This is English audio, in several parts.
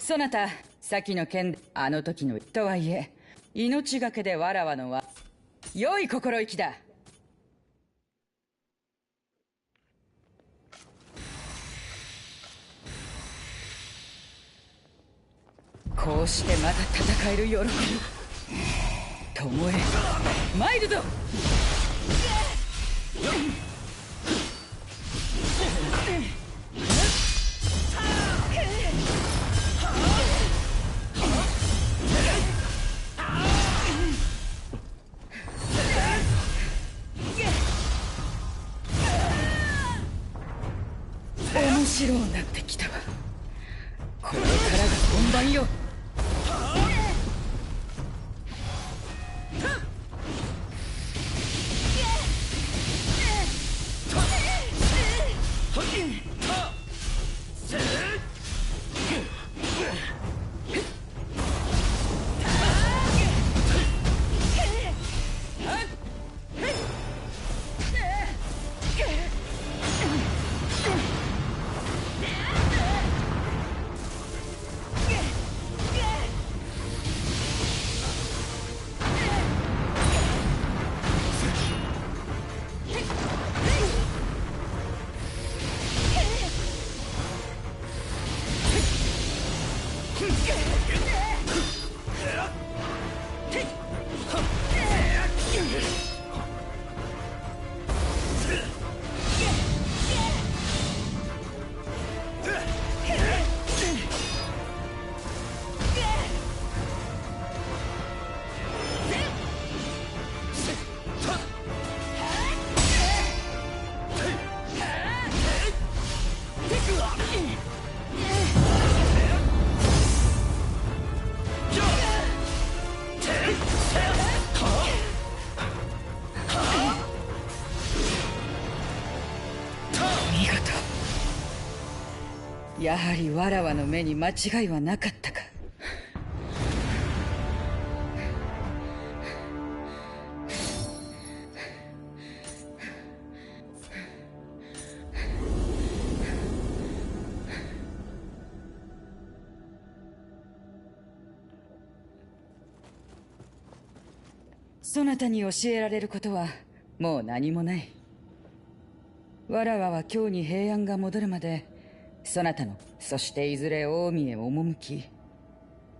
そなた、先の件、あの時のとはいえ、命がけでわらわのは良い心意気だ。こうしてまた戦える喜び、巴参るぞ。面白うなってきたわ。これからが本番よ。やはりわらわの目に間違いはなかったか。そなたに教えられることはもう何もない。わらわは今日に平安が戻るまでそなたの、そしていずれ近江へ赴き、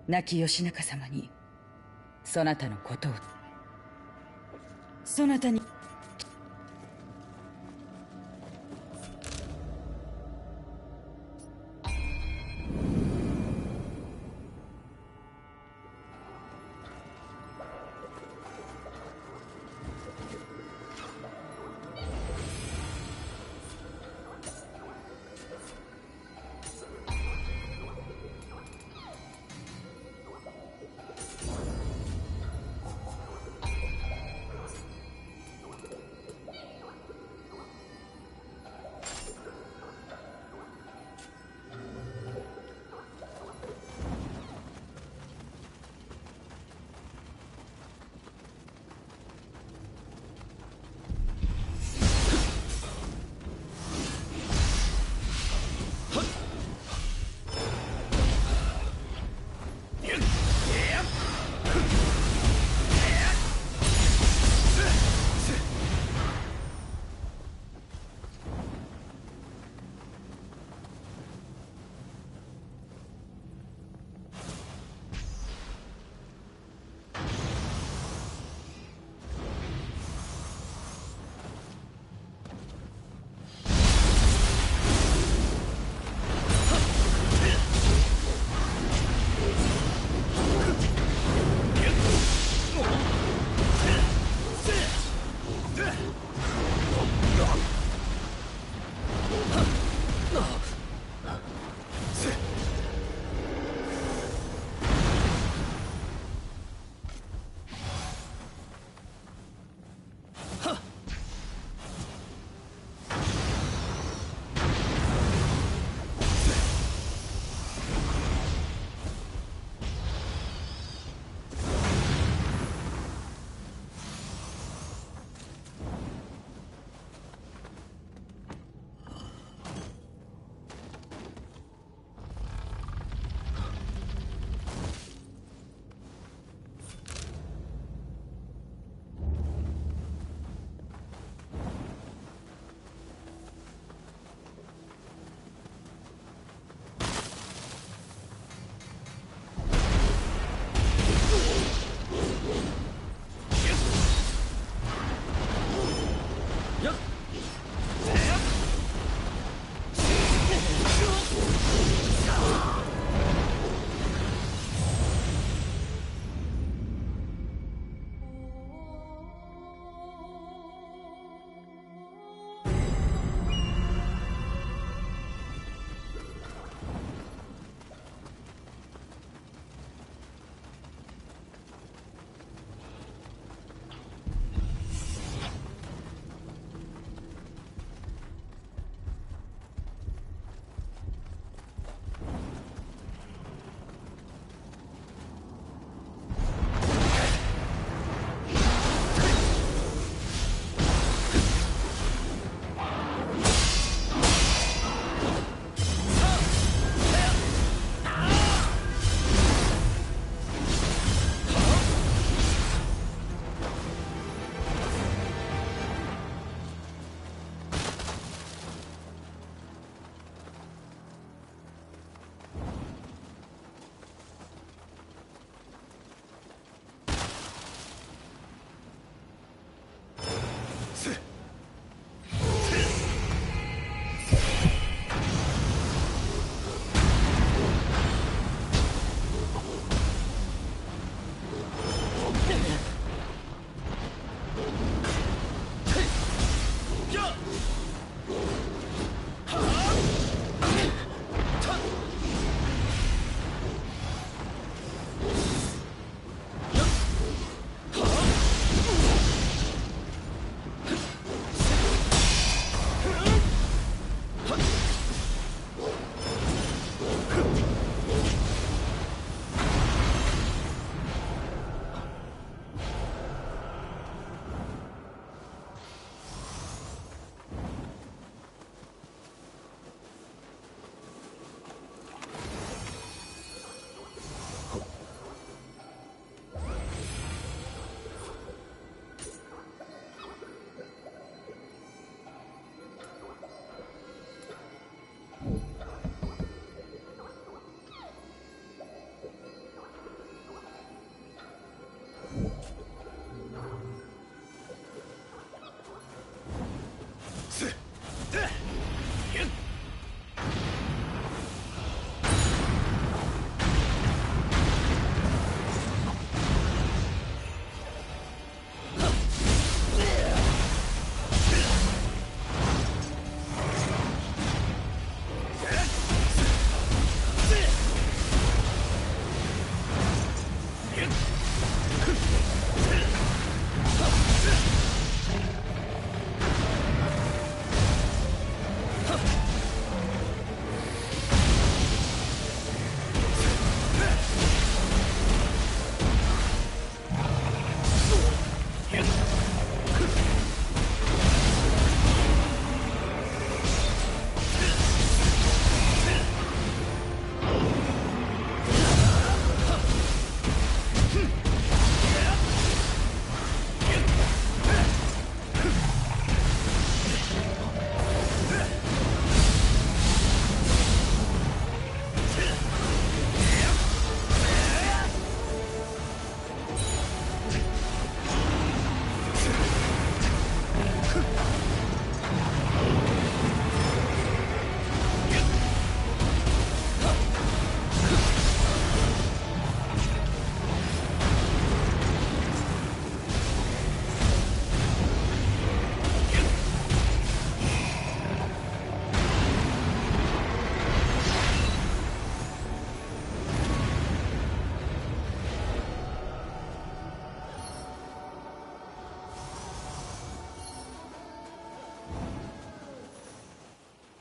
亡き義仲様にそなたのことを、そなたに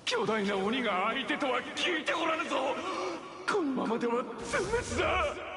巨大な鬼が相手とは聞いておらぬぞ。このままでは全滅だ。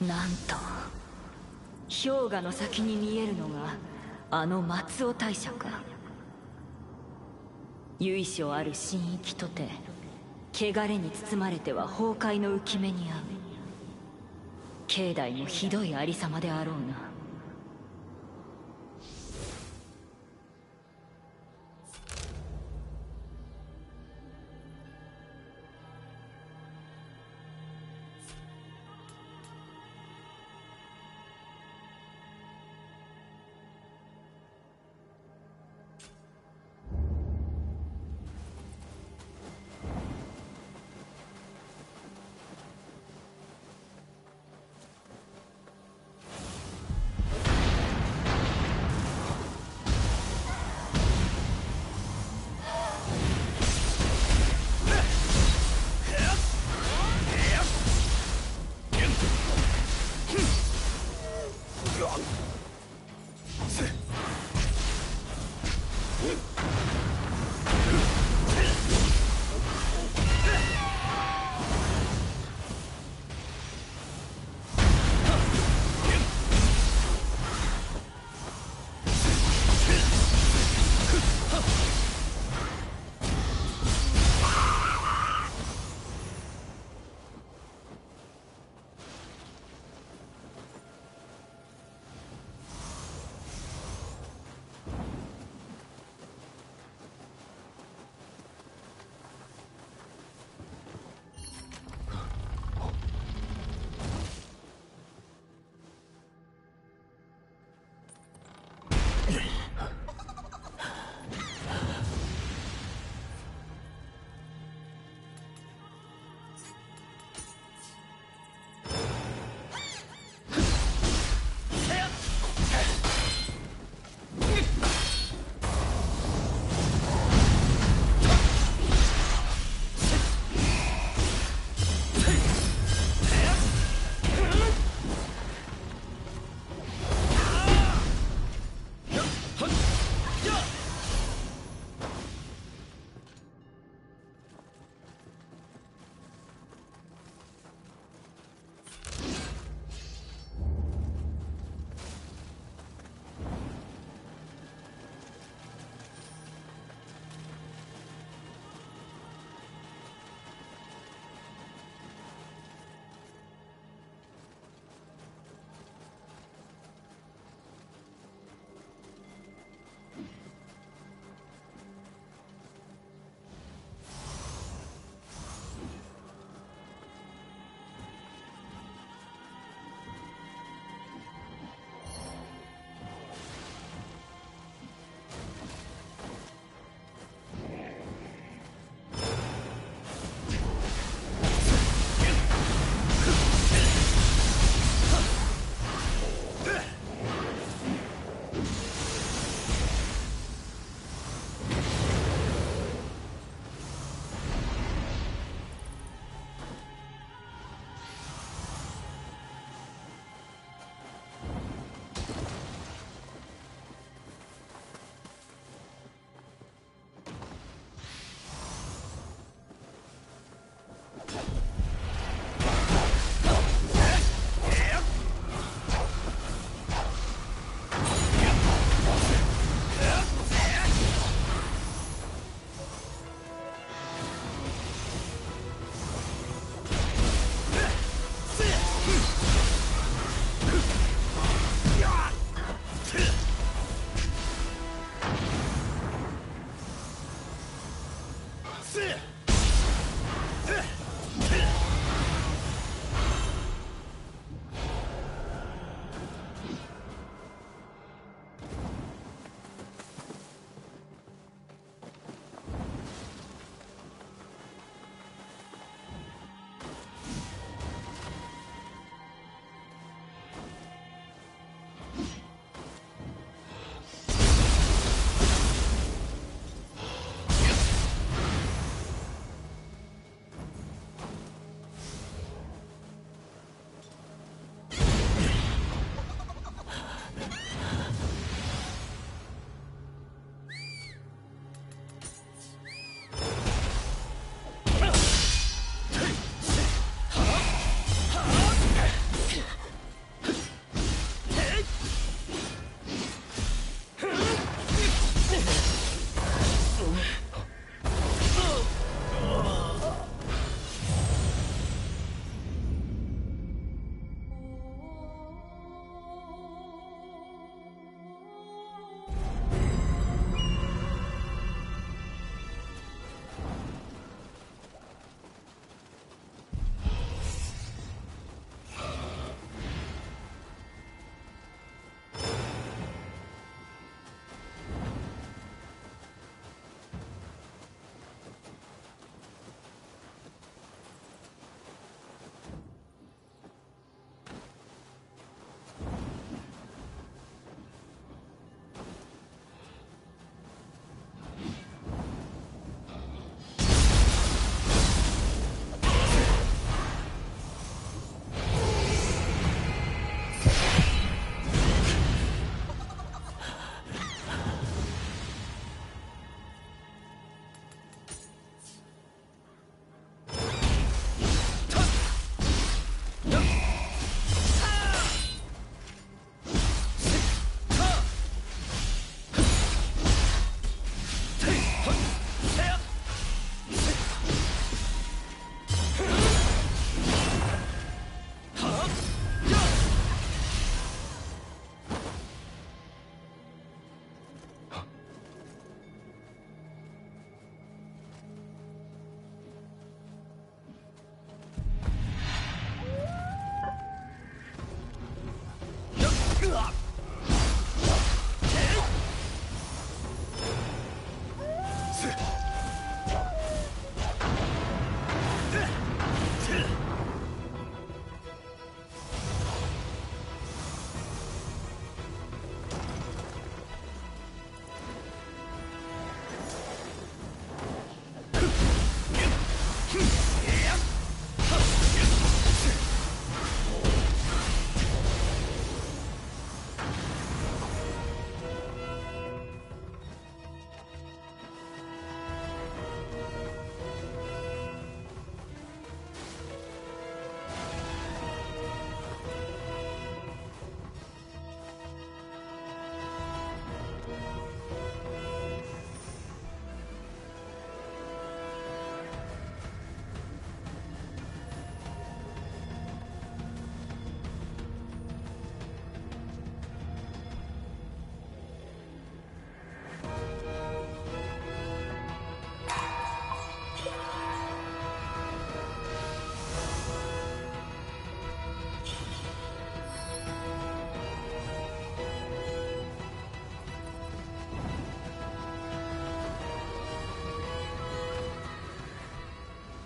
なんと氷河の先に見えるのがあの松尾大社か。由緒ある神域とて汚れに包まれては崩壊の浮き目に遭う。境内もひどいありさまであろうな。は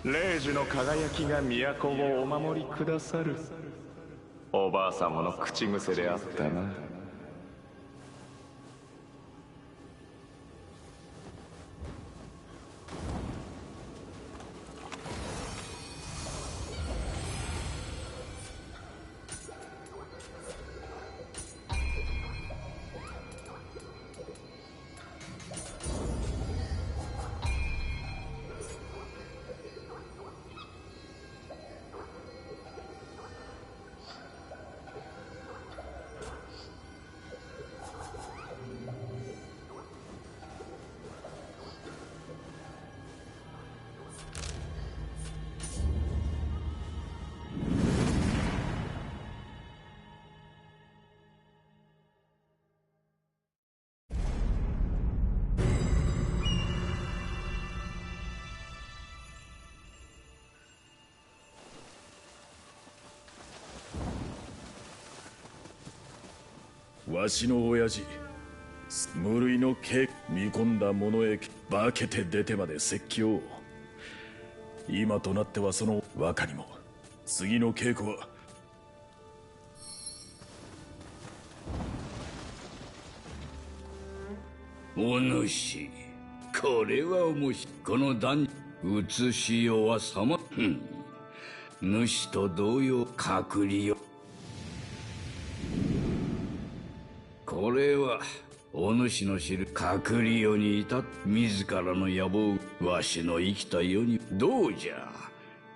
霊樹の輝きが都をお守りくださる。おばあ様の口癖であったな。わしの親父無類の計見込んだ者へ化けて出てまで説教。今となってはその和歌にも次の稽古はお主、これは面白い。この男写しよは様、主と同様隔離よ。これはお主の知る隔離世にいた自らの野望、わしの生きた世にどうじゃ。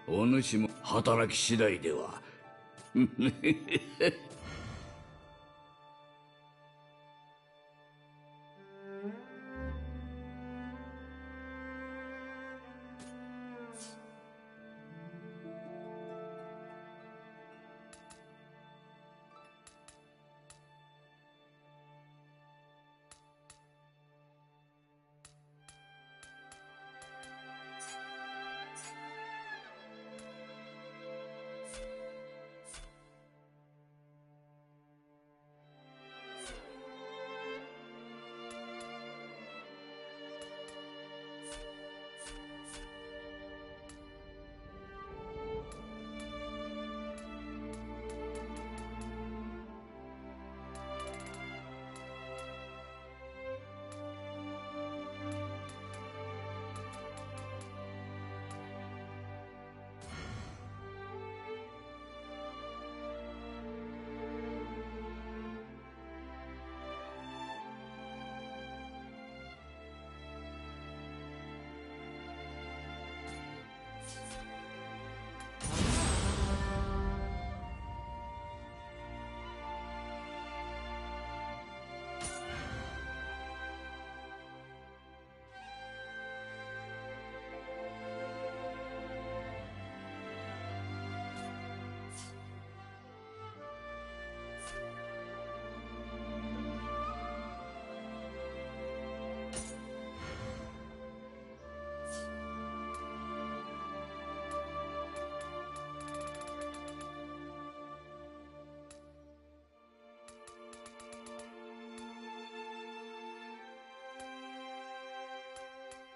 お主も働き次第では。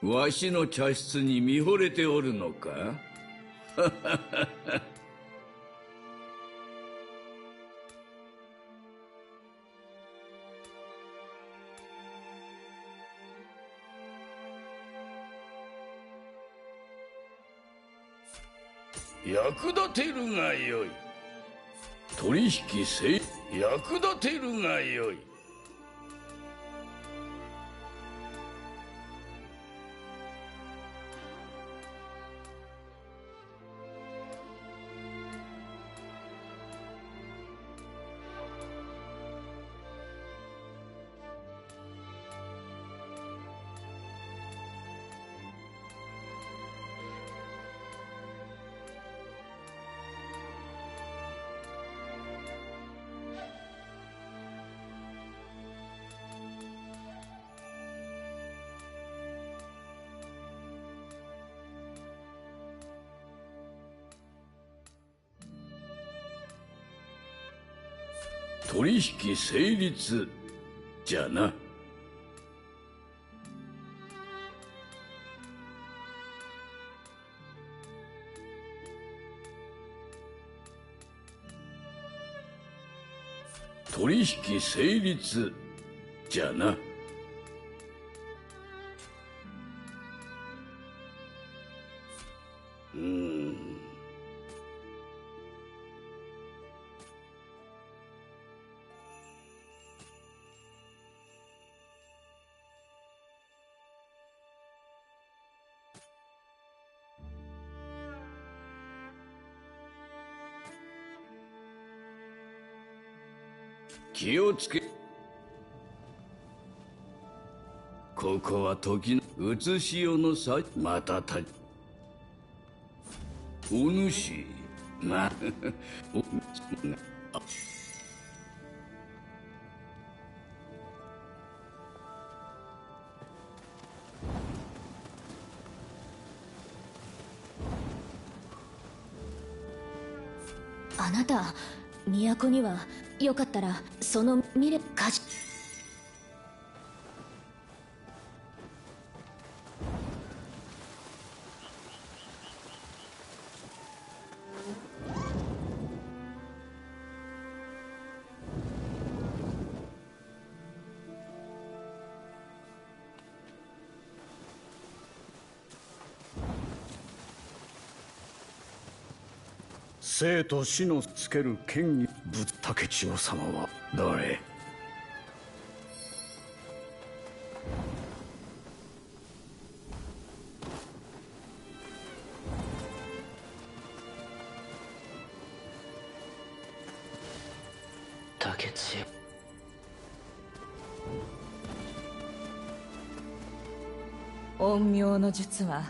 わしの茶室に見惚れておるのか。役立てるがよい。取引せ役立てるがよい。取引成立じゃな。取引成立じゃな。気をつけ。ここは時の移し世の際。またお主おあなた、都にはよかったらその見れかじ。生と死のつける権威仏竹千代様は誰？竹千代。陰陽の術は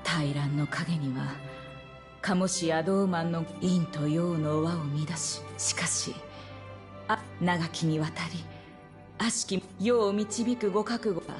大乱の陰には鴨志野道満の陰と陽の輪を乱し、しかし長きにわたり悪しき世を導くご覚悟が。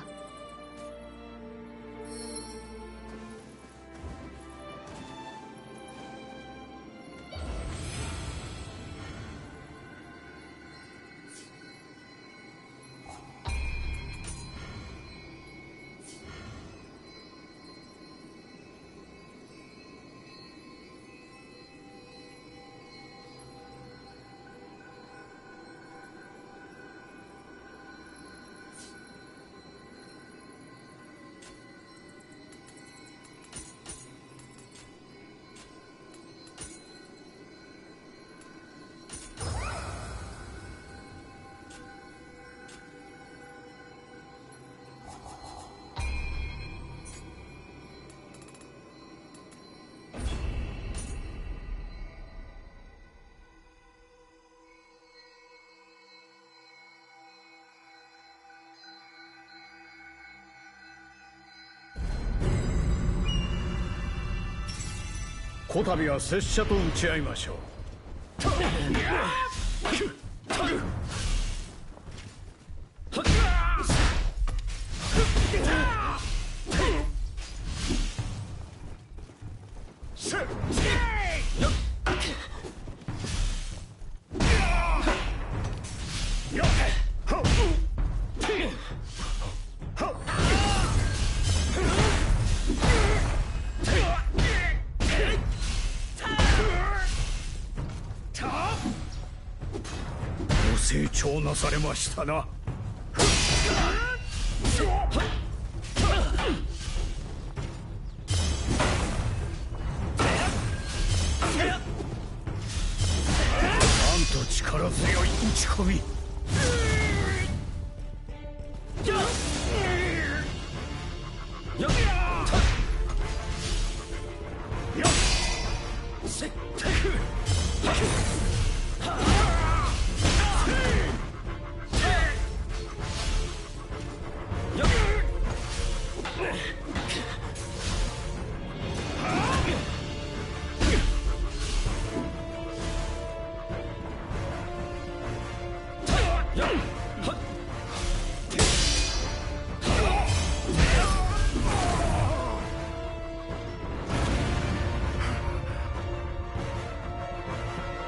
こたびは拙者と打ち合いましょう。ご成長なされましたな。なんと力強い打ち込み。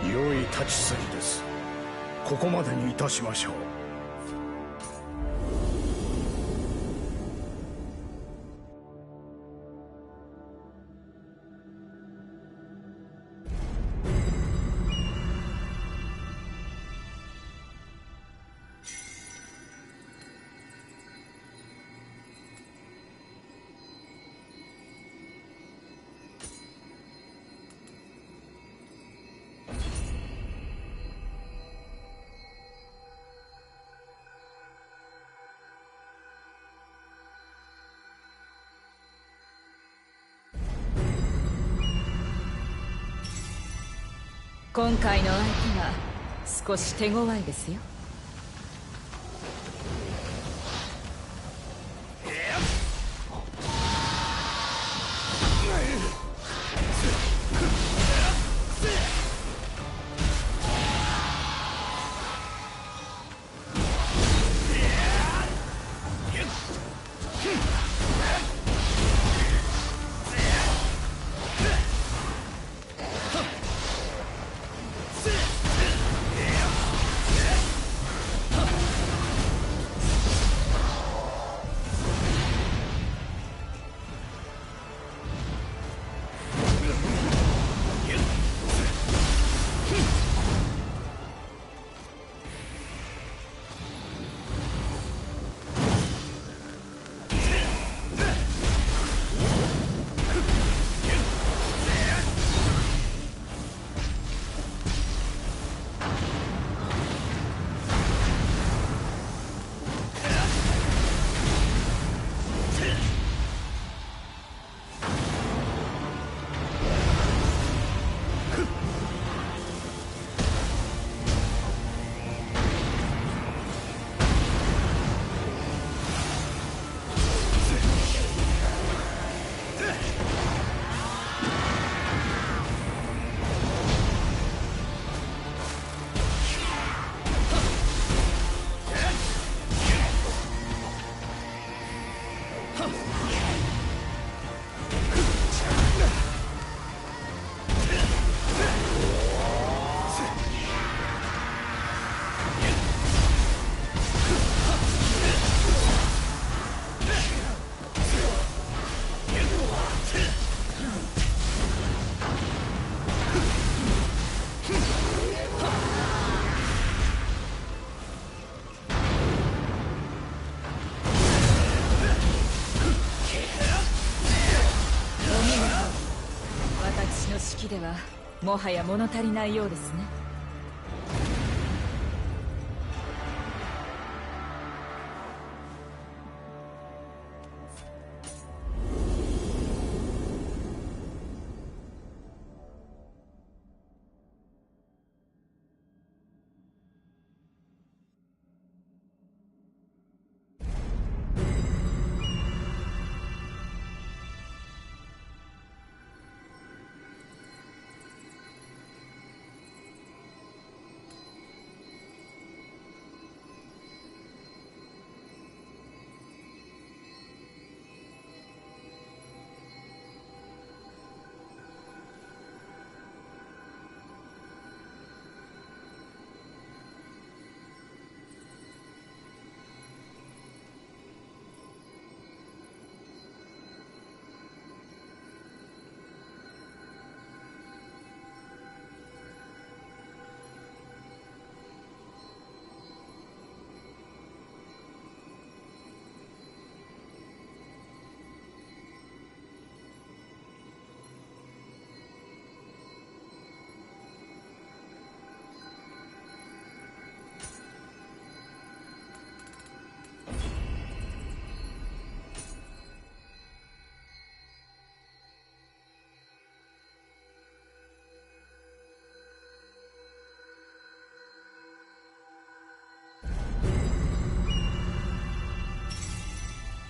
良い立ち筋です。ここまでにいたしましょう。今回の相手は少し手強いですよ。ではもはや物足りないようですね。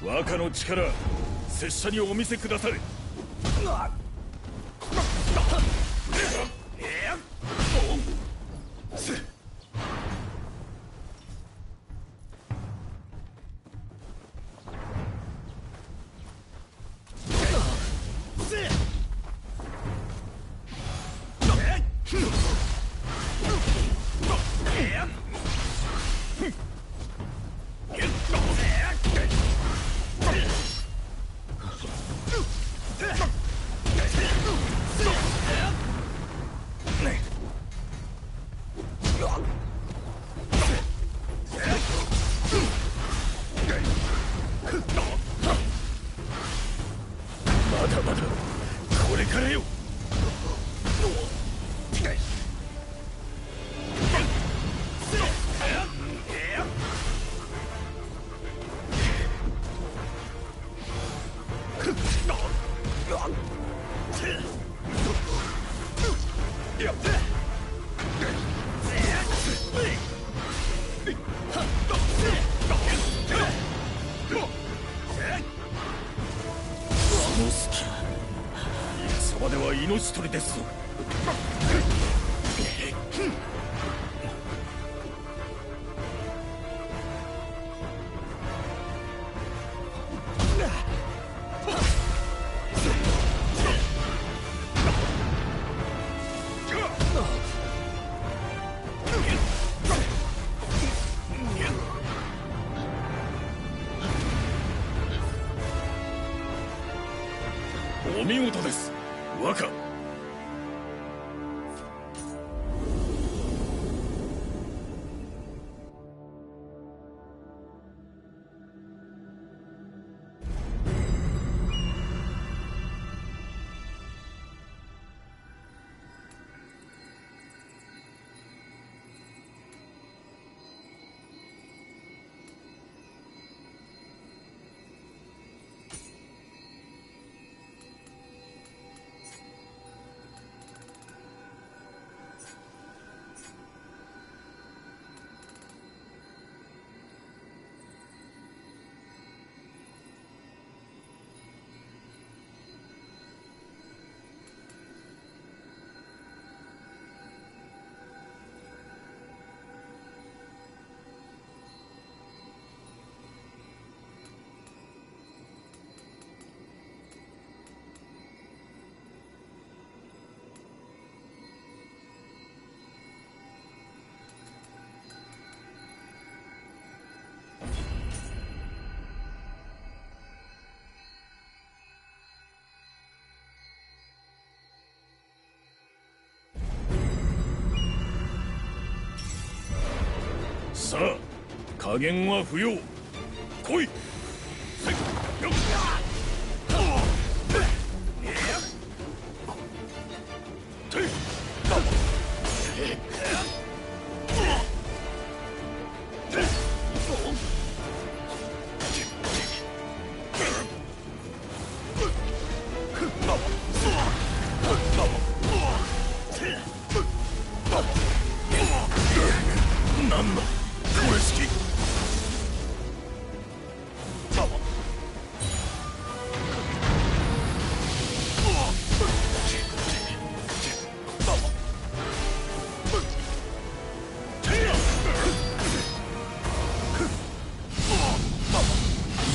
和歌の力、拙者にお見せくだされ。まだまだこれからよ。場では命取りですぞ。お見事です、若。さあ、加減は不要。来い。せっよっ。なんだこれ式。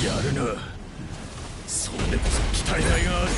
やるな。それでこそ鍛えがいがある。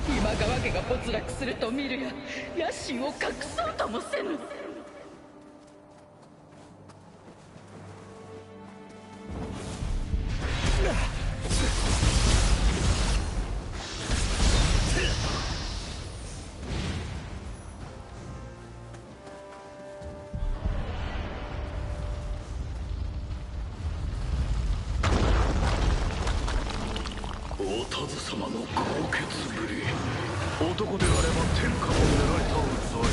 今川家が没落すると見るや野心を隠そうともせぬ。お田津様の豪傑ぶり、男であれば天下を狙えた器よ。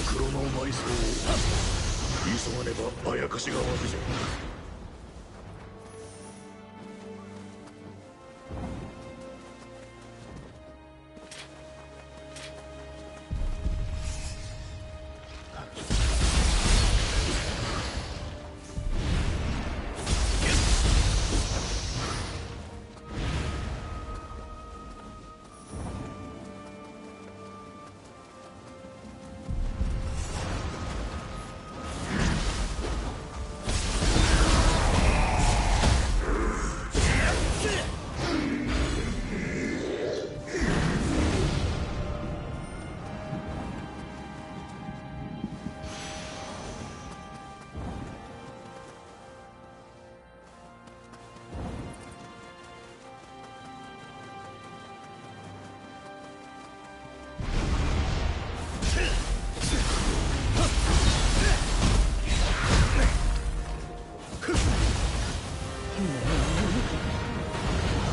袋の埋葬を急がねばあやかしが悪じゃ。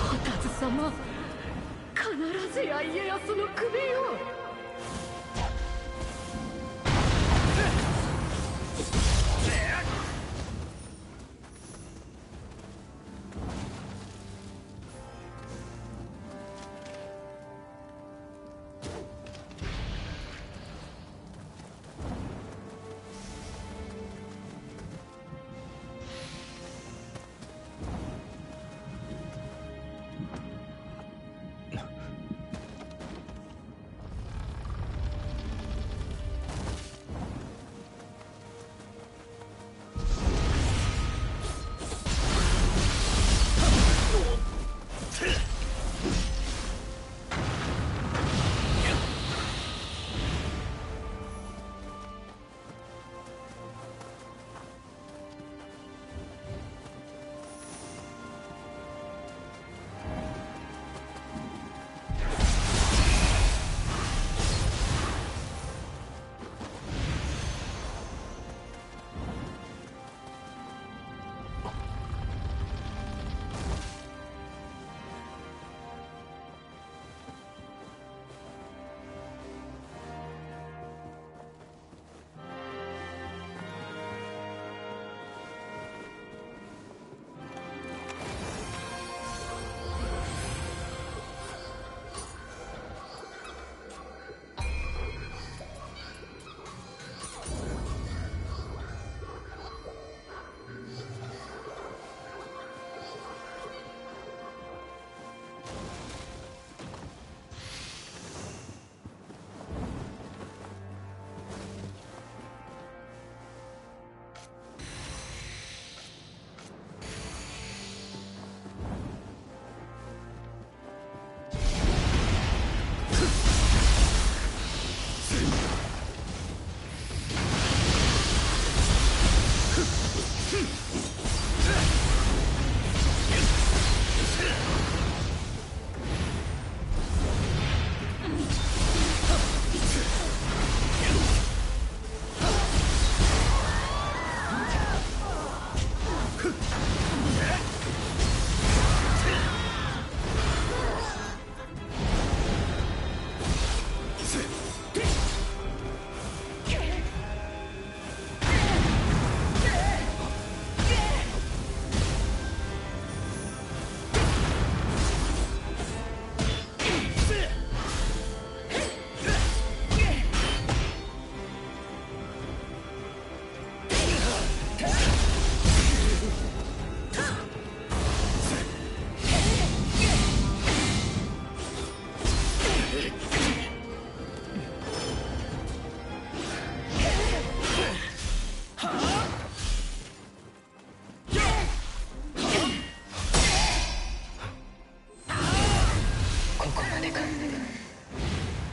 お田津様、必ずや家康の首を。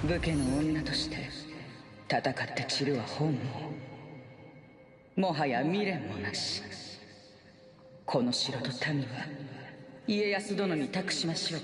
武家の女として戦って散るは本望、もはや未練もなし。この城と民は家康殿に託しましょう。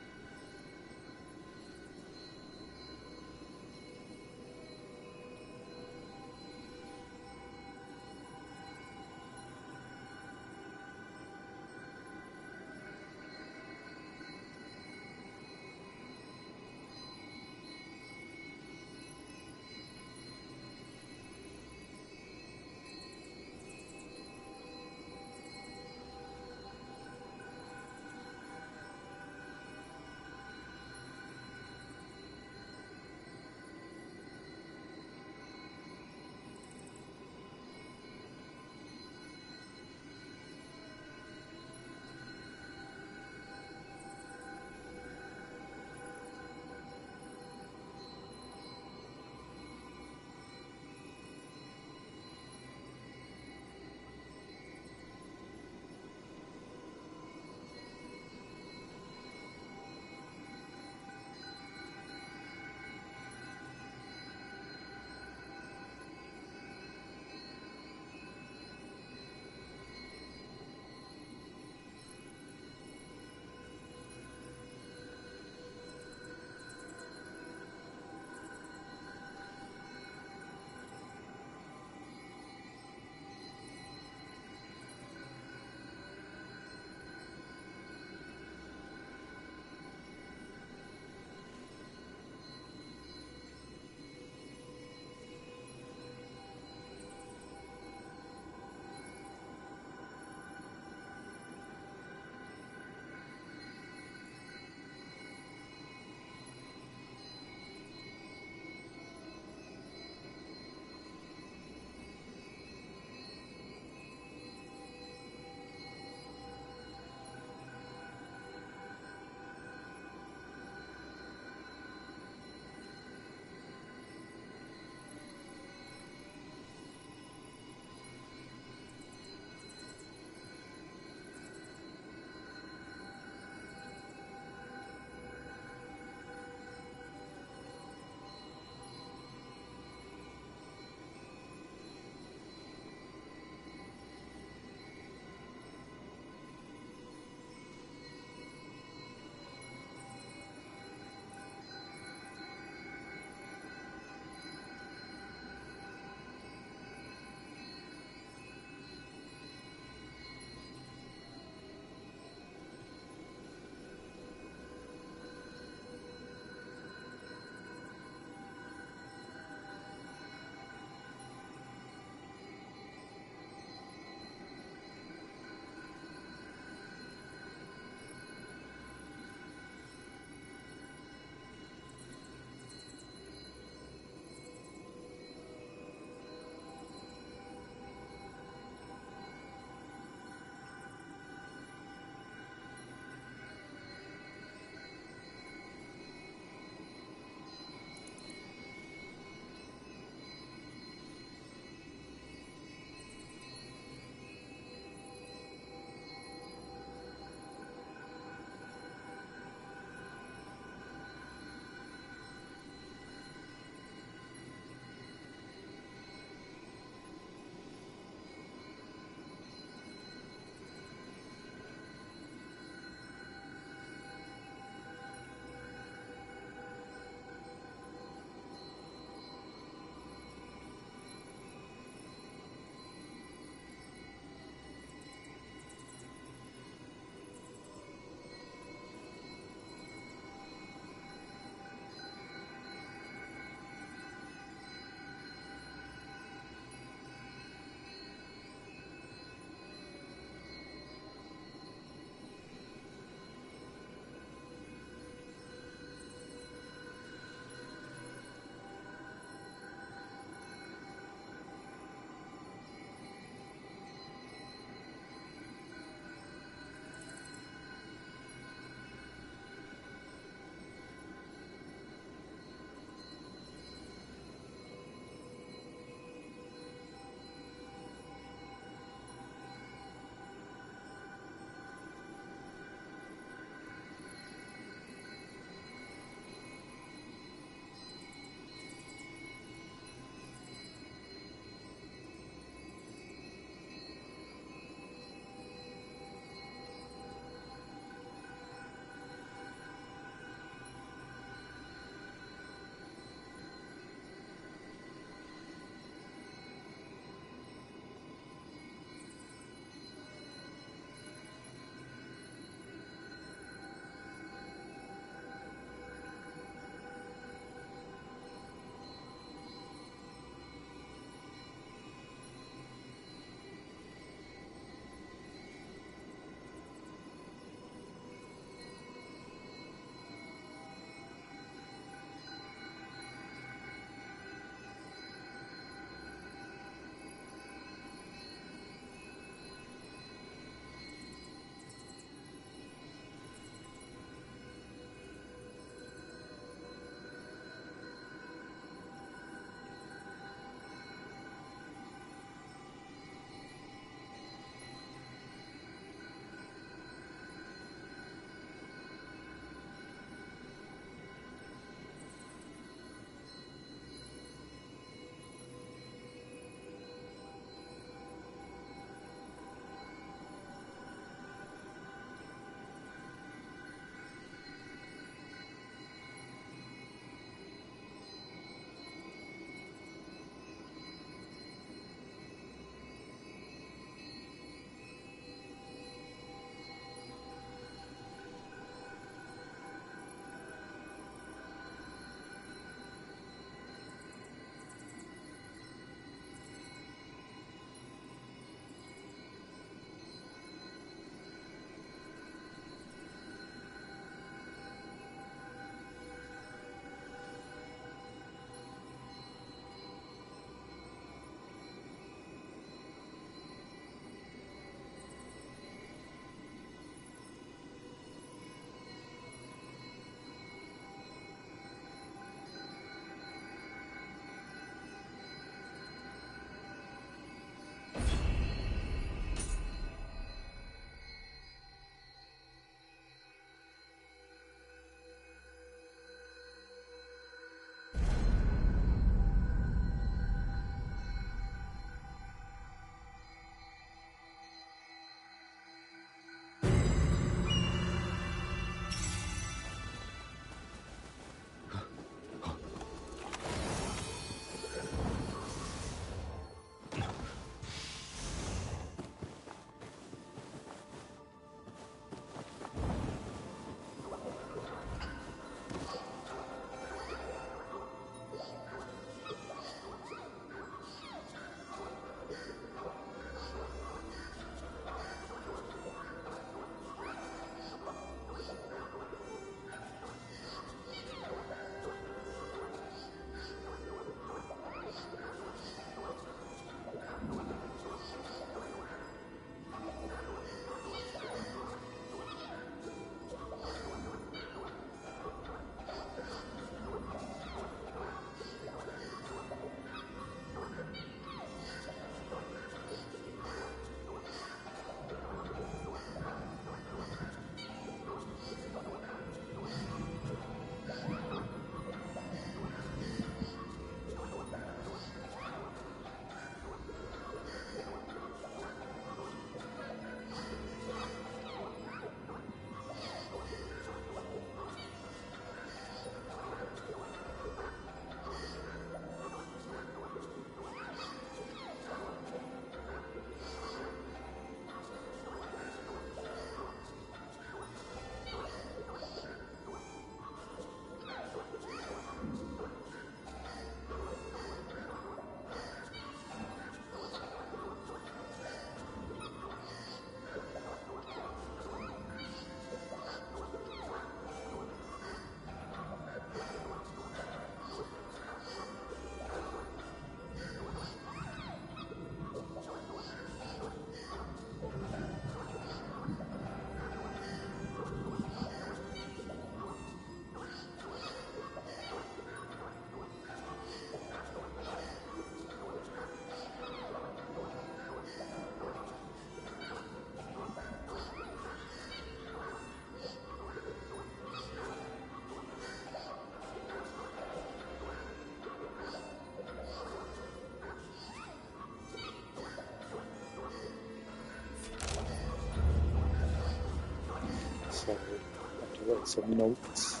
some notes.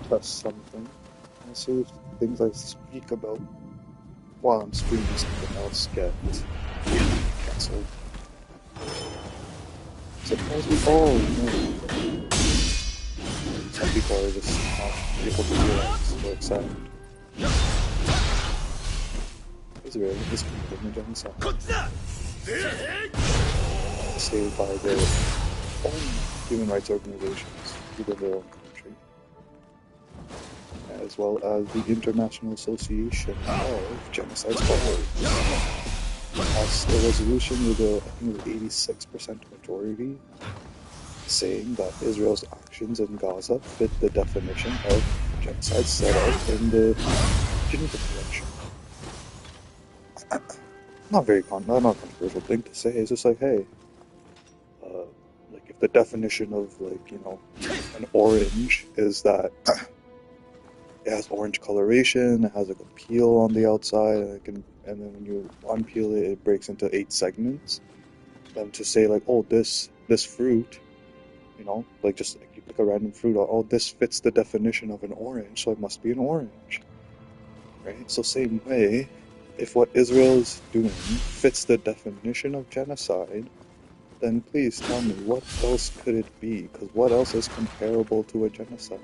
Test something. I see if things I speak about while I'm streaming something else get cancelled. Supposedly, oh no. Some people are just not able to realize or accept Israel is committing a genocide. Stated by their own human rights organizations within their own country, as well as the International Association of Genocide Scholars. Passed a resolution with I think it was 86% majority, saying that Israel's actions in Gaza fit the definition of genocide set out in the Geneva Convention. Not a controversial thing to say. It's just like, hey, like if the definition of like, you know, an orange is that it has orange coloration, it has like a peel on the outside, and then when you unpeel it, it breaks into 8 segments. Then to say like, oh, this fruit, you know, like just like you pick a random fruit, oh, this fits the definition of an orange, so it must be an orange, right? So same way, if what Israel is doing fits the definition of genocide, then please tell me what else could it be? Because what else is comparable to a genocide?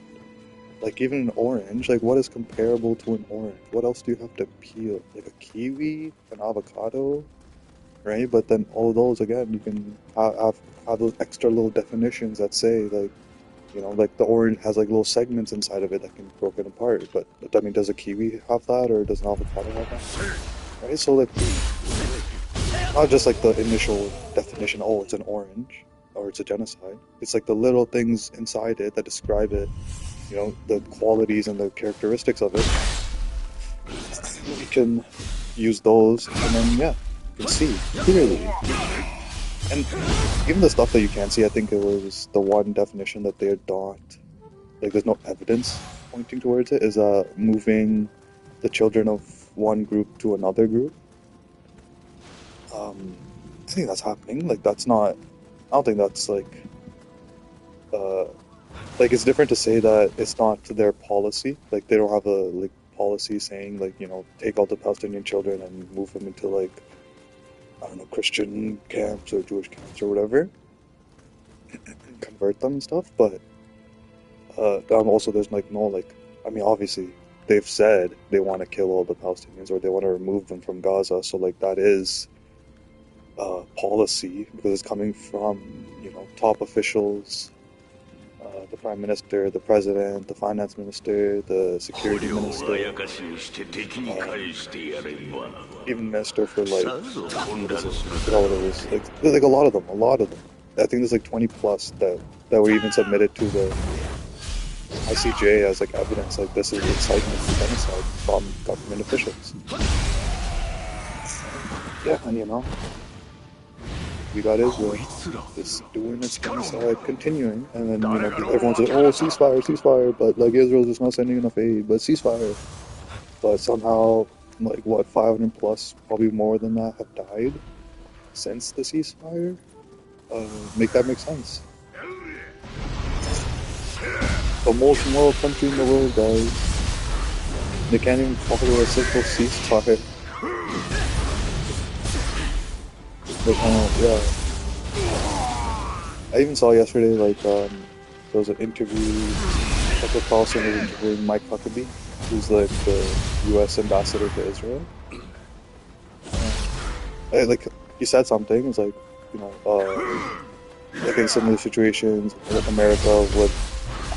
Like even an orange, like what is comparable to an orange? What else do you have to peel? Like a kiwi, an avocado, right? But then all those again, you can have those extra little definitions that say like, you know, like the orange has like little segments inside of it that can be broken apart. But I mean, does a kiwi have that, or does an avocado have that? Right? So like, not just like the initial definition. Oh, it's an orange, or it's a genocide. It's like the little things inside it that describe it. You know, the qualities and the characteristics of it. You can use those, and then yeah, you can see clearly. And even the stuff that you can't see, I think it was the one definition that they not, like there's no evidence pointing towards it, is moving the children of one group to another group. I think that's happening. Like that's not, I don't think that's like it's different to say that it's not their policy. Like they don't have a like policy saying like, you know, take all the Palestinian children and move them into like, I don't know, Christian camps or Jewish camps or whatever, and convert them and stuff. But also there's like no like, I mean obviously they've said they want to kill all the Palestinians or they want to remove them from Gaza. So like that is policy because it's coming from, you know, top officials. The Prime Minister, the President, the Finance Minister, the Security Minister, even Minister for like, like a lot of them. I think there's like 20 plus that were even submitted to the ICJ as like evidence, like this is incitement to genocide from government officials. Yeah, and you know, we got Israel is doing its genocide, continuing, and then you know everyone's like, oh, ceasefire, but like Israel's just not sending enough aid, but ceasefire. But somehow, like what, 500 plus, probably more than that, have died since the ceasefire. Make that make sense. The most moral country in the world, guys. They can't even follow a simple ceasefire. But, yeah. I even saw yesterday, like, there was an interview, Tucker Carlson was interviewing Mike Huckabee, who's, like, the U.S. ambassador to Israel. Like, he said something, it's like, you know, like in similar situations, like America would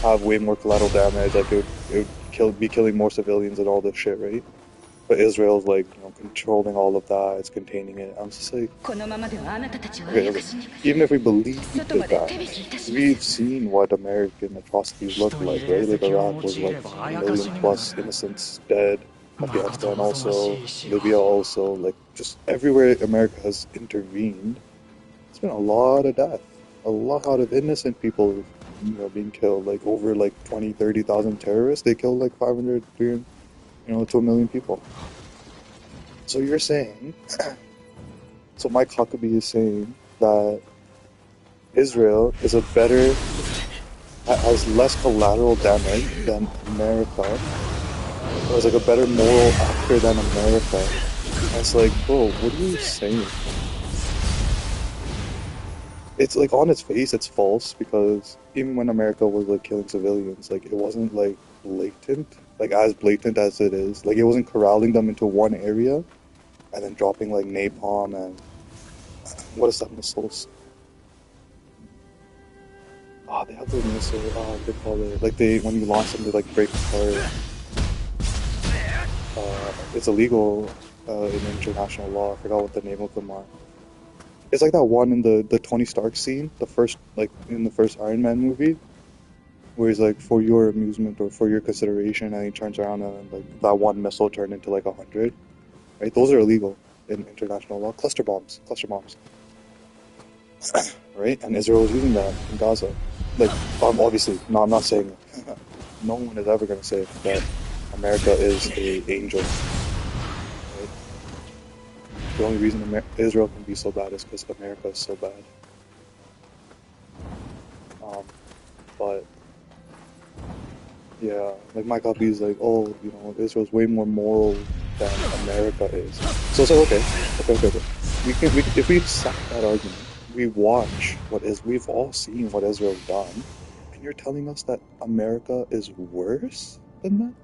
have way more collateral damage, like, it would be killing more civilians and all this shit, right? But Israel's like, you know, controlling all of that, it's containing it. I'm just like, okay, even if we believe that, we've seen what American atrocities look like, right? Like Iraq was like 1 million plus innocents dead, Afghanistan also, Libya also, like just everywhere America has intervened, it's been a lot of death. a lot of innocent people, you know, being killed. Like over like 20, 30,000 terrorists. They killed like 500, 300, you know, to 1 million people. So you're saying, so Mike Huckabee is saying that Israel is a better, has less collateral damage than America, or is like a better moral actor than America. And it's like, bro, what are you saying? It's like on its face, it's false because even when America was like killing civilians, like it wasn't like blatant, like as blatant as it is. Like it wasn't corralling them into one area and then dropping like napalm and what is that missiles? Oh, they have those missiles. Oh, what do they call it? Like they, when you launch them, they like break apart. It's illegal in international law. I forgot what the name of them are. It's like that one in the Tony Stark scene, the first, like in the first Iron Man movie, where he's like, for your amusement or for your consideration, and he turns around and like that one missile turned into like 100. Right? Those are illegal in international law. Cluster bombs, right? And Israel is using that in Gaza. Like, obviously, no, I'm not saying it. No one is ever going to say that America is a angel. Right? The only reason Israel can be so bad is because America is so bad. But yeah, like Mike Huckabee is like, oh, you know, Israel's way more moral than America is. So it's like, okay. If we accept that argument, we watch we've all seen what Israel's done, and you're telling us that America is worse than that,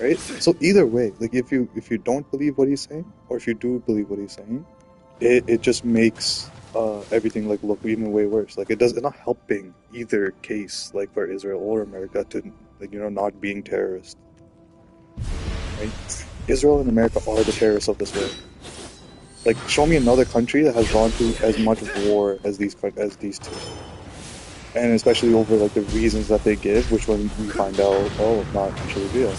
right? So either way, like if you don't believe what he's saying, or if you do believe what he's saying, it just makes everything like look even way worse. Like it's not helping either case, like for Israel or America to, like, you know, not being terrorists. Right? Israel and America are the terrorists of this world. Like, show me another country that has gone through as much war as these two, and especially over like the reasons that they give, which when we find out, oh, it's not actually real.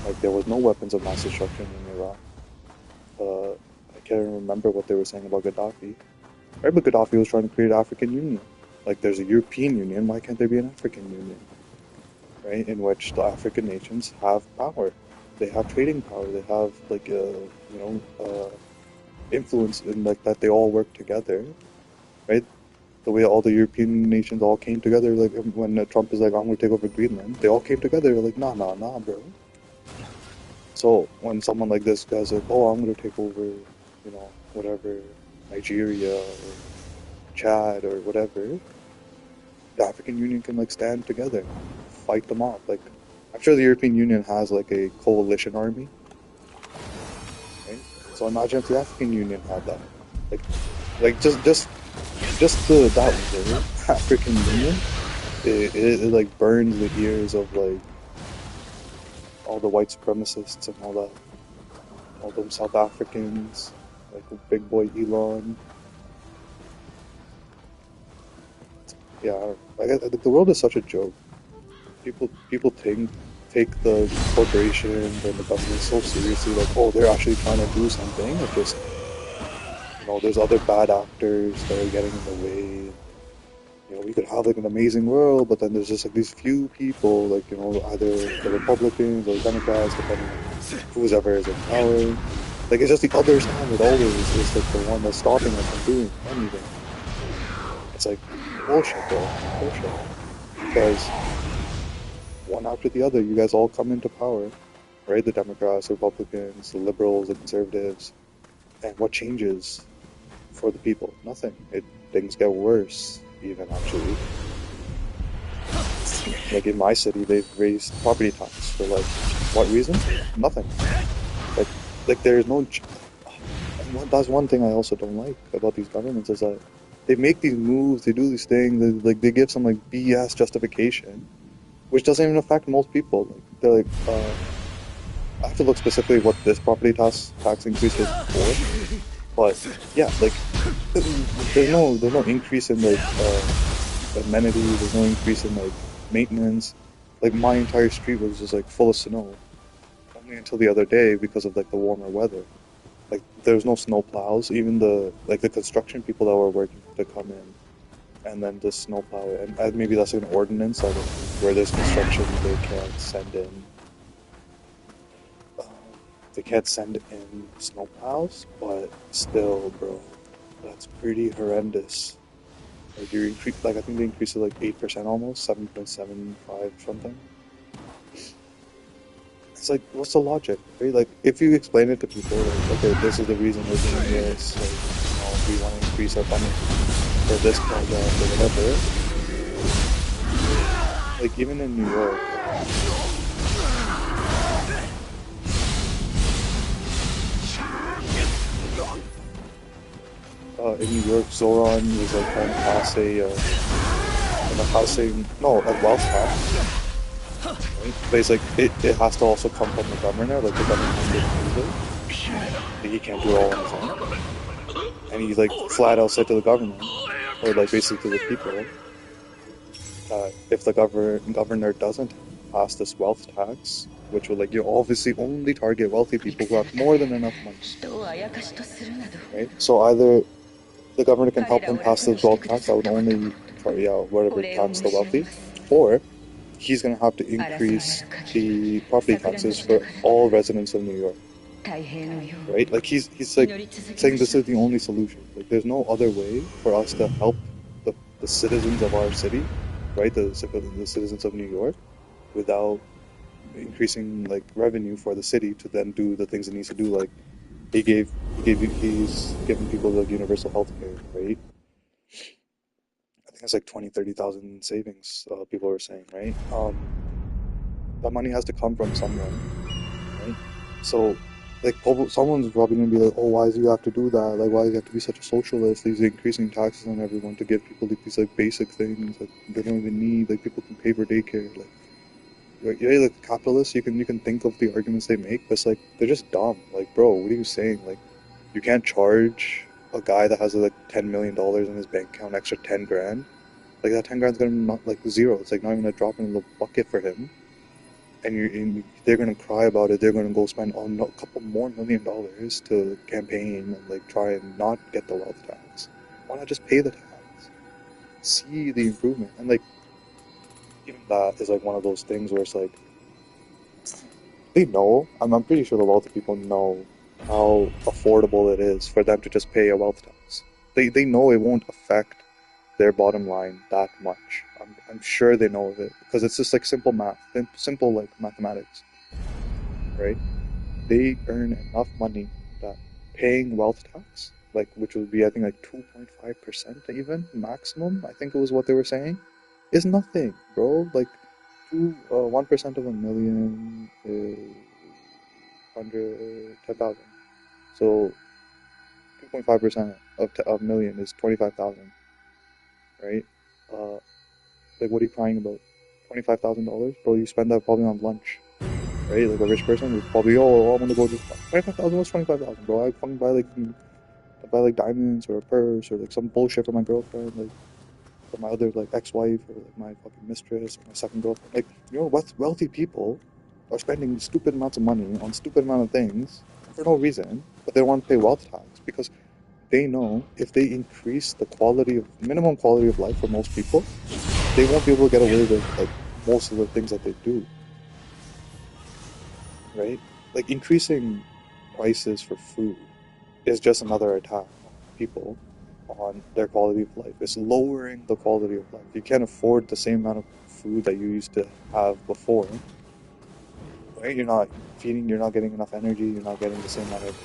Like there was no weapons of mass destruction in Iraq. I can't remember what they were saying about Gaddafi. Right, but Gaddafi was trying to create an African Union. Like there's a European Union, why can't there be an African Union? Right, in which the African nations have power. They have trading power. They have like influence in like that. They all work together, right? The way all the European nations all came together, like when Trump is like, I'm gonna take over Greenland, they all came together. Like, nah, bro. So when someone like this guy's like, oh, I'm gonna take over, you know, whatever, Nigeria or Chad or whatever, the African Union can like stand together, fight them off. Like, I'm sure the European Union has like a coalition army, right? So imagine if the African Union had that. Like just that word, African Union, it like burns the ears of like all the white supremacists and all that, all them South Africans, like big boy Elon. Yeah, the world is such a joke. People take the corporations and the government so seriously, like, oh, they're actually trying to do something. It's just, you know, there's other bad actors that are getting in the way. You know, we could have like an amazing world, but then there's just like these few people, like, you know, either the Republicans or the Democrats, depending on who's ever is in power. Like, it's just the other side. It always is like the one that's stopping us from doing anything. It's like bullshit, bro. Bullshit. Because one after the other, you guys all come into power, right? The Democrats, the Republicans, the liberals, the conservatives. And what changes for the people? Nothing. Things get worse, even, actually. Like in my city, they've raised property tax for like what reason? Nothing. Like there's no. That's one thing I also don't like about these governments is that they make these moves, they do these things, they give some like BS justification, which doesn't even affect most people. Like they're like, I have to look specifically what this property tax increase was for, but yeah, like there's no increase in like amenities, there's no increase in like maintenance. Like my entire street was just like full of snow, only until the other day because of like the warmer weather. like there was no snow plows. Even the construction people that were working to come in, and then the snow plow, and maybe that's like an ordinance that where there's construction they can't send in. Um, they can't send in snow plows, but still, bro, that's pretty horrendous. Like you increase, like I think they increased it like 8% almost, 7.75 something. It's like, what's the logic, right? Like, if you explain it to people, like, okay, this is the reason we're doing this, like, we want to increase our funding for this project or whatever. Like, even in New York, Zoran was like trying to pass a wealth tax, right? But it's like, it has to also come from the governor, like the government has to approve it. Like, he can't do it all on his own. And he like flat out said to the government, or like basically to the people, that if the governor doesn't pass this wealth tax, which will like you obviously only target wealthy people who have more than enough money, right? So either the governor can help him pass this wealth tax that would only whatever tax the wealthy, or he's gonna have to increase the property taxes for all residents of New York. Right? Like he's like saying this is the only solution. Like there's no other way for us to help the citizens of our city, right? The citizens of New York, without increasing like revenue for the city to then do the things it needs to do. Like he's giving people like universal health care, right? I think it's like 20,000-30,000 savings. People are saying, right? That money has to come from somewhere, right? So, like, someone's probably gonna be like, "Oh, why do you have to do that? Like, why do you have to be such a socialist? These increasing taxes on everyone to give people like, these like basic things that they don't even need. Like, people can pay for daycare. Like, yeah, like capitalists, you can think of the arguments they make, but it's like they're just dumb. Like, bro, what are you saying? Like, you can't charge a guy that has like $10 million in his bank account extra 10 grand. Like that 10 grand's gonna not like zero. It's like not even a drop in the bucket for him. And they're gonna cry about it. They're gonna go spend a couple more $1 million to campaign and like try and not get the wealth tax. Why not just pay the tax? See the improvement. And like even that is like one of those things where it's like they know. I'm pretty sure the wealthy people know how affordable it is for them to just pay a wealth tax. They know it won't affect their bottom line that much. I'm sure they know of it because it's just like simple math, simple like mathematics, right? They earn enough money that paying wealth tax, like which would be I think like 2.5% even maximum, I think it was what they were saying, is nothing, bro. Like 1% of a million is 110,000. So 2.5% of a million is 25,000, right? Uh, like what are you crying about? $25,000, bro. You spend that probably on lunch, right? Like a rich person would probably, oh, I'm gonna go just 25,000. What's 25,000, bro? I fucking buy like diamonds or a purse or like some bullshit for my girlfriend, like for my other like ex-wife or like my fucking mistress or my second girlfriend. Like wealthy people are spending stupid amounts of money on stupid amount of things for no reason, but they don't want to pay wealth tax because they know if they increase the minimum quality of life for most people, they won't be able to get away with like most of the things that they do, right? Like increasing prices for food is just another attack on people on their quality of life. It's lowering the quality of life. You can't afford the same amount of food that you used to have before, right? You're not getting enough energy, you're not getting the same amount of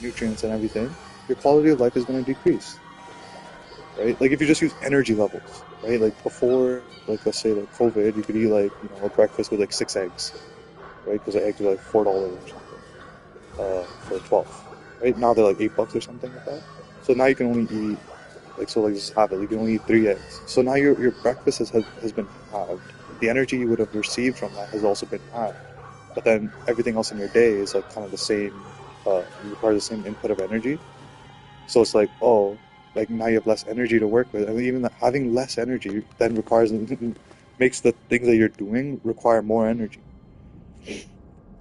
nutrients and everything. Your quality of life is going to decrease, right? Like if you just use energy levels, right? Like before, like let's say like COVID, you could eat like a breakfast with like 6 eggs, right? Because the eggs are like $4 or something, for 12, right? Now they're like $8 or something like that. So now you can only eat like just have it. You can only eat 3 eggs. So now your breakfast has been halved. The energy you would have received from that has also been halved. But then everything else in your day is like kind of the same. You require the same input of energy. So it's like, oh, like now you have less energy to work with, and even having less energy then makes the things that you're doing require more energy.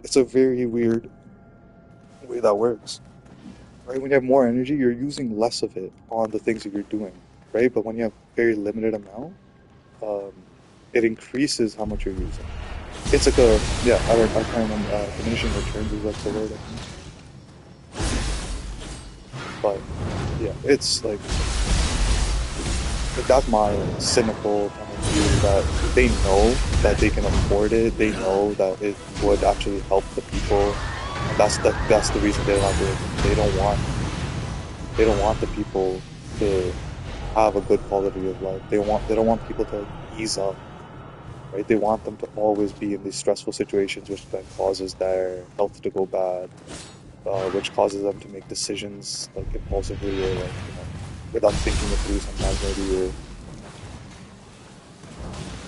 It's a very weird way that works. right? When you have more energy, you're using less of it on the things that you're doing, right? But when you have very limited amount, um, it increases how much you're using. It's like a, yeah, I can't remember, diminishing returns is that's the word, I think. But yeah, it's like that's my cynical kind of view that they know that they can afford it. They know that it would actually help the people, and that's the reason they're not doing it. They don't want the people to have a good quality of life. They don't want people to ease up, right? They want them to always be in these stressful situations, which then causes their health to go bad, which causes them to make decisions like impulsively or like without thinking it through. Sometimes maybe or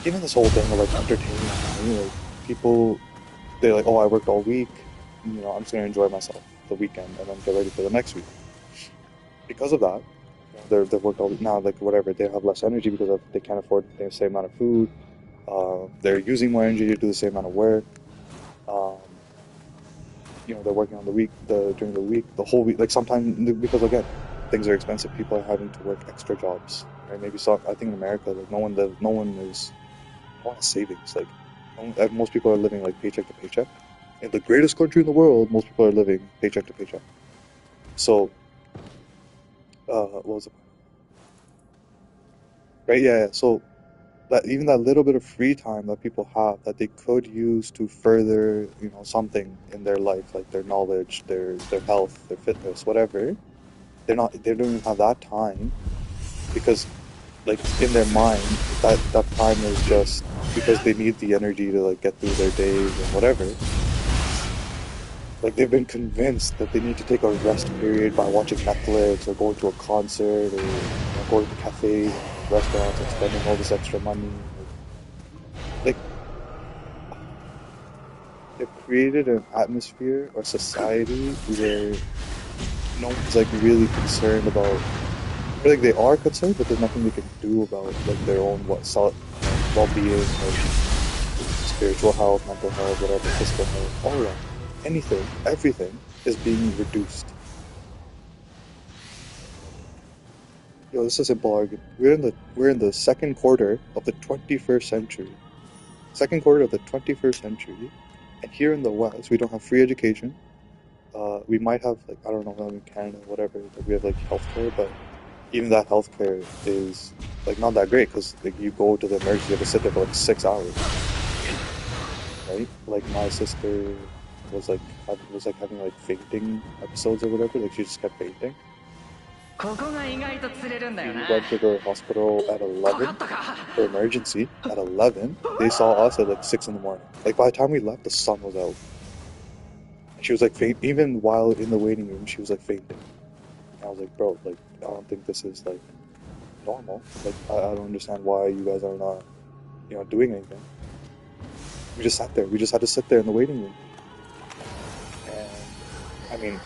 even this whole thing of like entertainment, right? Like people, they're like, oh, I worked all week, I'm just gonna enjoy myself the weekend and then get ready for the next week. Because of that, they've worked all week now, like whatever, they have less energy because they can't afford the same amount of food. They're using more energy to do the same amount of work. Um, they're working on during the week, the whole week. Like sometimes because again, things are expensive. People are having to work extra jobs, right? Maybe so. I think in America, like no one has savings. Like most people are living like paycheck to paycheck. In the greatest country in the world, most people are living paycheck to paycheck. So, what was it? Right? Yeah. Yeah. So that even that little bit of free time that people have that they could use to further, something in their life, like their knowledge, their health, their fitness, whatever, they don't even have that time because like in their mind that time is just because they need the energy to like get through their days and whatever. Like they've been convinced that they need to take a rest period by watching Netflix or going to a concert or going to cafes and restaurants and spending all this extra money. Like they've created an atmosphere or society where no one's like really concerned about, or like they are concerned, but there's nothing they can do about like their own well-being, like spiritual health, mental health, whatever, physical health, all around. Anything, everything is being reduced. Yo, this is a simple argument. We're in the second quarter of the 21st century. Second quarter of the 21st century, and here in the West, we don't have free education. We might have like I don't know, in Canada, whatever, like we have like healthcare, but even that healthcare is like not that great because like you go to the emergency, you have to sit there for like 6 hours, right? Like my sister was like having like fainting episodes or whatever. Like she just kept fainting. We went to the hospital at 11 for emergency at 11. They saw us at like 6 in the morning. Like by the time we left, the sun was out. And she was like faint. Even while in the waiting room, she was like fainting. And I was like, bro, like I don't think this is like normal. Like I don't understand why you guys are not, doing anything. We just sat there. We just had to sit there in the waiting room. And I mean,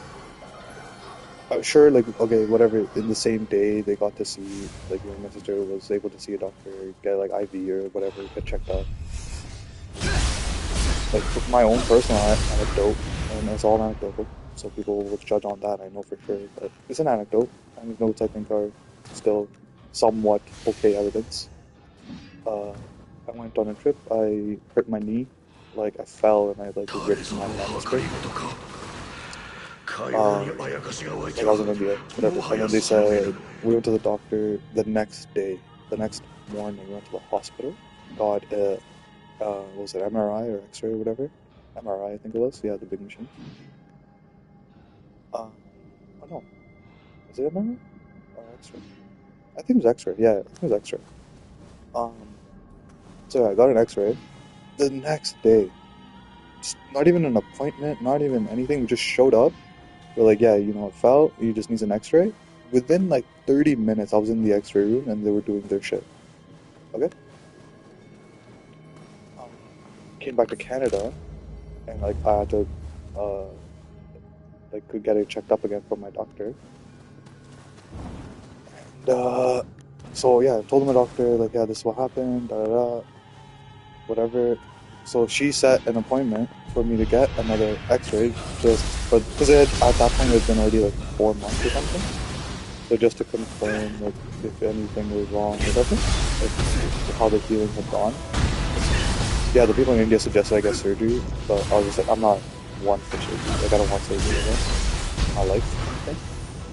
sure, like okay, whatever. In the same day, they got to see like my sister was able to see a doctor, get like IV or whatever, get checked out. Like for my own personal anecdote, and it's all anecdotal, so people will judge on that. I know for sure, but it's an anecdote. Anecdotes I think are still somewhat okay evidence. Uh, I went on a trip. I hurt my knee, like I fell and I like ripped my meniscus. Like I was in India, whatever. And then they said we went to the doctor the next day. The next morning, we went to the hospital. Got a what was it, MRI or X-ray or whatever? MRI, I think it was. Yeah, the big machine. Oh no, was it MRI or X-ray? I think it was X-ray. Yeah, I think it was X-ray. Um, so yeah, I got an X-ray the next day. Just not even an appointment, not even anything. We just showed up. We're like, yeah, it fell. You just needs an X-ray. Within like 30 minutes, I was in the X-ray room and they were doing their shit. Okay. Um, Came back to Canada and like I had to uh like could get it checked up again from my doctor. And so yeah, I told my doctor like, yeah, this is what happened, da da da, whatever. So she set an appointment for me to get another X-ray, because at that point it had been already like 4 months or something. So just to confirm like if anything was wrong or whatever, like how the healing had gone. Yeah, the people in India suggested I get surgery, but I was just like, I'm not one for surgery. Like I don't want surgery in my life. Okay?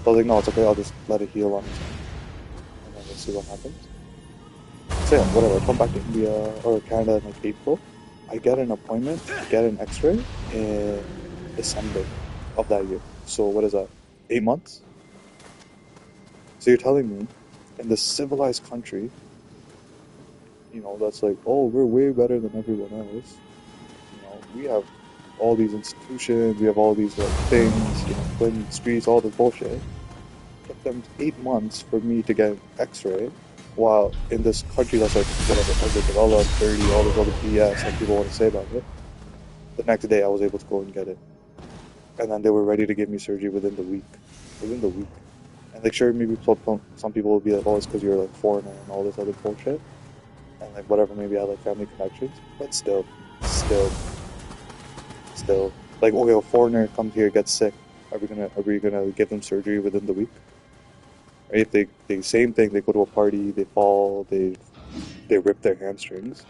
So I was like, no, it's okay. I'll just let it heal on its own, and then we'll see what happens. So yeah, whatever. I come back to India or Canada in like April. I get an appointment to get an X-ray in December of that year. So what is that? 8 months? So you're telling me in this civilized country, that's like, oh, we're way better than everyone else. We have all these institutions, we have all these like things, clean streets, all this bullshit. It took them 8 months for me to get an X-ray, while in this country that's like whatever, underdeveloped, dirty, all this other BS that people want to say about it. The next day I was able to go and get it, and then they were ready to give me surgery within the week. Within the week. And like, sure, maybe some people will be like, oh, it's because you're like foreigner and all this other bullshit, and like whatever, maybe I have like family connections, but still, like, okay, a foreigner comes here, gets sick, are we gonna give them surgery within the week? Right? If they same thing, they go to a party, they fall, they rip their hamstrings.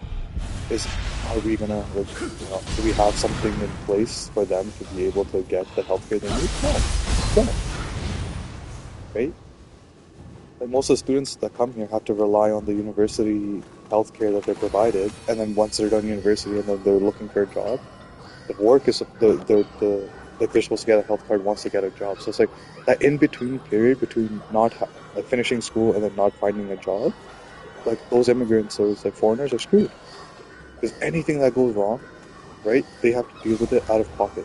Are we gonna like, do we have something in place for them to be able to get the healthcare they need? No. Right? Like most of the students that come here have to rely on the university healthcare that they're provided, and then once they're done university and then they're looking for a job, the work is like they're supposed to get a health card once they get a job. So it's like that in between period between not like finishing school and then not finding a job, like those immigrants, those like foreigners are screwed. Because anything that goes wrong, right, they have to deal with it out of pocket.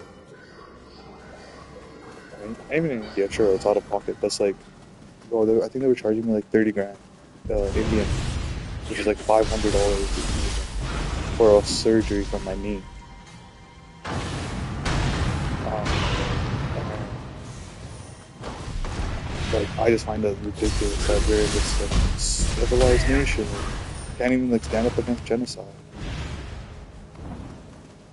Right? Even in India, sure, it's out of pocket. That's like, I think they were charging me like 30 grand Indian, which is like $500 for a surgery for my knee. Like, I just find that ridiculous that we're in this like, civilized nation. Can't even like stand up against genocide.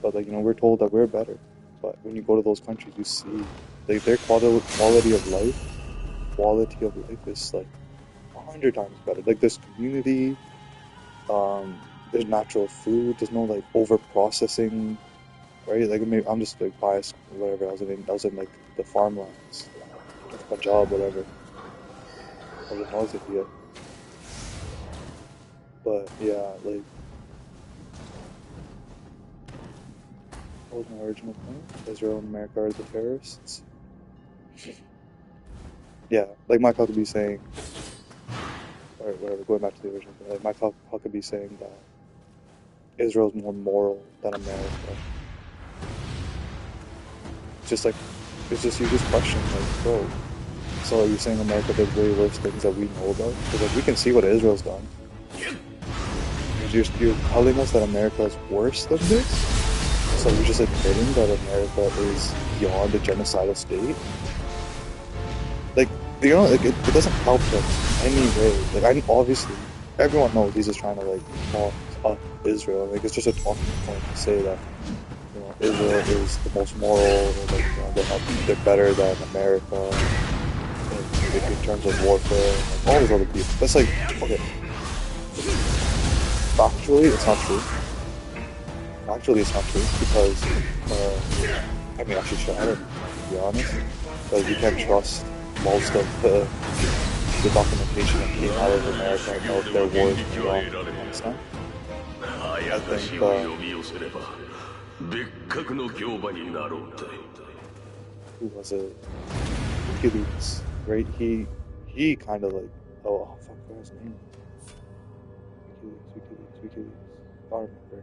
But like, we're told that we're better. But when you go to those countries, you see like their quality of life is like 100 times better. Like there's community, there's natural food, there's no like over processing, right? Like maybe I'm just like biased, whatever. I was in like the farmlands, Punjab, whatever. I was in North India. But yeah, like, what was my original point? Israel and America are the terrorists. Yeah, like Mike Huckabee saying, or whatever, going back to the original point, like Mike Huckabee saying that Israel's more moral than America. It's just you just question, like, bro, so you're saying America did way worse things that we know about? Because like, we can see what Israel's done. You're telling us that America is worse than this? So you're just admitting that America is beyond a genocidal state? Like, like, it doesn't help them any way. Like, obviously, everyone knows he's just trying to, like, talk up Israel. Like, it's just a talking point to say that, Israel is the most moral, or, like, they're better than America in terms of warfare, like, all these other people. That's like, okay. Factually, it's not true. Actually, it's not true because, I mean, actually, sure, I don't know, to be honest, because you can't trust most of the documentation that came out of America about their wars in Iraq and Afghanistan. I think, who was it? WikiLeaks, right? He kind of like, oh fuck, what was his name? WikiLeaks. I don't remember.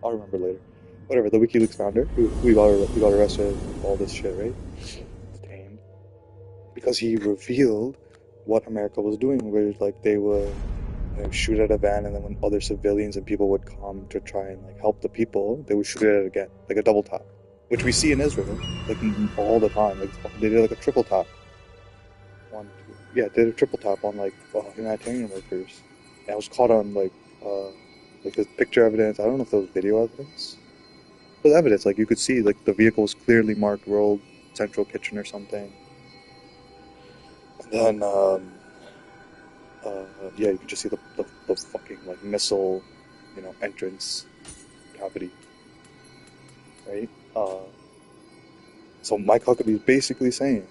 I'll remember later. Whatever, the WikiLeaks founder, who we got arrested, all this shit, right? Detained. Because he revealed what America was doing, where like they would shoot at a van, and then when other civilians and people would come to try and like help the people, they would shoot at it again, like a double tap, which we see in Israel, like all the time. Like they did like a triple tap. They did a triple tap on like humanitarian workers. And I was caught on like the picture evidence. I don't know if there was video evidence. But evidence, like you could see like the vehicle was clearly marked World Central Kitchen or something. And then yeah, you could just see the fucking like missile, entrance cavity, right? So Mike Huckabee is basically saying,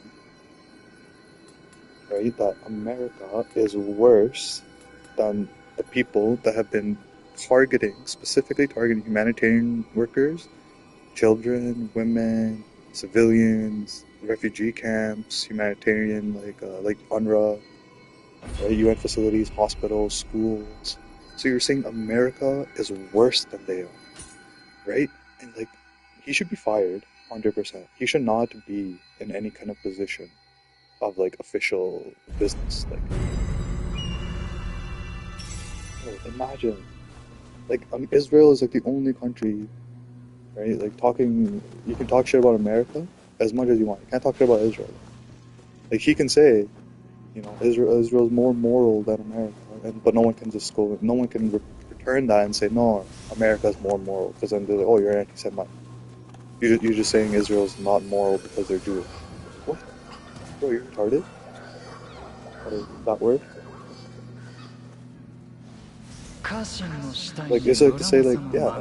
right, that America is worse than the people that have been specifically targeting humanitarian workers, children, women, civilians, refugee camps, humanitarian, like UNRWA, right, UN facilities, hospitals, schools. So you're saying America is worse than they are, right? And like, he should be fired, 100%. He should not be in any kind of position of like official business. Like, imagine, like, Israel is like the only country, right? Like you can talk shit about America as much as you want. You can't talk shit about Israel. Like he can say, Israel's more moral than America, but no one can return that and say no, America's more moral, because then they're like, oh, you're an anti-Semite. You're just saying Israel's not moral because they're Jewish. What? Bro, you're retarded? That word? Like, it's like to say, like, yeah,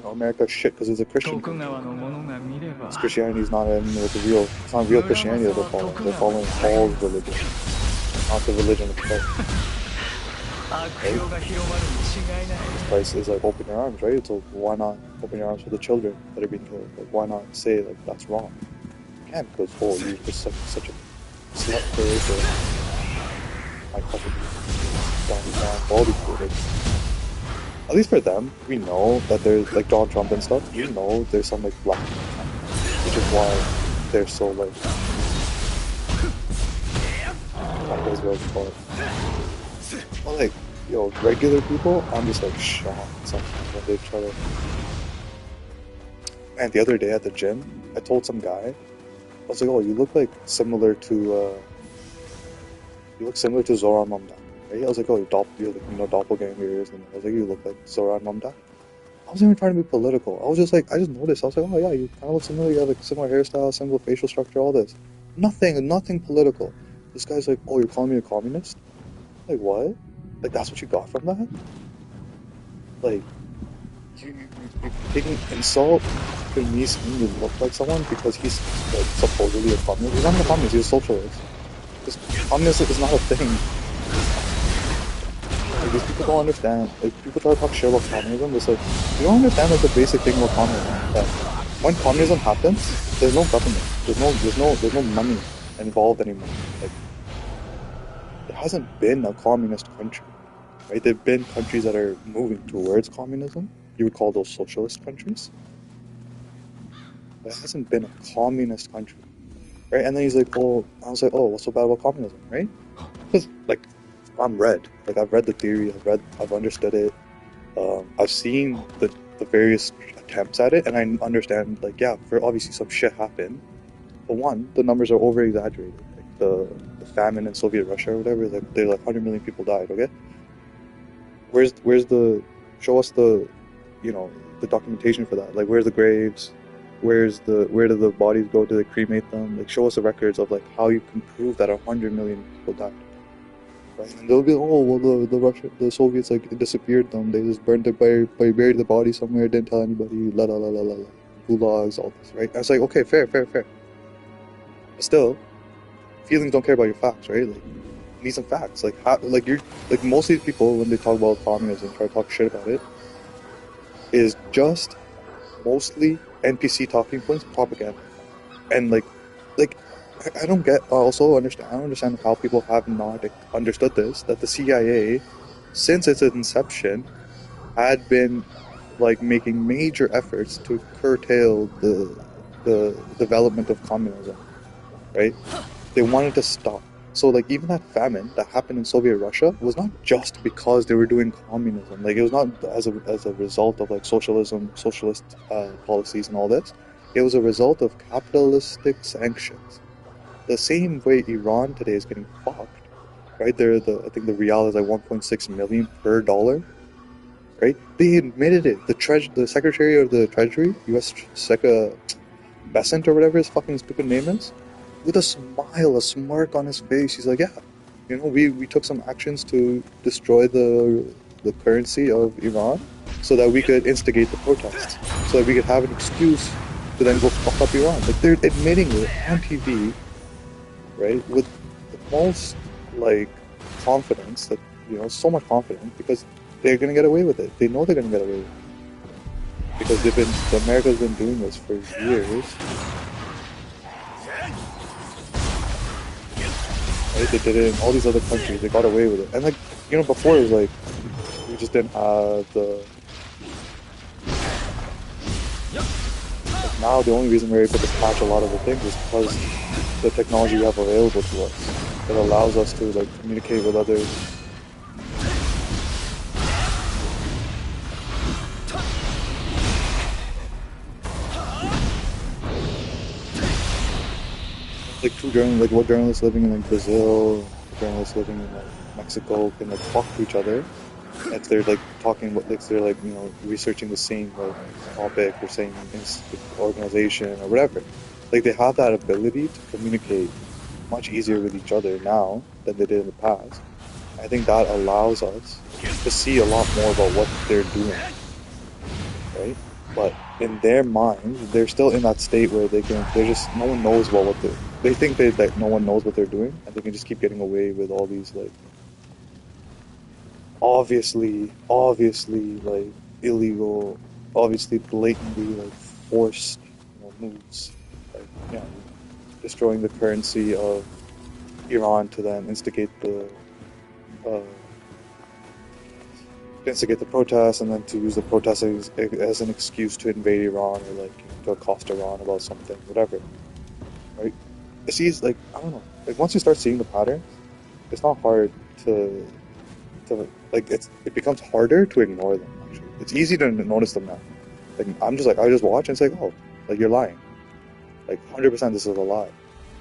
America's shit because it's a Christian country. Because Christianity's not it's not real Christianity that they're following. They're following Paul's religion, not the religion of Christ. Right? Christ is like, open your arms, right? So why not open your arms for the children that are being killed? Like, why not say, like, that's wrong? You can't, because, oh, you're just such a slut for Israel. I fucking down all these people. At least for them, we know that there's, like, Donald Trump and stuff, we know there's some, like, black people, which is why they're so, like, Israel's part. But, like, regular people, I'm just, like, shocked sometimes when they try to... And the other day at the gym, I told some guy, I was like, oh, you look, like, similar to Zoran Mamdani. Right? I was like, oh, you're like, doppelgangers, and I was like, you look like Zoran Mamdani. I wasn't even trying to be political. I was just like, I just noticed. I was like, oh yeah, you kind of look similar. You have like similar hairstyle, similar facial structure, all this. Nothing political. This guy's like, oh, you're calling me a communist? Like, what? Like, that's what you got from that? Like, you're taking insult to me saying you look like someone because he's like supposedly a communist. He's not a communist. He's a socialist. Because communism is not a thing. Like, these people don't understand. Like, people try to talk shit about communism. It's like, you don't understand like the basic thing about communism. That when communism happens, there's no government. There's no money involved anymore. Like, there hasn't been a communist country, right? There've been countries that are moving towards communism. You would call those socialist countries. But it hasn't been a communist country, right? And then he's like, oh, I was like, oh, what's so bad about communism, right? Because, like, I've read the theory, I've understood it, I've seen the various attempts at it, and I understand, like, yeah, for obviously some shit happened. But one, the numbers are over exaggerated. Like the famine in Soviet Russia or whatever, like they're like 100 million people died. Okay, show us the documentation for that. Like, where's the graves? Where do the bodies go? Do they cremate them? Like, show us the records of like how you can prove that 100 million people died. Right? And they'll be like, oh, well, the Soviets like disappeared them. They just buried the body somewhere, didn't tell anybody. La la la la la. Gulags, all this, right? I was like, okay, fair. But still, feelings don't care about your facts, right? Like, you need some facts. Like, most of these people, when they talk about communism, try to talk shit about it, is just mostly NPC talking points, propaganda, and like. I don't understand how people have not understood this, that the CIA, since its inception, had been like making major efforts to curtail the development of communism, right? They wanted to stop. So like, even that famine that happened in Soviet Russia was not just because they were doing communism. Like, it was not as a result of like socialist policies and all this. It was a result of capitalistic sanctions. The same way Iran today is getting fucked right? I think the real is like 1.6 million per dollar, right? They admitted it. The Secretary of the Treasury, U.S. Besant or whatever his fucking stupid name is, with a smile, a smirk on his face, he's like, yeah, you know, we took some actions to destroy the currency of Iran so that we could instigate the protests, so that we could have an excuse to then go fuck up Iran. Like, they're admitting it on TV, right, with the most, like, confidence, that, you know, so much confidence, because they're gonna get away with it. They know they're gonna get away with it. Because America's been doing this for years. Right? They did it in all these other countries. They got away with it. And, like, you know, before it was like, we just didn't have the... Like, now the only reason we're able to patch a lot of the things is because the technology we have available to us. It allows us to, like, communicate with others. Like, what journalists living in, like, Brazil, journalists living in, like, Mexico can, like, talk to each other if they're, like, talking, if they're, like, you know, researching the same, like, topic or same organization or whatever. Like, they have that ability to communicate much easier with each other now than they did in the past. I think that allows us to see a lot more about what they're doing, right? But in their minds, they're still in that state where no one knows about what they think that no one knows what they're doing, and they can just keep getting away with all these, like, obviously, like, illegal, obviously blatantly, like, forced, you know, moves, like, you know, destroying the currency of Iran to then instigate the protests, and then to use the protests as an excuse to invade Iran, or, like, you know, to accost Iran about something, whatever, right? Like, I don't know, like, once you start seeing the patterns, it's not hard to like, it becomes harder to ignore them, actually. It's easy to notice them now. Like, I just watch and it's like, oh, like, you're lying. Like, 100% this is a lie.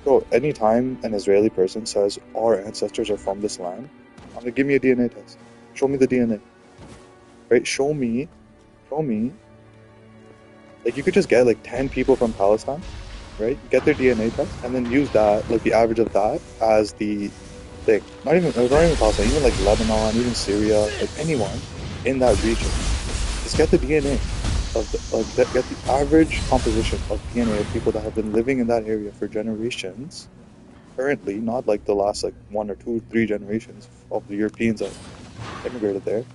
Bro, anytime an Israeli person says our ancestors are from this land, I'm like, give me a DNA test. Show me the DNA. Right? Show me. Like, you could just get, like, 10 people from Palestine, right? Get their DNA test, and then use that, like, the average of that as the thing. Not even Palestine, even, like, Lebanon, even Syria, like, anyone in that region. Just get the DNA get the average composition of DNA of people that have been living in that area for generations. Currently, not like the last, like, 1 or 2, 3 generations of the Europeans that immigrated there.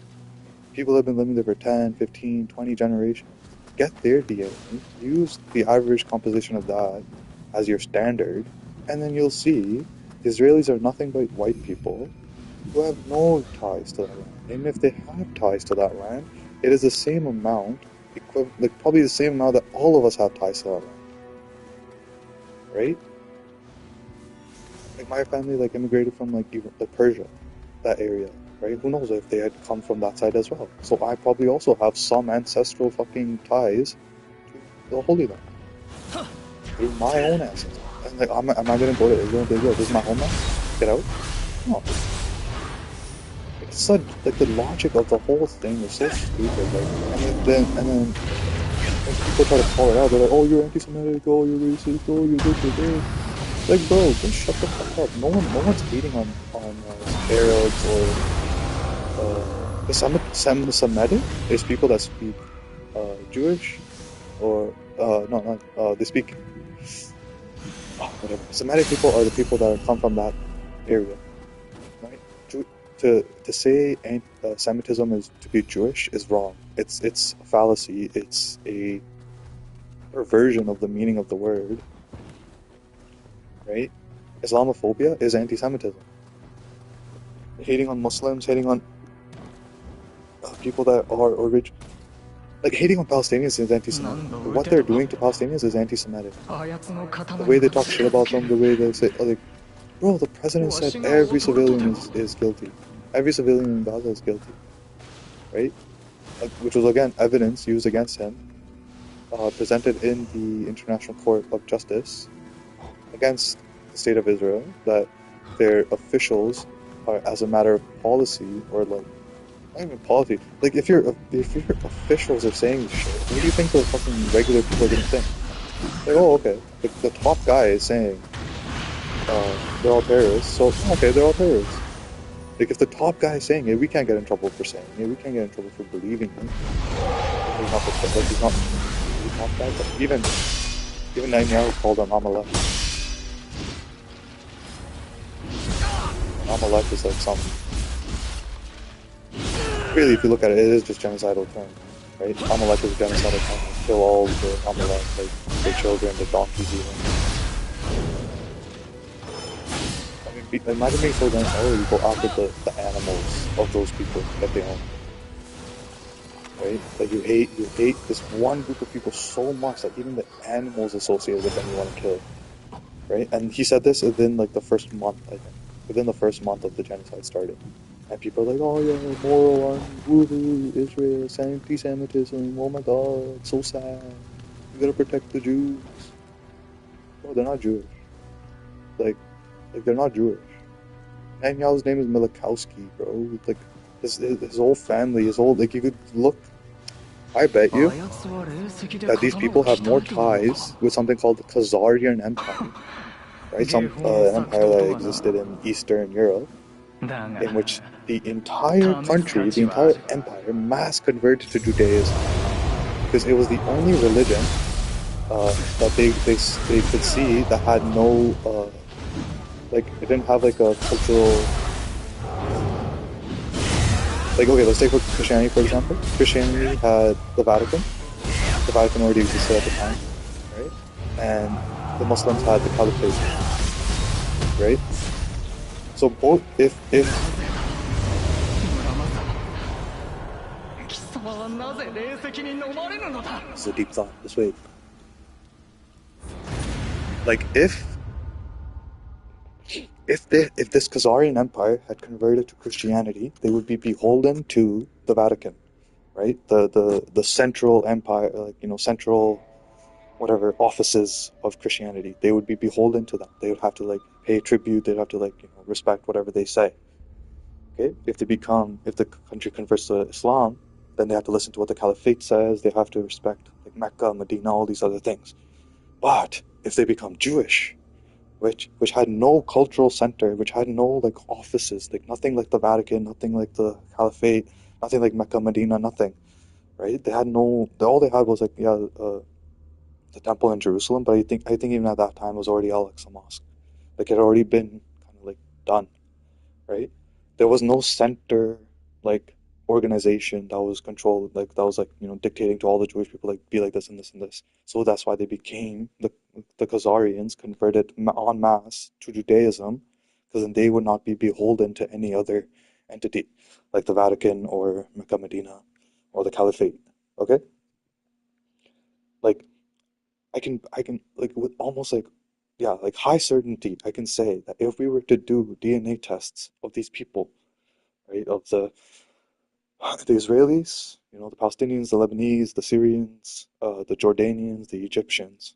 People have been living there for 10, 15, 20 generations. Get their DNA, use the average composition of that as your standard, and then you'll see Israelis are nothing but white people who have no ties to that land. And if they have ties to that land, it is the same amount, like, probably the same amount that all of us have ties to that land. Right? Like, my family, like, immigrated from, like, even, like, Persia, that area, right? Who knows if they had come from that side as well. So I probably also have some ancestral fucking ties to the Holy Land through my own ancestors. And, like, am I gonna go to Israel and be like, yo, this is my homeland? Get out? No. It's such, like, the logic of the whole thing is so stupid. Like, and then when people try to call it out, they're like, oh, you're anti-Semitic, oh, you're racist, oh, you're this, you're this. Like, bro, just shut the fuck up. No one's hating on Arabs or the Semitic is people that speak Jewish, or they speak whatever. Semitic people are the people that come from that area, right? To say Semitism is to be Jewish is wrong. It's a fallacy. It's a perversion of the meaning of the word. Right? Islamophobia is anti-Semitism. Hating on Muslims, hating on people that are like, hating on Palestinians is anti-Semitic. What they're doing to Palestinians is anti-Semitic. The way they talk shit about them, the way they say, like, bro, the president said every civilian is guilty. Every civilian in Gaza is guilty. Right? Like, which was, again, evidence used against him, presented in the International Court of Justice against the State of Israel, that their officials as a matter of policy, or like not even policy. Like if your officials are saying this shit, what do you think the fucking regular people are gonna think? Like, oh, okay, the top guy is saying they're all terrorists, so okay, they're all terrorists. Like if the top guy is saying it, we can't get in trouble for saying it. We can't get in trouble for believing him. He's not like he's not the top guy, but even Nioh called him Amalek. And Amalek is like some really, if you look at it, it is just genocidal term, right? Amalek is a genocidal term. Like, kill all the Amalek, like the children, the donkeys, even. I mean, imagine being so genocidal, you go after the animals of those people that they own, right? Like you hate this one group of people so much that even the animals associated with them you want to kill, right? And he said this within like the first month, I think, within the first month of the genocide started. And people are like, oh yeah, moral army, woohoo, Israel, anti-Semitism, oh my god, so sad. We gotta protect the Jews. No, they're not Jewish. Like they're not Jewish. Netanyahu's name is Milikowski, bro. Like his whole family, his whole like you could look. I bet you that these people have more ties with something called the Khazarian Empire, right? An empire that existed in Eastern Europe, in which the entire country, the entire empire, mass converted to Judaism because it was the only religion that they could see that had no like it didn't have like a cultural like okay, let's take Christianity for example. Christianity had the Vatican. The Vatican already existed at the time, right? And the Muslims had the Caliphate, right? So both if this is a deep thought. This way, like if this Khazarian Empire had converted to Christianity, they would be beholden to the Vatican, right? The central empire, like central whatever offices of Christianity. They would be beholden to them. They would have to like pay tribute. They'd have to like respect whatever they say. Okay, if the country converts to Islam, then they have to listen to what the Caliphate says. They have to respect like Mecca, Medina, all these other things. But if they become Jewish, which had no cultural center, which had no like offices, like nothing like the Vatican, nothing like the Caliphate, nothing like Mecca, Medina, nothing, right? They had no. All they had was like the temple in Jerusalem, but I think even at that time it was already Al-Aqsa Mosque. Like it had already been kind of like done, right? There was no center like organization that was controlled, like that was like dictating to all the Jewish people like be like this and this and this. So that's why they became the Khazarians converted en masse to Judaism, because then they would not be beholden to any other entity like the Vatican or Mecca Medina or the Caliphate. Okay, like I can like with almost like yeah like high certainty I can say that if we were to do DNA tests of these people, right, of the Israelis, the Palestinians, the Lebanese, the Syrians, the Jordanians, the Egyptians,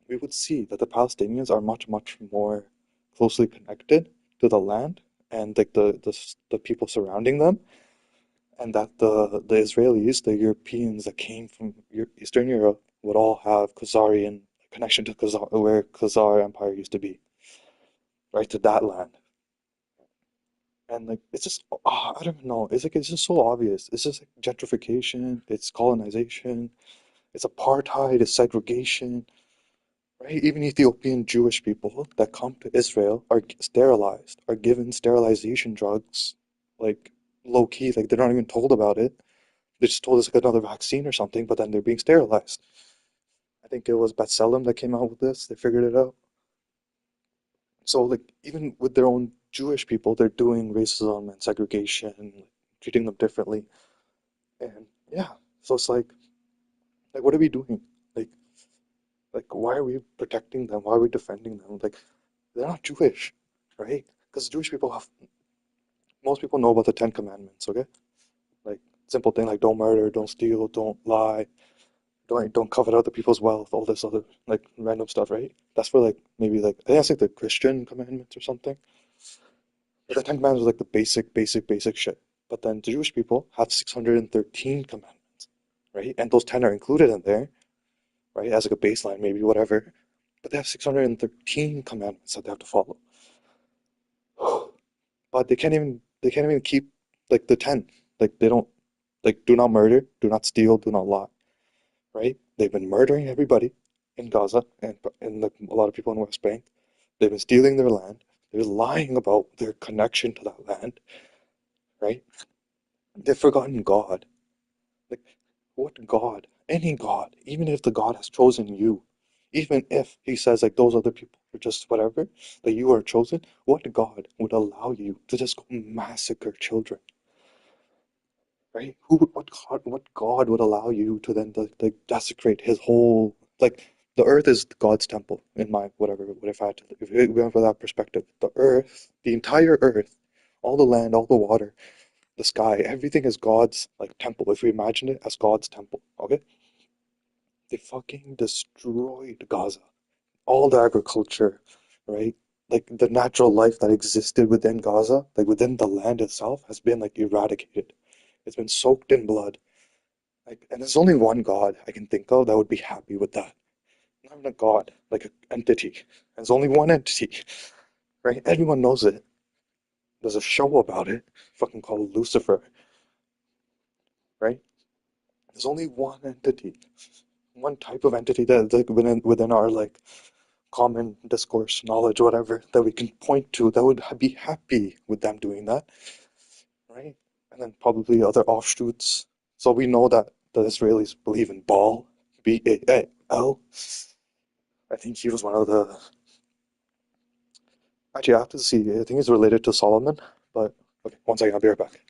we would see that the Palestinians are much, much more closely connected to the land and like the people surrounding them, and that the Israelis, the Europeans that came from Eastern Europe, would all have Khazarian connection to Khazar, where Khazar Empire used to be, right, to that land. And like it's just I don't know. It's just so obvious. It's just like gentrification, it's colonization, it's apartheid, it's segregation, right? Even Ethiopian Jewish people that come to Israel are sterilized, are given sterilization drugs, like low key, like they're not even told about it. They just told us like another vaccine or something, but then they're being sterilized. I think it was B'Tselem that came out with this. They figured it out. So like even with their own Jewish people, they're doing racism and segregation, and treating them differently. And yeah, so it's like what are we doing? Like why are we protecting them? Why are we defending them? Like they're not Jewish, right? Because Jewish people have most people know about the Ten Commandments, okay? Like simple thing like don't murder, don't steal, don't lie, don't covet other people's wealth, all this other like random stuff, right? That's for like maybe like I think that's like the Christian commandments or something. The Ten Commandments are like the basic shit. But then the Jewish people have 613 commandments, right? And those 10 are included in there, right? As like a baseline, maybe, whatever. But they have 613 commandments that they have to follow. But they can't even keep like the 10. Like they don't like do not murder, do not steal, do not lie, right? They've been murdering everybody in Gaza and like a lot of people in West Bank. They've been stealing their land. They're lying about their connection to that land, right? They've forgotten God. Like, what God? Any God, even if the God has chosen you, even if he says like those other people are just whatever, that you are chosen, what God would allow you to just go massacre children, right? What God would allow you to then like desecrate his whole like the earth is God's temple in my whatever. What if I had to if we went for that perspective, the earth, the entire earth, all the land, all the water, the sky, everything is God's like temple. If we imagine it as God's temple, okay? They fucking destroyed Gaza. All the agriculture, right? Like the natural life that existed within Gaza, like within the land itself, has been like eradicated. It's been soaked in blood. Like, and there's only one God I can think of that would be happy with that. Not even a God, like an entity. There's only one entity, right? Everyone knows it. There's a show about it, fucking called Lucifer, right? There's only one entity, one type of entity that like within our like common discourse, knowledge, whatever, that we can point to that would be happy with them doing that, right? And then probably other offshoots. So we know that the Israelis believe in Baal, Baal. I think he was one of the. Actually, I have to see. I think he's related to Solomon. But okay, one second, I'll be right back.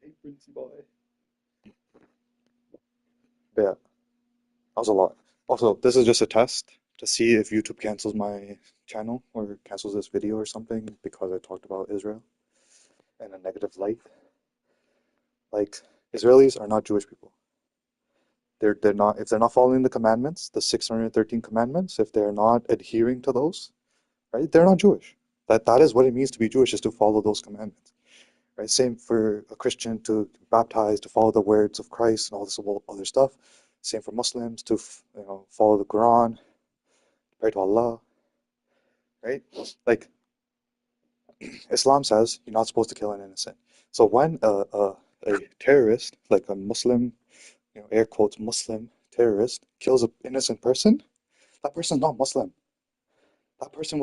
Hey, Princey boy. Yeah, that was a lot. Also, this is just a test to see if YouTube cancels my channel or cancels this video or something because I talked about Israel in a negative light. Like, Israelis are not Jewish people. They're not if they're not following the commandments, the 613 commandments, if they're not adhering to those, right? They're not Jewish. That is what it means to be Jewish, is to follow those commandments. Right? Same for a Christian to baptize, to follow the words of Christ and all this other stuff. Same for Muslims to follow the Quran, pray to Allah, right? Like Islam says, you're not supposed to kill an innocent. So when a terrorist, like a Muslim, air quotes Muslim terrorist, kills an innocent person, that person's not Muslim. That person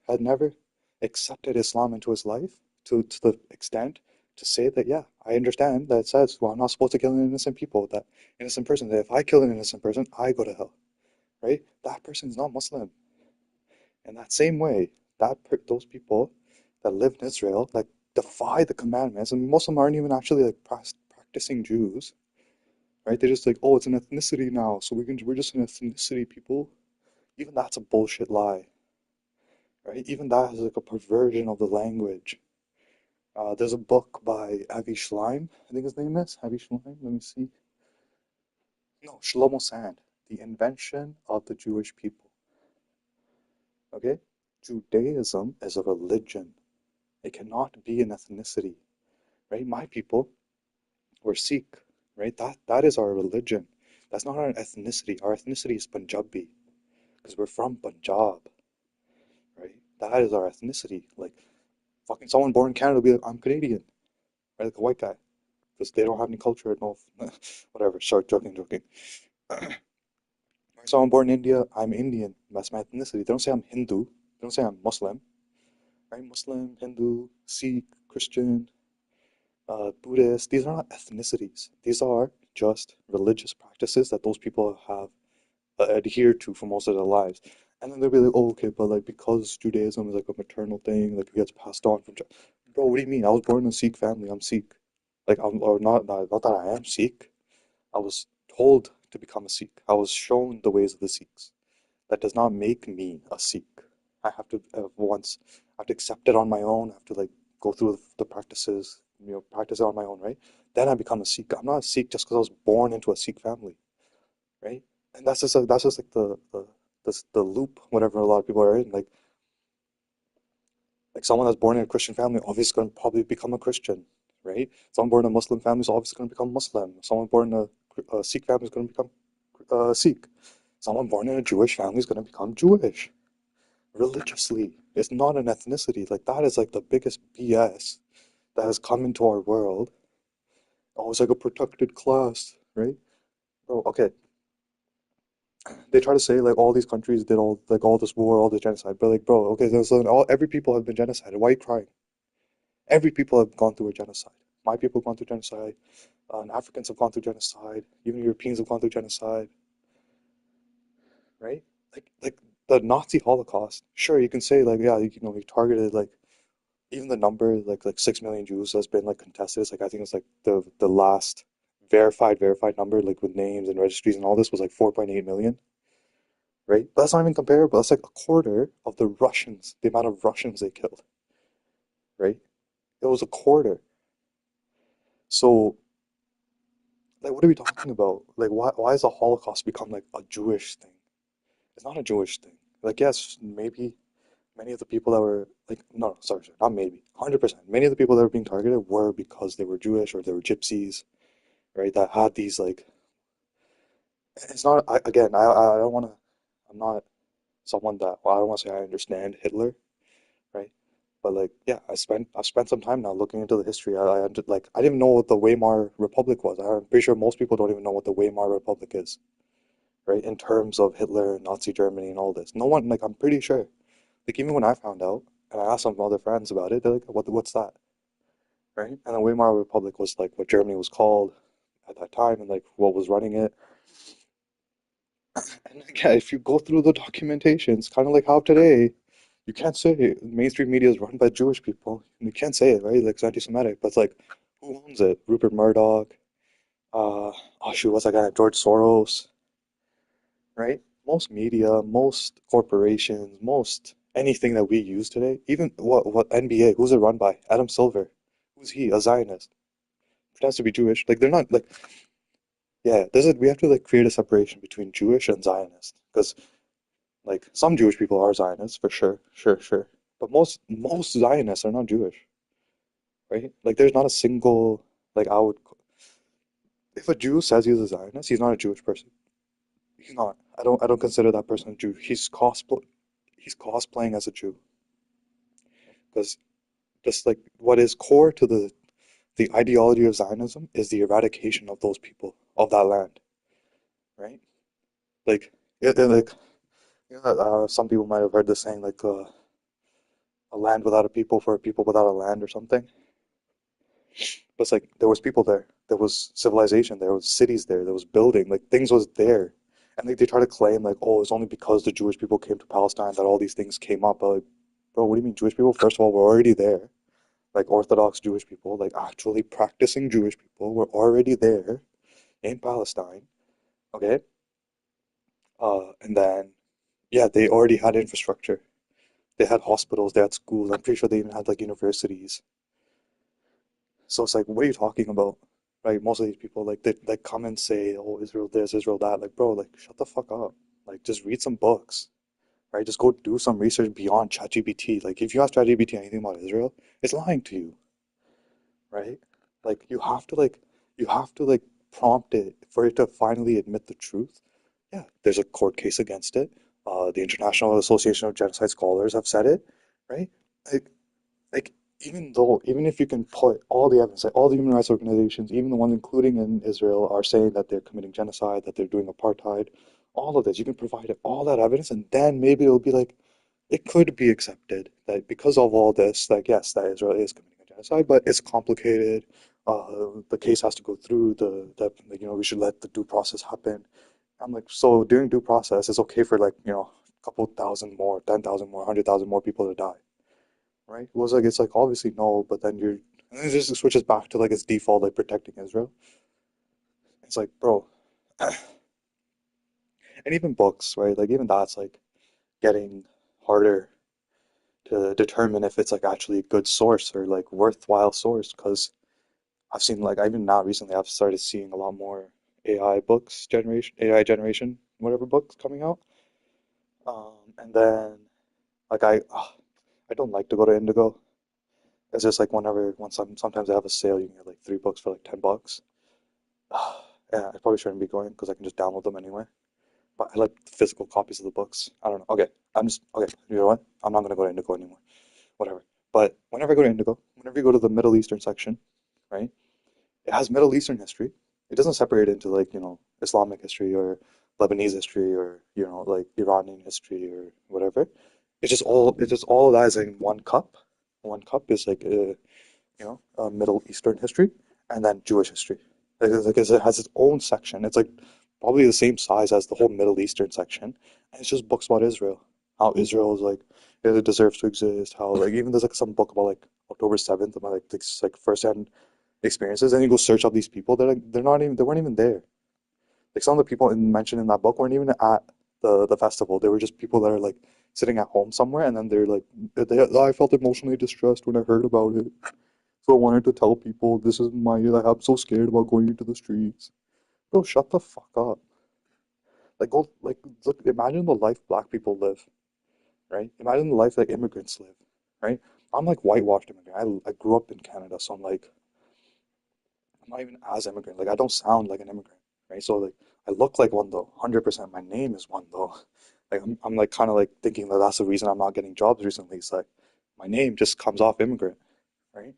had never accepted Islam into his life to the extent to say that, yeah, I understand that it says, well, I'm not supposed to kill an innocent people, that innocent person, that if I kill an innocent person, I go to hell, right? That person's not Muslim. In that same way, those people that live in Israel, like, defy the commandments, and most of them aren't even actually like practicing Jews, right? They're just like, oh, it's an ethnicity now, so we're just an ethnicity people. Even that's a bullshit lie. right? Even that is like a perversion of the language. There's a book by Avi Schleim, I think his name is Avi Schleim. Let me see. No, Shlomo Sand, The Invention of the Jewish People. Okay? Judaism is a religion. It cannot be an ethnicity, right? My people were Sikh, right? That is our religion. That's not our ethnicity. Our ethnicity is Punjabi because we're from Punjab, right? That is our ethnicity. Like fucking someone born in Canada will be like, I'm Canadian, right? Like a white guy because they don't have any culture, no, whatever. Sorry, joking, joking. Someone born in India, I'm Indian. That's my ethnicity. They don't say I'm Hindu. They don't say I'm Muslim, right? Muslim, Hindu, Sikh, Christian, Buddhist. These are not ethnicities. These are just religious practices that those people have adhered to for most of their lives. And then they'll be like, oh, okay, but like because Judaism is like a maternal thing, like it gets passed on from. Bro, what do you mean? I was born in a Sikh family. I'm Sikh. Like I'm or not that I am Sikh. I was told to become a Sikh. I was shown the ways of the Sikhs. That does not make me a Sikh. I have to I have to accept it on my own. I have to like go through the practices, practice it on my own, right? Then I become a Sikh. I'm not a Sikh just because I was born into a Sikh family, right? And that's just like the loop, whatever a lot of people are in. Like someone that's born in a Christian family obviously going to probably become a Christian, right? Someone born in a Muslim family is obviously going to become Muslim. Someone born in a Sikh family is going to become Sikh. Someone born in a Jewish family is going to become Jewish religiously. It's not an ethnicity. Like that is like the biggest BS that has come into our world. Oh, it's like a protected class, right? Bro, okay. They try to say like all these countries did all this war, all this genocide, but like, bro, okay, so every people have been genocided. Why are you crying? Every people have gone through a genocide. My people have gone through genocide. And Africans have gone through genocide. Even Europeans have gone through genocide, right? Like the Nazi Holocaust. Sure, you can say like, yeah, we targeted like even the number like 6 million Jews has been like contested. It's like I think it's like the last verified number like with names and registries and all this was like 4.8 million, right? But that's not even comparable. That's like a quarter of the Russians, the amount of Russians they killed, right? It was a quarter. So like what are we talking about? Like why has the Holocaust become like a Jewish thing? It's not a Jewish thing. Like yes, maybe many of the people that were like no, sorry, not maybe, 100%. Many of the people that were being targeted were because they were Jewish or they were gypsies, right? That had these like it's not again, I don't want to I'm not someone that well, I don't want to say I understand Hitler, right? But like yeah, I've spent some time now looking into the history. Like I didn't know what the Weimar Republic was. I'm pretty sure most people don't even know what the Weimar Republic is, right? In terms of Hitler and Nazi Germany and all this. No one like I'm pretty sure. Like even when I found out and I asked some other friends about it, they're like, what's that? Right? And the Weimar Republic was like what Germany was called at that time and like what was running it. And again, if you go through the documentation, it's kind of like how today you can't say mainstream media is run by Jewish people. You can't say it, right? Like it's anti-Semitic, but it's like who owns it? Rupert Murdoch, oh shoot, what's that guy? George Soros, right? Most media, most corporations, most anything that we use today, even what NBA, who's it run by? Adam Silver. Who's he? A Zionist. Pretends to be Jewish. Like they're not like yeah, we have to like create a separation between Jewish and Zionist because like some Jewish people are Zionists for sure, sure. But most Zionists are not Jewish, right? Like there's not a single like I would if a Jew says he's a Zionist, he's not a Jewish person. He's not. I don't consider that person a Jew. He's cosplaying as a Jew because just like what is core to the ideology of Zionism is the eradication of those people of that land, right? Like like some people might have heard this saying like a land without a people for a people without a land or something. But it's like there was people there. There was civilization. There was cities there. There was building. Like things was there. And like they try to claim like, oh, it's only because the Jewish people came to Palestine that all these things came up. But like, bro, what do you mean Jewish people? First of all, were already there. Like Orthodox Jewish people, like actually practicing Jewish people were already there in Palestine. Okay. And then yeah, they already had infrastructure. They had hospitals, they had schools. I'm pretty sure they even had like universities. So it's like, what are you talking about? Right? Most of these people they like come and say, "Oh, Israel this, Israel that." Like, bro, like shut the fuck up. Like, just read some books, right? Just go do some research beyond ChatGPT. Like, if you ask ChatGPT anything about Israel, it's lying to you, right? Like, you have to like prompt it for it to finally admit the truth. Yeah, there's a court case against it. The International Association of Genocide Scholars have said it, right? Like, like even if you can put all the evidence, like all the human rights organizations, even the ones including in Israel, are saying that they're committing genocide, that they're doing apartheid, all of this, you can provide all that evidence, and then maybe it'll be like it could be accepted that because of all this, like yes, that Israel is committing a genocide, but it's complicated. The case has to go through we should let the due process happen. I'm like, so during due process, it's okay for like, a couple thousand more, 10,000 more, 100,000 more people to die, right? It was like it's like obviously no, but then and then it just switches back to like its default like protecting Israel. It's like, bro, and even books, right? Like even that's like getting harder to determine if it's like actually a good source or like worthwhile source because I've seen like even now recently I've started seeing a lot more AI generation, whatever books coming out. And then like I don't like to go to Indigo. It's just like sometimes they have a sale, you can get like 3 books for like $10. Yeah, I probably shouldn't be going because I can just download them anyway. But I like physical copies of the books. I don't know. Okay, okay. You know what? I'm not gonna go to Indigo anymore. Whatever. But whenever I go to Indigo, whenever you go to the Middle Eastern section, right? It has Middle Eastern history. It doesn't separate into like, Islamic history or Lebanese history or, like Iranian history or whatever. It's just all of that is in one cup. One cup is like Middle Eastern history and then Jewish history. It has its own section. It's like probably the same size as the whole Middle Eastern section. And it's just books about Israel. How Israel is like it deserves to exist. How like even there's like some book about like October 7th about like this like first-hand experiences, and you go search up these people. They weren't even there. Like some of the people mentioned in that book weren't even at the festival. They were just people that are like sitting at home somewhere, and then they're like, I felt emotionally distressed when I heard about it, so I wanted to tell people this is like I'm so scared about going into the streets. Bro, shut the fuck up. Like go like look, imagine the life black people live, right? Imagine the life that immigrants live, right? I'm like whitewashed immigrant. I grew up in Canada, so I'm not even as immigrant. Like I don't sound like an immigrant, right? So like I look like one though, 100%. My name is one though. Like I'm like kind of like thinking that that's the reason I'm not getting jobs recently. It's like my name just comes off immigrant, right?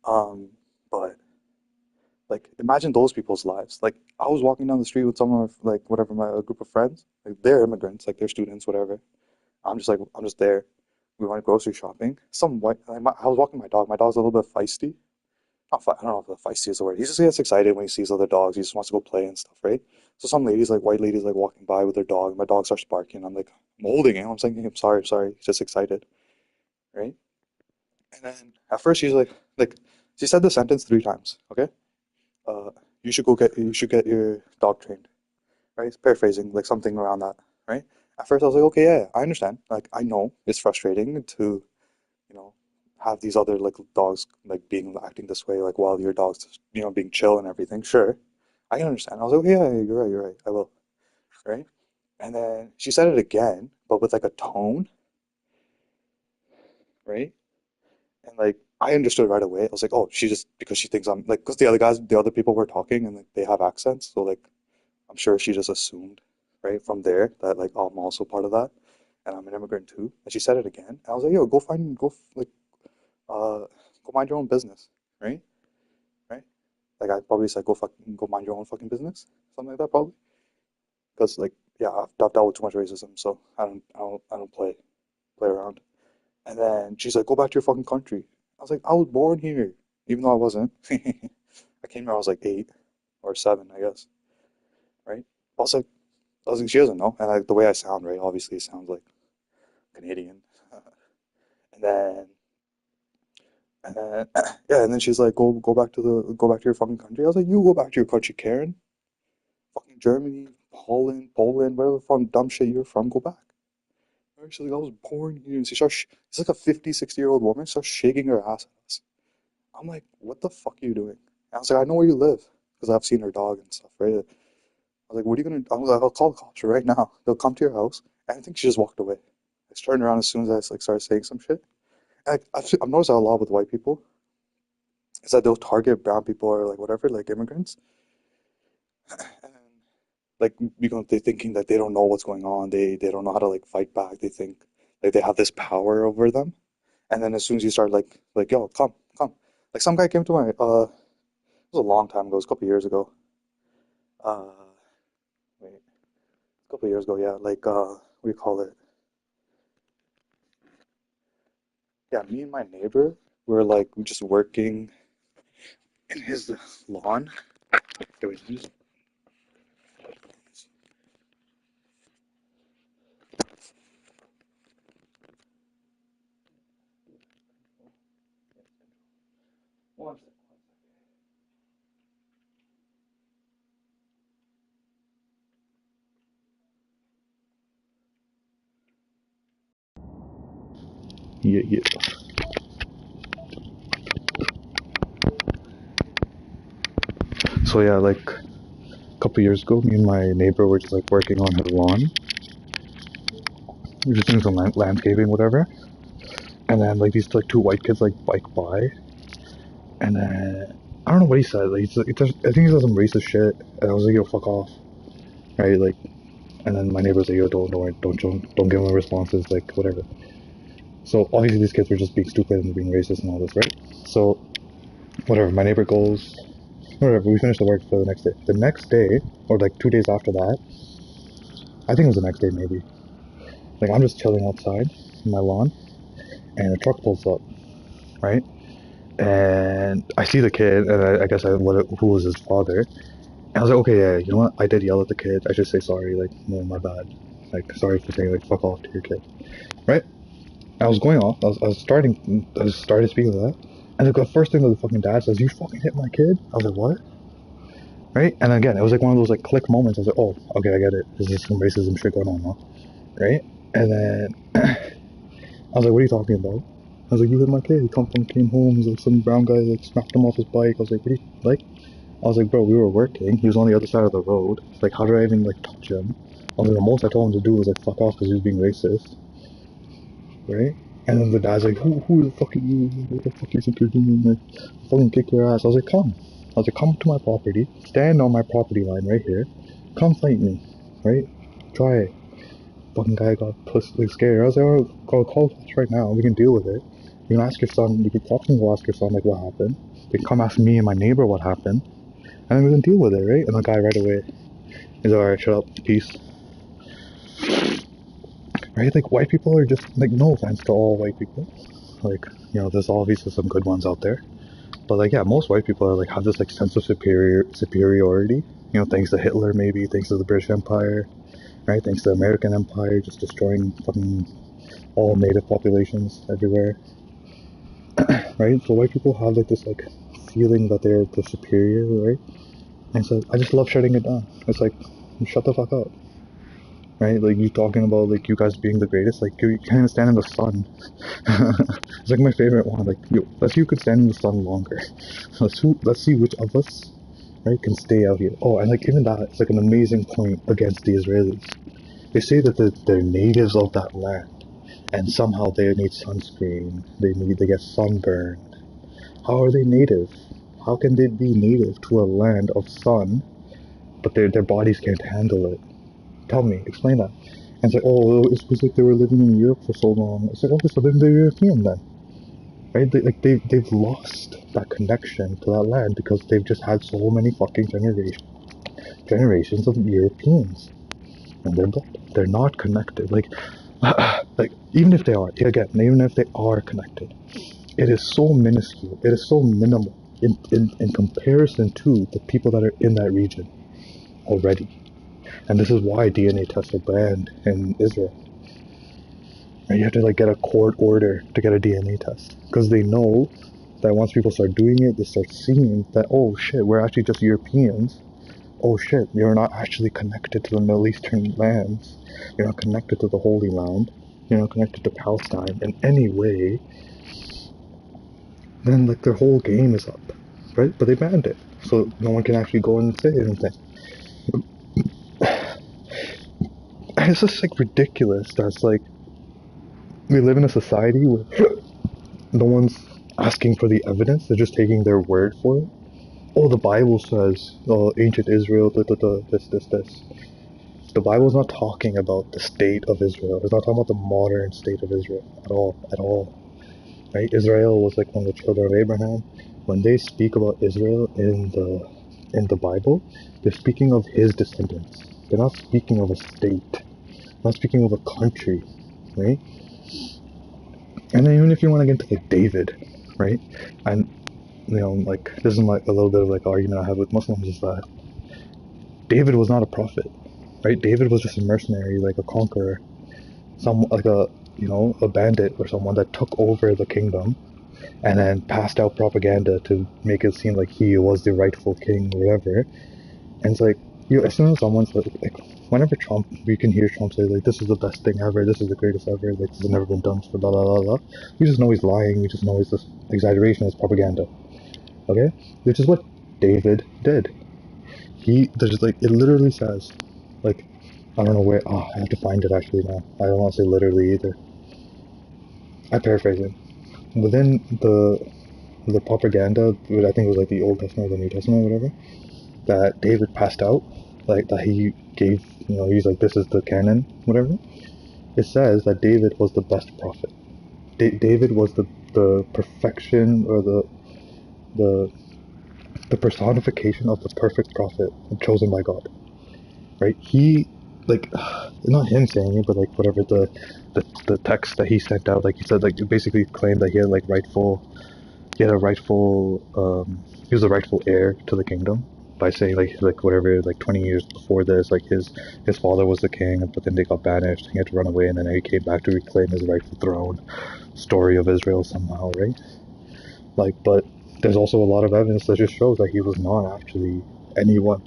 Um, but like imagine those people's lives. Like I was walking down the street with some of like whatever my a group of friends. Like they're immigrants, like they're students, whatever. I'm just there. We went grocery shopping. I was walking my dog. My dog's a little bit feisty. I don't know if the feisty is the word. He just gets excited when he sees other dogs. He just wants to go play and stuff, right? So some ladies, like white ladies, like walking by with their dog. My dog starts barking. I'm holding him. I'm saying, I'm sorry, I'm sorry. He's just excited, right? And then at first she said the sentence 3 times. Okay, uh, you should get your dog trained, right? It's paraphrasing, like something around that, right? At first I was like, okay, yeah, I understand. Like I know it's frustrating to you know, have these other like dogs like being acting this way, like while your dog's being chill and everything. Sure, I can understand. I was like, okay, yeah, you're right, I will, right? And then she said it again, but with like a tone, right? And like I understood right away. I was like, oh, she just because she thinks I'm like because the other people were talking and like they have accents, so like I'm sure she just assumed, right, from there that like oh, I'm also part of that, and I'm an immigrant too. And she said it again, and I was like, yo, uh, go mind your own business, right? Right? Like I probably said, go mind your own fucking business, something like that, probably. Because like, yeah, I've dealt with too much racism, so I don't play around. And then she's like, go back to your fucking country. I was like, I was born here, even though I wasn't. I came here, I was like 8 or 7, I guess, right? I was like, she doesn't know, and the way I sound, right? Obviously, it sounds like Canadian. And then, and then, yeah, and then she's like, go back to your fucking country. I was like, you go back to your country, Karen. Fucking Germany, Poland, wherever the fucking dumb shit you're from, go back, Right? She's like, I was born here. And she starts, it's like a 50, 60-year-old woman, starts shaking her ass at us. I'm like, what the fuck are you doing? And I was like, I know where you live because I've seen her dog and stuff, right? I was like, what are you gonna do? I was like, I'll call the cops right now. They'll come to your house. And I think she just walked away. I just turned around as soon as I like started saying some shit. And I've noticed that a lot with white people is that they'll target brown people or like whatever, like immigrants. And like because they're thinking that they don't know what's going on. They don't know how to like fight back. They think like they have this power over them. And then as soon as you start like yo, come, come. Like some guy came to my it was a long time ago, it was a couple years ago. Uh wait, a couple years ago, yeah, like what do you call it? Yeah, me and my neighbor were like just working in his lawn. Okay, wait, one second. Yeah, yeah. So yeah, like a couple years ago, me and my neighbor were just like working on his lawn. We were just doing some landscaping, whatever. And then like these like two white kids like bike by, and then I don't know what he said. Like, I think he said some racist shit, and I was like, "Yo, fuck off," right? Like, and then my neighbor was like, "Yo, don't give him responses, like whatever." So obviously these kids were just being stupid and being racist and all this, right? So whatever. My neighbor goes, whatever. We finished the work for the next day. The next day, or like 2 days after that, I think it was the next day maybe. Like I'm just chilling outside in my lawn, and a truck pulls up, right? And I see the kid, and I guess who was his father. And I was like, okay, yeah, you know what? I did yell at the kid. I should say sorry. Like, no, my bad. Like, sorry for saying like fuck off to your kid, right? I was going off. I was started speaking to that, and the first thing that the fucking dad says, "You fucking hit my kid." I was like, what? Right? And again, it was like one of those like click moments. I was like, oh, okay, I get it. There's just some racism shit going on now, right? And then I was like, what are you talking about? I was like, you hit my kid. He came home. He's like, some brown guy like smacked him off his bike. I was like, what are you like? I was like, bro, we were working. He was on the other side of the road. Like, how did I even like touch him? I was like, the most I told him to do was like fuck off because he was being racist, right? And then the guy's like, who the fuck are you? What the fuck you think you're doing? Like, fucking kick your ass. I was like, come. I was like, come to my property. Stand on my property line right here. Come fight me, right? Try it. Fucking guy got like scared. I was like, oh, call us right now. We can deal with it. You can ask your son. You can talk to him. Go ask your son like what happened. They can come ask me and my neighbor what happened, and then we can deal with it, right? And the guy right away is alright. Shut up. Peace. Right? Like white people are just like no offense to all white people. Like there's obviously some good ones out there, but like yeah, most white people are like have this like sense of superiority. Thanks to Hitler, maybe thanks to the British Empire, right? Thanks to the American Empire, just destroying fucking all native populations everywhere, right? So white people have like this like feeling that they're the superior, right? And so I just love shutting it down. It's like shut the fuck up, right? Like you talking about like you guys being the greatest, like you can't even stand in the sun. It's like my favorite one. Like let's see who can stand in the sun longer. Let's see which of us, right, can stay out here. Oh, and like even that, it's like an amazing point against the Israelis. They say that they're natives of that land, and somehow they need sunscreen. They get sunburned. How are they native? How can they be native to a land of sun, but their bodies can't handle it? Tell me, explain that. And it's like, oh, it's because like they were living in Europe for so long. It's like, okay, so then they're European then, right? They've lost that connection to that land because they've just had so many fucking generations of Europeans, and they're not connected. Like, like even if they are, again, even if they are connected, it is so minuscule. It is so minimal in comparison to the people that are in that region already. And this is why DNA tests are banned in Israel. And you have to like get a court order to get a DNA test because they know that once people start doing it, they start seeing that oh shit, we're actually just Europeans. Oh shit, you're not actually connected to the Middle Eastern lands. You're not connected to the Holy Land. connected to Palestine in any way, then like their whole game is up, right? But they banned it, so no one can actually go and say anything. And it's just like ridiculous. That's like we live in a society where no one's asking for the evidence; they're just taking their word for it. Oh, the Bible says, oh, ancient Israel, this. The Bible's not talking about the state of Israel. It's not talking about the modern state of Israel at all. Right? Israel was like one of the children of Abraham. When they speak about Israel in the Bible, they're speaking of his descendants. They're not speaking of a state. They're not speaking of a country, right? And then even if you want to get into like David, right? And like this is a little bit of like argument I have with Muslims is that David was not a prophet, right? David was just a mercenary, like a conqueror, like a bandit or someone that took over the kingdom and then passed out propaganda to make it seem like he was the rightful king or whatever. And it's like, as soon as someone's like whenever we can hear Trump say like, this is the best thing ever, this is the greatest ever, like this has never been done for blah blah blah blah. We just know he's lying. We just know it's just exaggeration, it's propaganda. Okay, which is what David did. There's like it literally says, like, I don't know where. Oh, I have to find it actually now. I don't want to say literally either. I paraphrase it. Within the propaganda, which I think was like the Old Testament or the New Testament or whatever, that David passed out, like that he gave, he's like, this is the canon, whatever. It says that David was the best prophet. David was the perfection or the personification of the perfect prophet chosen by God. Right? He, like, not him saying it, but like whatever the text that he sent out, like he said, like, it basically claimed that he had like he was the rightful heir to the kingdom by saying like whatever, like 20 years before this, like his father was the king, but then they got banished, he had to run away, and then he came back to reclaim his rightful throne. Story of Israel somehow, right? Like, but there's also a lot of evidence that just shows that he was not actually anyone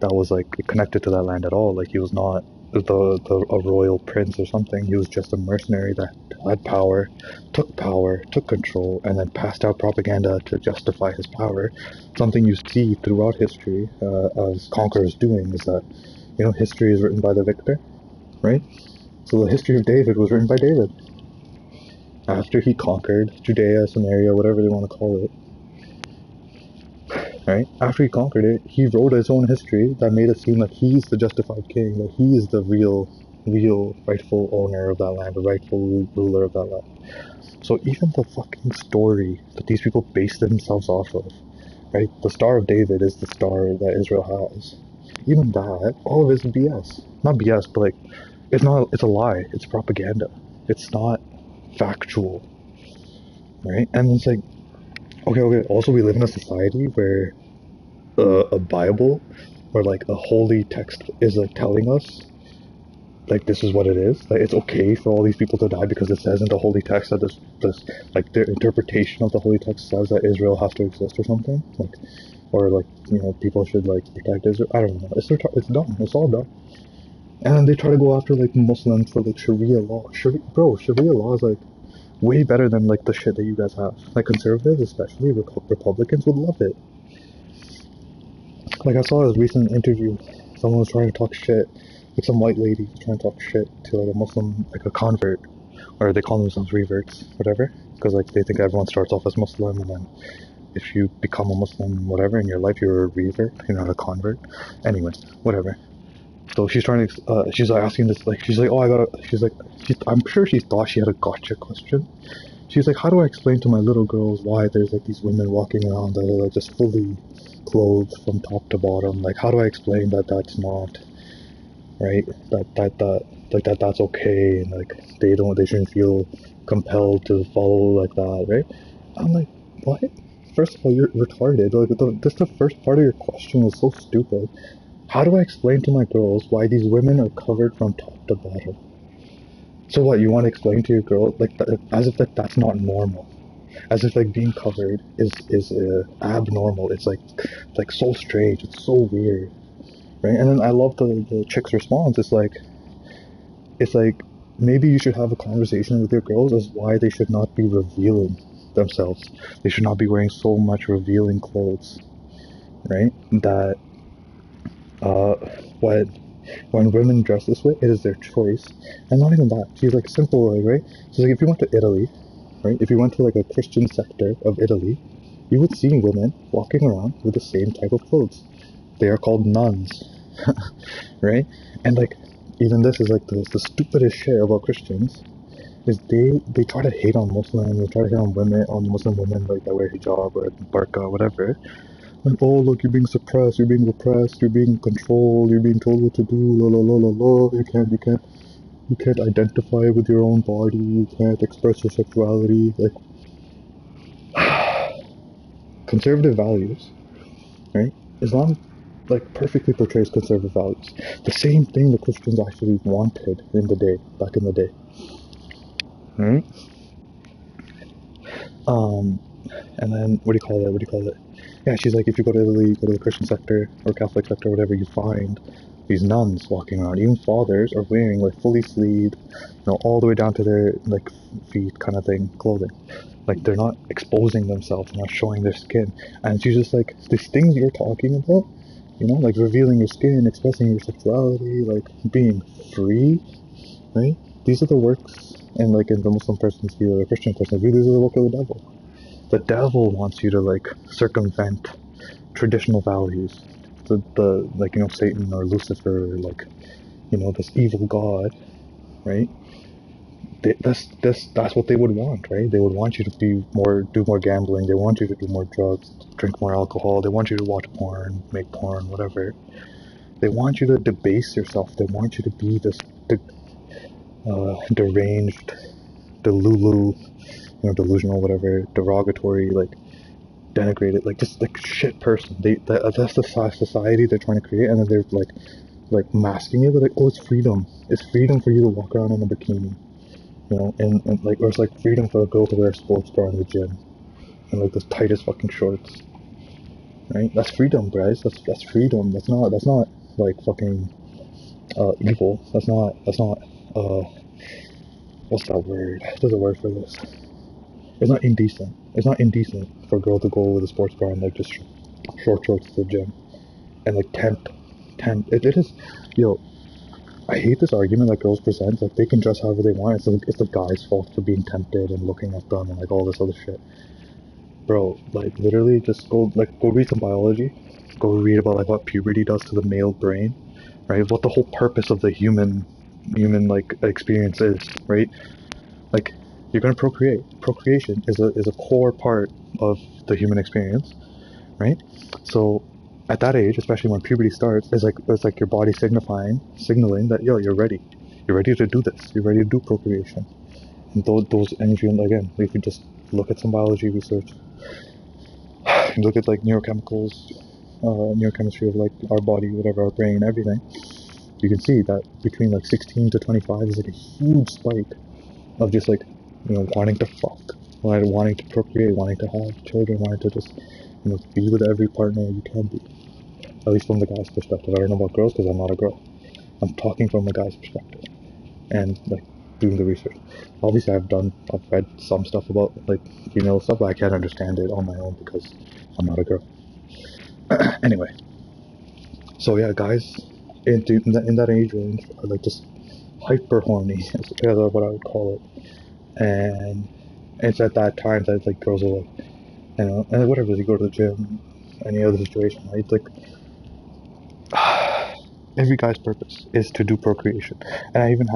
that was like connected to that land at all. Like he was not a royal prince or something. He was just a mercenary that had power, took control, and then passed out propaganda to justify his power. Something you see throughout history as conquerors doing is that history is written by the victor, right? So the history of David was written by David after he conquered Judea, Samaria, whatever they want to call it. Right? After he conquered it, he wrote his own history that made it seem like he's the justified king, that he is the real rightful owner of that land, the rightful ruler of that land. So even the fucking story that these people base themselves off of, right? The Star of David is the star that Israel has. Even that, all of it is BS. Not BS, but like, it's a lie. It's propaganda. It's not factual, right? And it's like, okay. Also, we live in a society where a Bible or like a holy text is like telling us like this is what it is. Like it's okay for all these people to die because it says in the holy text that this like their interpretation of the holy text says that Israel has to exist or something. Like, or like people should like protect Israel. I don't know. It's dumb. It's all dumb. And then they try to go after like Muslims for like Sharia law. Sharia law is like way better than like the shit that you guys have. Like conservatives, especially Republicans, would love it. Like I saw his recent interview, someone was trying to talk shit, like some white lady was trying to talk shit to like a Muslim, like a convert, or they call themselves reverts, whatever, because like they think everyone starts off as Muslim, and then if you become a Muslim, whatever, in your life, you're a revert, you're not a convert. Anyway, whatever. So she's trying to, she's like asking this, like, she's like, oh, I'm sure she thought she had a gotcha question. She's like, how do I explain to my little girls why there's like these women walking around that are like just fully clothed from top to bottom? Like, how do I explain that that's not right? That's okay, and like they shouldn't feel compelled to follow like that, right? I'm like, what? First of all, you're retarded. Like, just the first part of your question was so stupid. How do I explain to my girls why these women are covered from top to bottom? So what, you want to explain to your girl like as if that's not normal, as if like being covered is abnormal. It's like so strange. It's so weird, right? And then I love the chick's response. It's like maybe you should have a conversation with your girls as why they should not be revealing themselves. They should not be wearing so much revealing clothes, right? That uh, when women dress this way, it is their choice, and not even that. She's like simple, like, right? So like if you went to Italy, right? If you went to like a Christian sector of Italy, you would see women walking around with the same type of clothes. They are called nuns, right? And like even this is like the stupidest shit about Christians is they try to hate on Muslims, they try to hate on women, on Muslim women like that wear hijab or burqa, whatever. Like, oh look, you're being suppressed, you're being repressed, you're being controlled, you're being told what to do, la la la la la. You can't identify with your own body, you can't express your sexuality. Like conservative values, right? Islam like perfectly portrays conservative values. The same thing the Christians actually wanted in the day, back in the day. Right? And then what do you call it? What do you call it? Yeah, she's like, if you go to Italy, you go to the Christian sector or Catholic sector, whatever, you find these nuns walking around. Even fathers are wearing like fully sleeved, all the way down to their like feet, kind of thing, clothing. Like they're not exposing themselves, they're not showing their skin. And she's just like, these things you're talking about, like revealing your skin, expressing your sexuality, like being free, right? These are the works, and like in the Muslim person's view or the Christian person's view, these are the work of the devil. The devil wants you to like circumvent traditional values. The like Satan or Lucifer, or like this evil god, right? That's what they would want, right? They would want you to do more gambling. They want you to do more drugs, drink more alcohol. They want you to watch porn, make porn, whatever. They want you to debase yourself. They want you to be this deranged, delulu, delusional, whatever, derogatory, like denigrated, like just like shit person. That's the society they're trying to create, and then they're like masking it with like, oh, it's freedom. It's freedom for you to walk around in a bikini, and like, or it's like freedom for a girl to wear a sports bra in the gym and like the tightest fucking shorts, right? That's freedom, guys. That's freedom. That's not like fucking evil. That's not what's that word? There's a word for this. It's not indecent. It's not indecent for a girl to go with a sports bra and like just short shorts to the gym and like tempt. It is, yo. I hate this argument that girls present. Like they can dress however they want. It's the guy's fault for being tempted and looking at them and like all this other shit. Bro, like literally, just go read some biology. Go read about like what puberty does to the male brain, right? What the whole purpose of the human like experience is, right? Like you're gonna procreate. Procreation is a core part of the human experience, right? So at that age, especially when puberty starts, it's like your body signaling that you're ready. You're ready to do this. You're ready to do procreation. And those energy, and again, if you just look at some biology research, you look at like neurochemicals, neurochemistry of like our body, whatever, our brain, everything, you can see that between like 16 to 25 is like a huge spike of just like, wanting to fuck, wanting to procreate, wanting to have children, wanting to just, be with every partner you can be. At least from the guy's perspective. I don't know about girls because I'm not a girl. I'm talking from the guy's perspective and like doing the research. Obviously, I've read some stuff about like female stuff, but I can't understand it on my own because I'm not a girl. Anyway, so yeah, guys in that age range are like just hyper horny, is what I would call it. And it's at that time that like girls are like, and whatever, you go to the gym, any other situation, right? Like every guy's purpose is to do procreation. And I even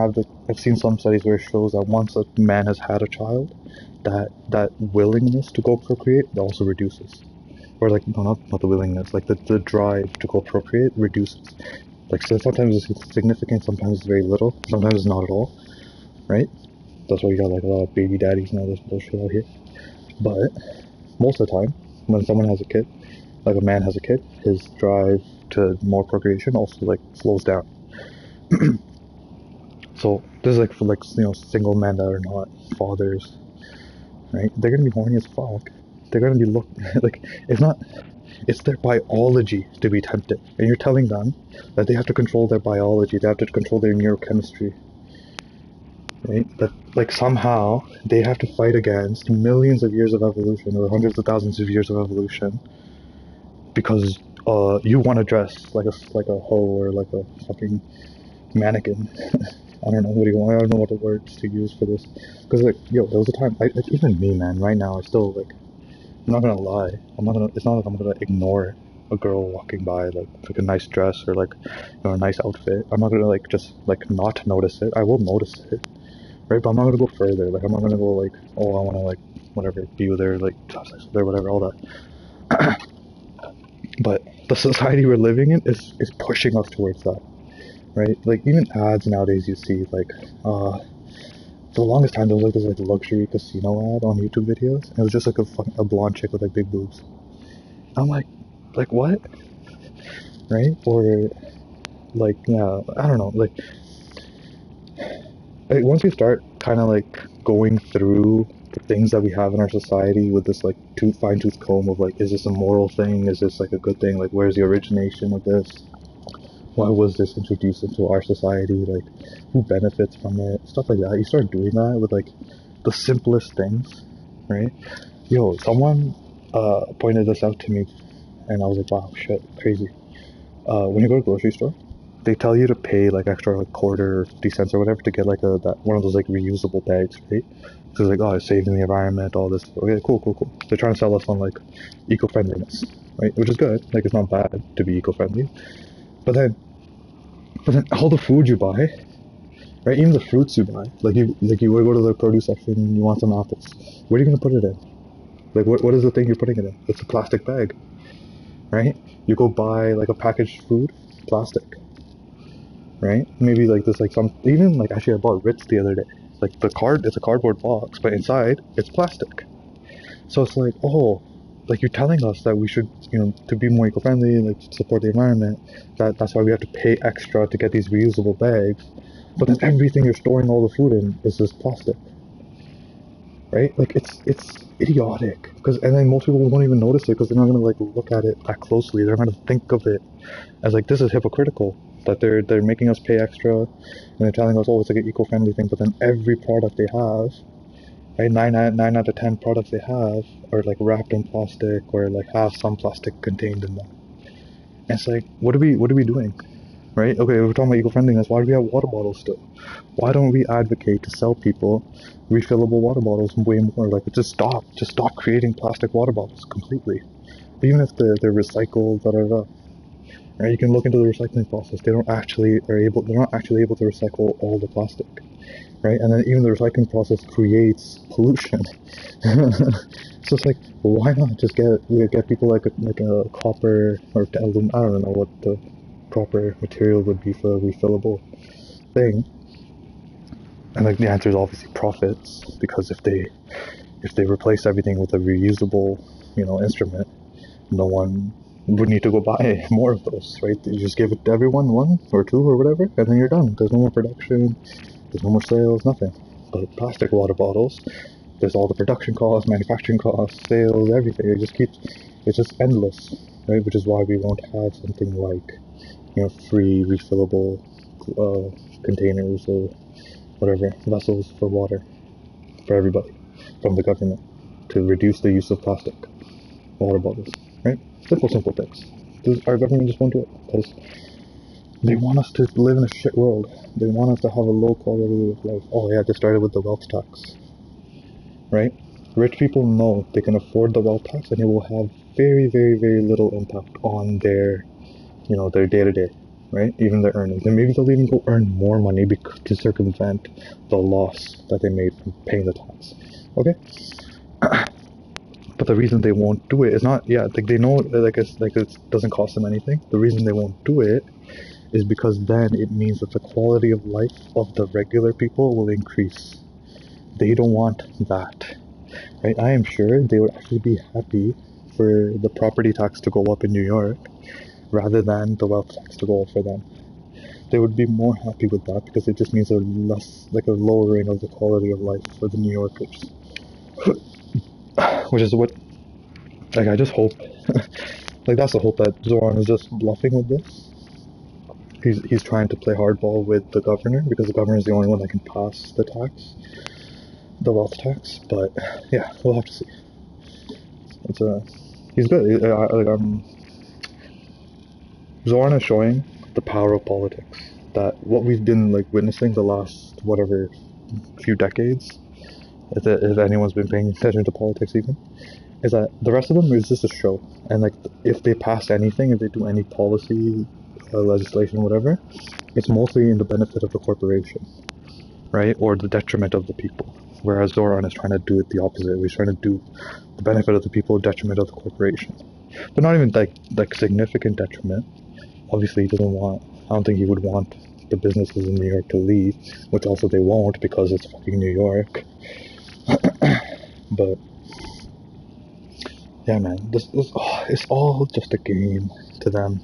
I've seen some studies where it shows that once a man has had a child, that willingness to go procreate also reduces. Or like, no, not the willingness, like the drive to go procreate reduces. Like, so sometimes it's significant, sometimes it's very little, sometimes it's not at all, right? That's why you got like a lot of baby daddies and all this bullshit out here. But most of the time, when someone has a kid, like a man has a kid, his drive to more procreation also like slows down. So this is like for like single men that are not fathers, right? They're gonna be horny as fuck. They're gonna be like it's their biology to be tempted, and you're telling them that they have to control their biology, they have to control their neurochemistry. right? That like somehow they have to fight against millions of years of evolution or hundreds of thousands of years of evolution because you want to dress like a hoe or like a fucking mannequin. I don't know what do you want. I don't know what the words to use for this. Because like, yo, there was a time. Like, even me, man. Right now, I still like. I'm not gonna lie. I'm not gonna. It's not like I'm gonna ignore a girl walking by like a nice dress or like a nice outfit. I'm not gonna like just like not notice it. I will notice it, right? But I'm not gonna go further. Like I'm not gonna go like, oh, I wanna like whatever, be with her, like have sex with her, whatever, all that. But the society we're living in is pushing us towards that, right? Like even ads nowadays, you see like for the longest time there was like this like luxury casino ad on YouTube videos. And it was just like a blonde chick with like big boobs. I'm like what, right? Or like yeah, I don't know. Like once we start kind of like going through the things that we have in our society with this like fine tooth comb of like, is this a moral thing? Is this like a good thing? Like where's the origination of this? Why was this introduced into our society? Like, who benefits from it? Stuff like that. You start doing that with like the simplest things, right? Yo, someone pointed this out to me, and I was like, wow, shit, crazy. When you go to the grocery store, they tell you to pay like extra like quarter or 50 cents or whatever to get like that one of those like reusable bags, right? Because like, oh, it's saving the environment, all this. Okay, cool. They're trying to sell us on like eco-friendliness, right? Which is good. Like, it's not bad to be eco-friendly, but then all the food you buy, right? Even the fruits you buy, like you go to the produce section and you want some apples. What are you gonna put it in? Like what is the thing you're putting it in? It's a plastic bag, right? You go buy like a packaged food, plastic, right? Maybe like this like some even like actually I bought Ritz the other day. Like it's a cardboard box, but inside it's plastic. So it's like, oh, like you're telling us that we should, to be more eco-friendly, like support the environment. That's why we have to pay extra to get these reusable bags. But then everything you're storing all the food in is this plastic, right? Like it's idiotic. And then most people won't even notice it because they're not gonna like look at it that closely. They're gonna think of it as like this is hypocritical that they're making us pay extra and they're telling us, oh, it's like an eco-friendly thing. But then every product they have, right, nine out of 10 products they have are like wrapped in plastic or like have some plastic contained in them. And it's like, what are we doing? Right? Okay, we're talking about eco-friendliness. Why do we have water bottles still? Why don't we advocate to sell people refillable water bottles way more? Like, just stop creating plastic water bottles completely. Even if they're recycled, right? You can look into the recycling process. They're not actually able to recycle all the plastic, right? And then even the recycling process creates pollution. So it's like, why not just get people like a copper or aluminum? I don't know what the proper material would be for a refillable thing. And like the answer is obviously profits, because if they replace everything with a reusable, instrument, no one would need to go buy more of those, right? You just give it to everyone, one or two or whatever, and then you're done. There's no more production, there's no more sales, nothing. But plastic water bottles, there's all the production costs, manufacturing costs, sales, everything. It's just endless, right? Which is why we won't have something like, free refillable containers or whatever, vessels for water for everybody from the government to reduce the use of plastic water bottles, right? Simple things. Our government just won't do it because they want us to live in a shit world. They want us to have a low quality of life. Oh yeah, they started with the wealth tax, right? Rich people know they can afford the wealth tax and it will have very, very, very little impact on their, their day to day, right? Even their earnings. And maybe they'll even go earn more money to circumvent the loss that they made from paying the tax. Okay? But the reason they won't do it is not, like they know, like it doesn't cost them anything. The reason they won't do it is because then it means that the quality of life of the regular people will increase. They don't want that, right? I am sure they would actually be happy for the property tax to go up in New York rather than the wealth tax to go up for them. They would be more happy with that because it just means a lowering of the quality of life for the New Yorkers. Which is what, like, I just hope, like, that's the hope that Zoran is just bluffing with this. he's trying to play hardball with the governor because the governor is the only one that can pass the wealth tax. But yeah, we'll have to see. It's he's good. Zoran is showing the power of politics. That what we've been like witnessing the last whatever few decades, if anyone's been paying attention to politics even, is that the rest of them is just a show. And like if they pass anything, if they do any policy, legislation, whatever, it's mostly in the benefit of the corporation, right, or the detriment of the people. Whereas Zoran is trying to do it the opposite. He's trying to do the benefit of the people, detriment of the corporation. But not even like significant detriment. Obviously, he doesn't want. I don't think he would want the businesses in New York to leave, which also they won't because it's fucking New York. But yeah, man, this it's all just a game to them.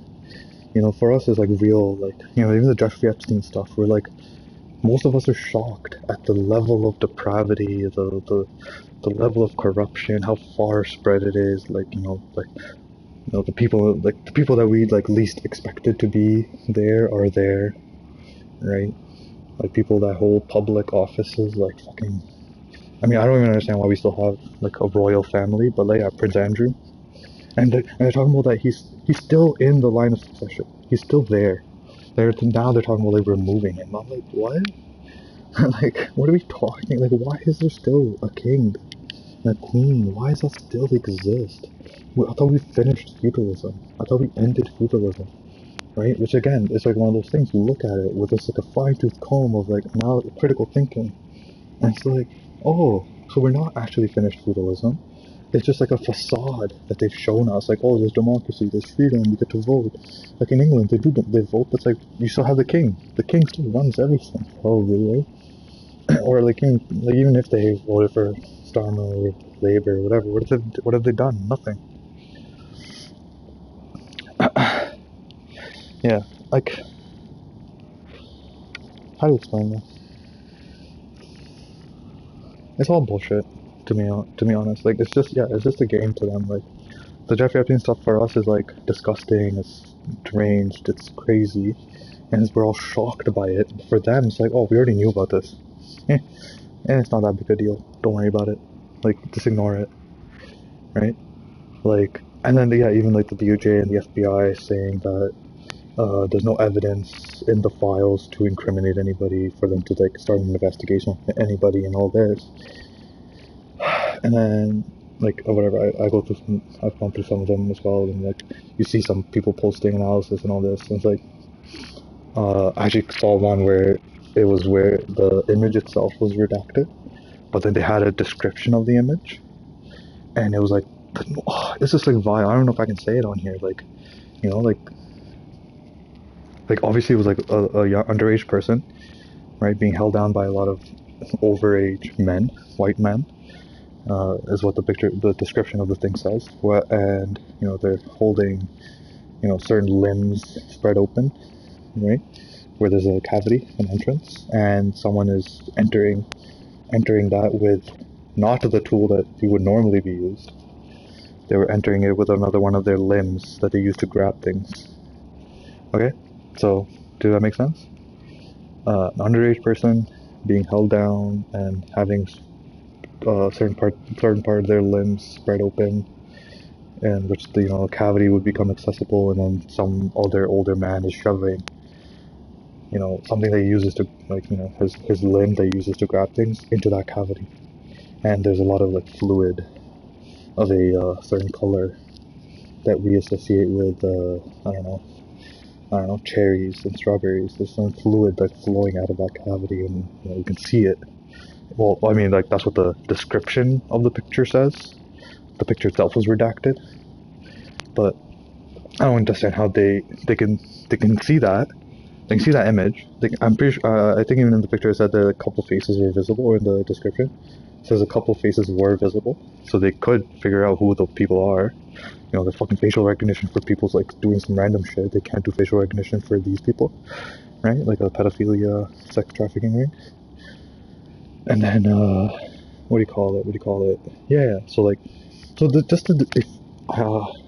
You know, for us, it's like real, like, you know, even the Jeffrey Epstein stuff. We're like, most of us are shocked at the level of depravity, the level of corruption, how far spread it is. Like, the people that we like least expected to be there are there, right? Like people that hold public offices, like fucking. I mean, I don't even understand why we still have like a royal family, but like Prince Andrew, and they're talking about that he's still in the line of succession. He's still there. Now they're talking about like removing him. I'm like, what? Like, what are we talking? Like, why is there still a king and a queen? Why does that still exist? I thought we finished feudalism. I thought we ended feudalism, right? Which again, is like one of those things. You look at it with this like a fine-tooth comb of like now critical thinking, and it's like, oh, so we're not actually finished feudalism. It's just like a facade that they've shown us. Like, oh, there's democracy, there's freedom, you get to vote. Like in England, they vote, but it's like you still have the king. The king still runs everything, probably, right? Or like even if they voted for Starmer or Labour or whatever, what have they done? Nothing. Yeah, like how do you explain this? It's all bullshit. To be honest, like it's just a game to them. Like the Jeffrey Epstein stuff for us is like disgusting. It's deranged. It's crazy, and we're all shocked by it. For them, it's like, oh, we already knew about this. And it's not that big a deal. Don't worry about it. Like, just ignore it, right? Like, and then yeah, even like the DOJ and the FBI saying that there's no evidence in the files to incriminate anybody for them to like start an investigation on anybody and all this. And then like whatever, I've gone through some of them as well, and like you see some people posting analysis and all this, and it's like I actually saw one where it was where the image itself was redacted, but then they had a description of the image, and it was like, oh, it's just like vile. I don't know if I can say it on here, like, you know, like obviously it was like a young underage person, right, being held down by a lot of overage men, white men, is what the description of the thing says. And you know they're holding, you know, certain limbs spread open, right, where there's a cavity, an entrance, and someone is entering that with not the tool that you would normally be used. They were entering it with another one of their limbs that they use to grab things. Okay, so does that make sense? An underage person being held down and having certain part of their limbs spread open, and which the cavity would become accessible, and then some other older man is shoving something that he uses to his limb that he uses to grab things into that cavity, and there's a lot of like fluid of a certain color that we associate with I don't know, cherries and strawberries. There's some fluid like flowing out of that cavity, and you can see it. Well, I mean, like that's what the description of the picture says. The picture itself was redacted, but I don't understand how they can see that. They can see that image. I'm pretty sure. I think even in the picture it said that a couple faces were visible, or in the description it says a couple faces were visible, so they could figure out who the people are. The fucking facial recognition for people's like doing some random shit. They can't do facial recognition for these people, right? Like a pedophilia, sex trafficking ring. And then what do you call it? Yeah. So like,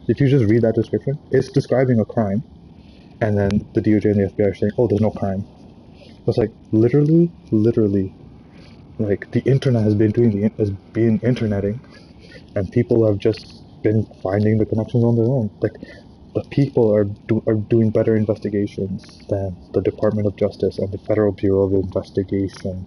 if you just read that description, it's describing a crime, and then the DOJ and the FBI are saying, oh, there's no crime. It's like literally, like the internet has been interneting, and people have just been finding the connections on their own. Like the people are doing better investigations than the Department of Justice and the Federal Bureau of Investigation.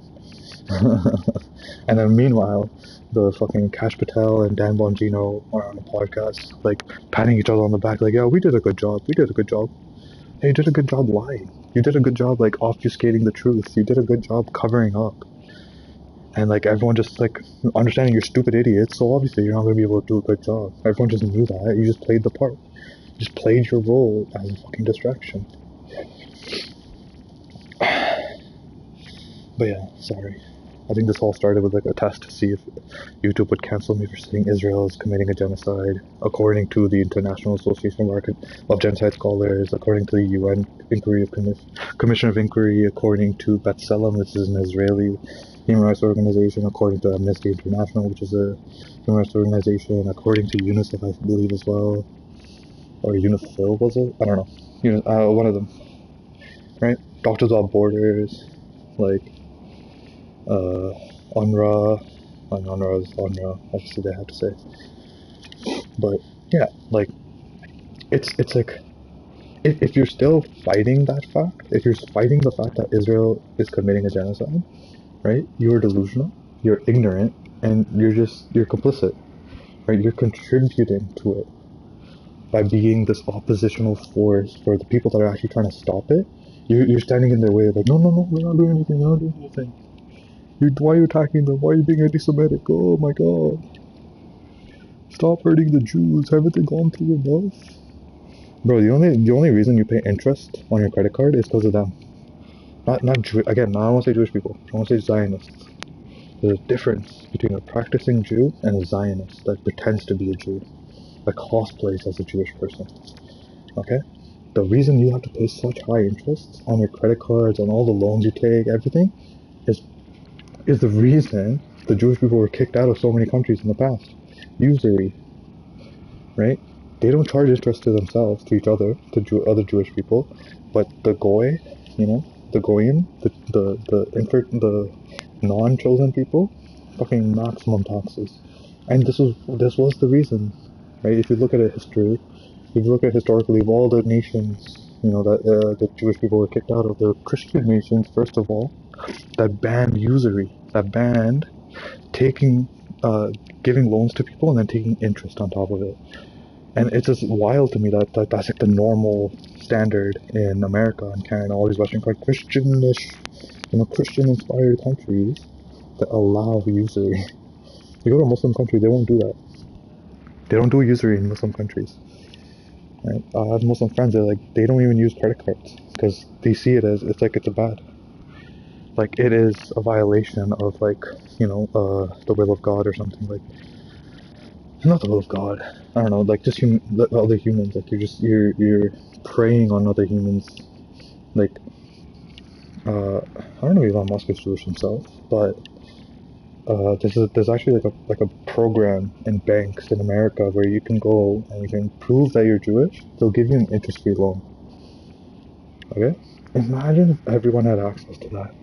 And then meanwhile, the fucking Kash Patel and Dan Bongino are on a podcast, like patting each other on the back, like, yeah, we did a good job. We did a good job. Hey, you did a good job lying. You did a good job, like, obfuscating the truth. You did a good job covering up. And, like, everyone just, like, understanding you're stupid idiots, so obviously you're not going to be able to do a good job. Everyone just knew that. You just played the part. You just played your role as a fucking distraction. But yeah, sorry. I think this all started with like a test to see if YouTube would cancel me for saying Israel is committing a genocide, according to the International Association of Genocide Scholars, according to the UN Commission of Inquiry, according to B'Tselem, which is an Israeli human rights organization, according to Amnesty International, which is a human rights organization, according to UNICEF, I believe as well, or UNIFIL was it? I don't know. One of them, right? Doctors Without Borders, like. UNRWA, and UNRWA is UNRWA, obviously they have to say. But yeah, like it's like if you're still fighting that fact, if you're fighting the fact that Israel is committing a genocide, right? You're delusional, you're ignorant, and you're complicit, right? You're contributing to it by being this oppositional force for the people that are actually trying to stop it. You're standing in their way, like no, we're not doing anything, we're not doing anything. Why are you attacking them? Why are you being anti-Semitic? Oh my god. Stop hurting the Jews. Haven't they gone through enough? Bro, the only reason you pay interest on your credit card is because of them. Not again, I don't want to say Jewish people. I want to say Zionists. There's a difference between a practicing Jew and a Zionist that pretends to be a Jew. That cosplays as a Jewish person. Okay? The reason you have to pay such high interest on your credit cards, on all the loans you take, everything, is the reason the Jewish people were kicked out of so many countries in the past. Usury, right? They don't charge interest to themselves, to each other, to other Jewish people, but the goy, the goyim, the non-chosen people, fucking maximum taxes. And this was the reason, right? If you look at it historically, of all the nations, that the Jewish people were kicked out of, the Christian nations, first of all, that banned usury, that banned taking, giving loans to people and then taking interest on top of it. And it's just wild to me that that's like the normal standard in America and Canada, all these Western Christian-ish, Christian-inspired countries that allow usury. You go to a Muslim country, they won't do that. They don't do usury in Muslim countries. Right? I have Muslim friends that they don't even use credit cards because they see it as it's a bad. Like it is a violation of the will of God or something. Like not the will of God. I don't know. Like just other humans. Like you're preying on other humans. Like I don't know if Elon Musk is Jewish himself, but there's actually like a program in banks in America where you can go and you can prove that you're Jewish. They'll give you an interest-free loan. Okay, imagine if everyone had access to that.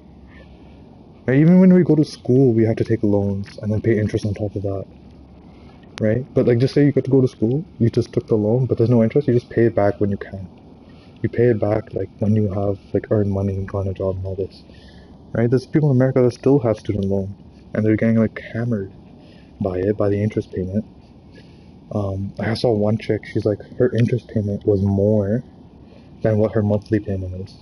Right? Even when we go to school, we have to take loans and then pay interest on top of that. Right? But just say you get to go to school, you just took the loan, but there's no interest. You just pay it back when you can. You pay it back when you have earned money and gotten a job and all this. Right? There's people in America that still have student loan, and they're getting hammered by the interest payment. I saw one chick. She's her interest payment was more than what her monthly payment is.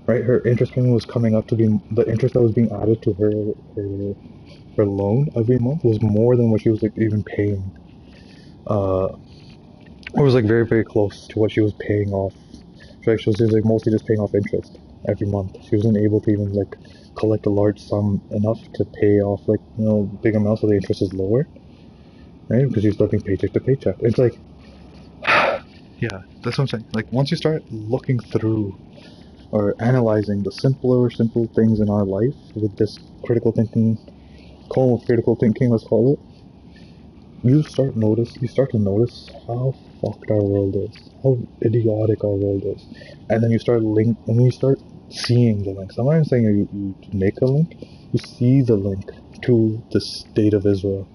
Right? Her interest payment was coming up to be the interest that was being added to her loan every month was more than what she was even paying. It was very, very close to what she was paying off. She was mostly just paying off interest every month. She wasn't able to even collect a large sum enough to pay off big amounts, so the interest is lower, right? Because she's living paycheck to paycheck. It's yeah, that's what I'm saying. Once you start looking through or analyzing the simple things in our life with this critical thinking, let's call it, you start to notice how fucked our world is, how idiotic our world is, and then you start seeing the links. I'm not even saying you make a link, you see the link to the state of Israel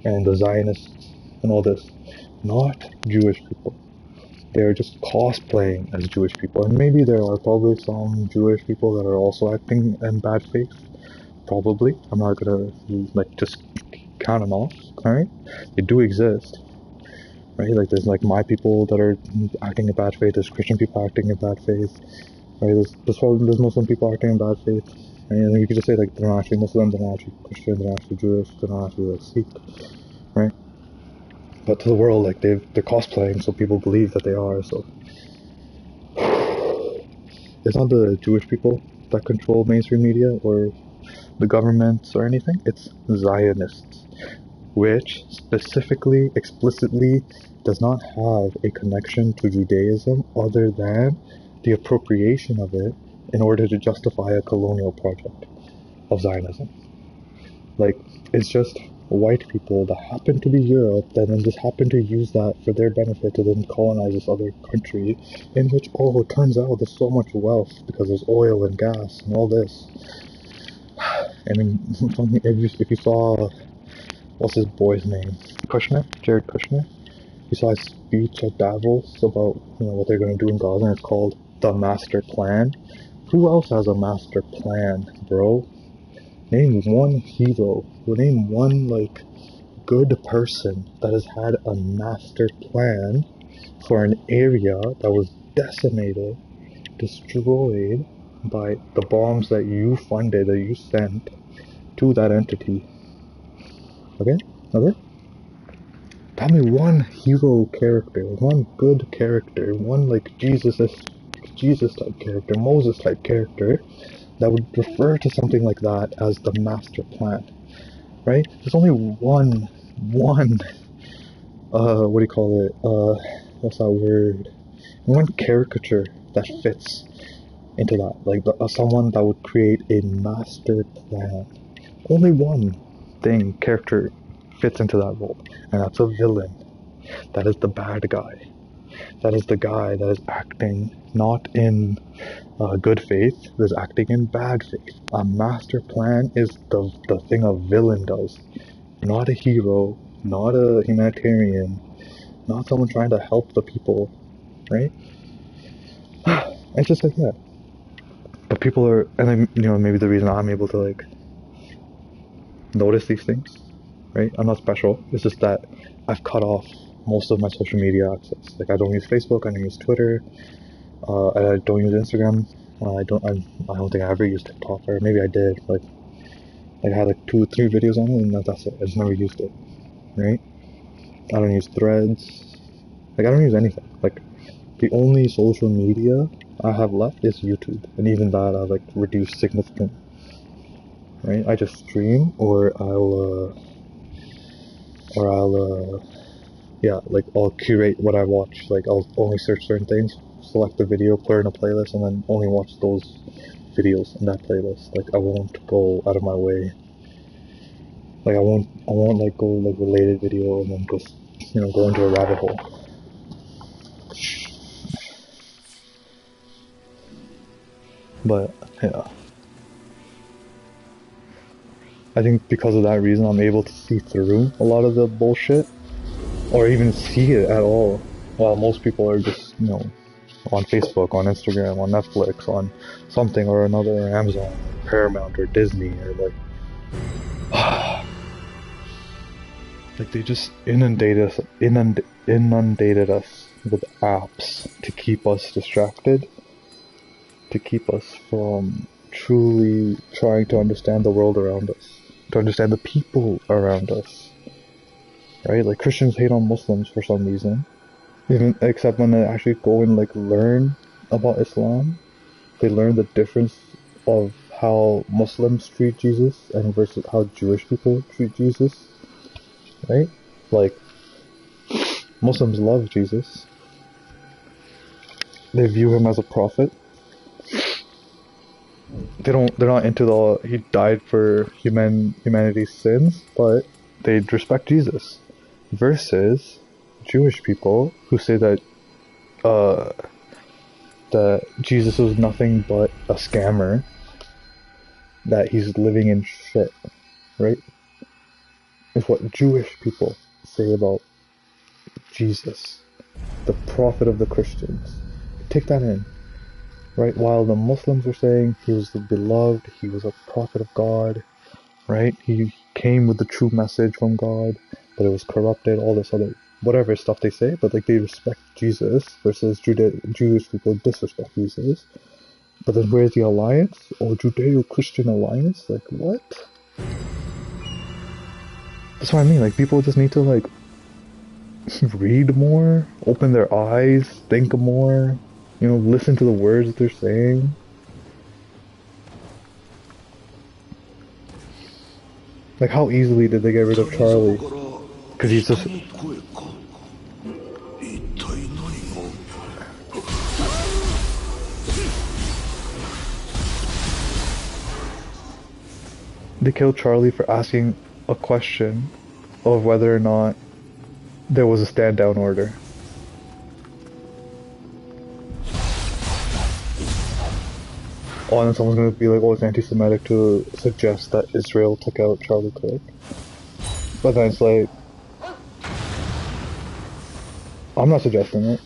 and the Zionists and all this, not Jewish people. They're just cosplaying as Jewish people, and maybe there are probably some Jewish people that are also acting in bad faith. Probably, I'm not gonna just count them off. Right? They do exist, right? Like there's like my people that are acting in bad faith. There's Christian people acting in bad faith. Right? There's Muslim people acting in bad faith. And then you could just say like they're not actually Muslim, they're not actually Christian, they're not actually Jewish, they're not actually like Sikh, right? But to the world, like they're cosplaying, so people believe that they are. So it's not the Jewish people that control mainstream media or the governments or anything. It's Zionists, which specifically, explicitly does not have a connection to Judaism other than the appropriation of it in order to justify a colonial project of Zionism. Like, it's just white people that happen to be Europe that then just happen to use that for their benefit to then colonize this other country in which, oh, it turns out there's so much wealth because there's oil and gas and all this. I mean, if you saw, what's his boy's name? Jared Kushner? You saw his speech at Davos about, what they're going to do in Gaza, and it's called The Master Plan. Who else has a master plan, bro? Name one hero. Name one, good person that has had a master plan for an area that was decimated, destroyed by the bombs that you funded, that you sent to that entity. Okay? Tell me one hero character, one good character, one Jesus type character, Moses type character that would refer to something like that as the master plan, right? There's only one, what do you call it? What's that word? One caricature that fits into that, someone that would create a master plan. Only one character fits into that role, and that's a villain. That is the bad guy. That is the guy that is acting not in good faith, that is acting in bad faith. A master plan is the thing a villain does, not a hero, not a humanitarian, not someone trying to help the people, right? It's just like that. But people are, and then, maybe the reason I'm able to notice these things, right? I'm not special. It's just that I've cut off most of my social media access. I don't use Facebook, I don't use Twitter, I don't use Instagram. I don't think I ever used TikTok, or maybe I did. I had 2 or 3 videos on it, and that's it. I just never used it, right? I don't use Threads. I don't use anything. The only social media I have left is YouTube, and even that I've reduced significantly. Right? I just stream, or I'll curate what I watch. I'll only search certain things, select the video, put it in a playlist, and then only watch those videos in that playlist. I won't go out of my way. I won't go related video and then just go into a rabbit hole. But yeah, I think because of that reason, I'm able to see through a lot of the bullshit, or even see it at all, while most people are just on Facebook, on Instagram, on Netflix, on something or another, or Amazon, or Paramount, or Disney, or they just inundated us with apps to keep us distracted, to keep us from truly trying to understand the world around us, to understand the people around us, right? Christians hate on Muslims for some reason, except when they actually go and learn about Islam, they learn the difference of how Muslims treat Jesus and versus how Jewish people treat Jesus, right? Muslims love Jesus. They view him as a prophet. They're not into he died for humanity's sins, but they respect Jesus. Versus Jewish people who say that that Jesus was nothing but a scammer, that he's living in shit, right? Is what Jewish people say about Jesus, the prophet of the Christians. Take that in, right? While the Muslims are saying he was the beloved, he was a prophet of God, right? He came with the true message from God, but it was corrupted, all this other whatever stuff they say, but like they respect Jesus versus Jewish people disrespect Jesus. But then where's the alliance? Or Judeo-Christian alliance? Like what? That's what I mean, like people just need to like read more, open their eyes, think more, you know, listen to the words that they're saying. Like how easily did they get rid of Charlie? Because he's just... They killed Charlie for asking a question of whether or not there was a stand-down order. Oh, and then someone's gonna be like, oh, it's anti-Semitic to suggest that Israel took out Charlie Kirk. But then it's like, I'm not suggesting it.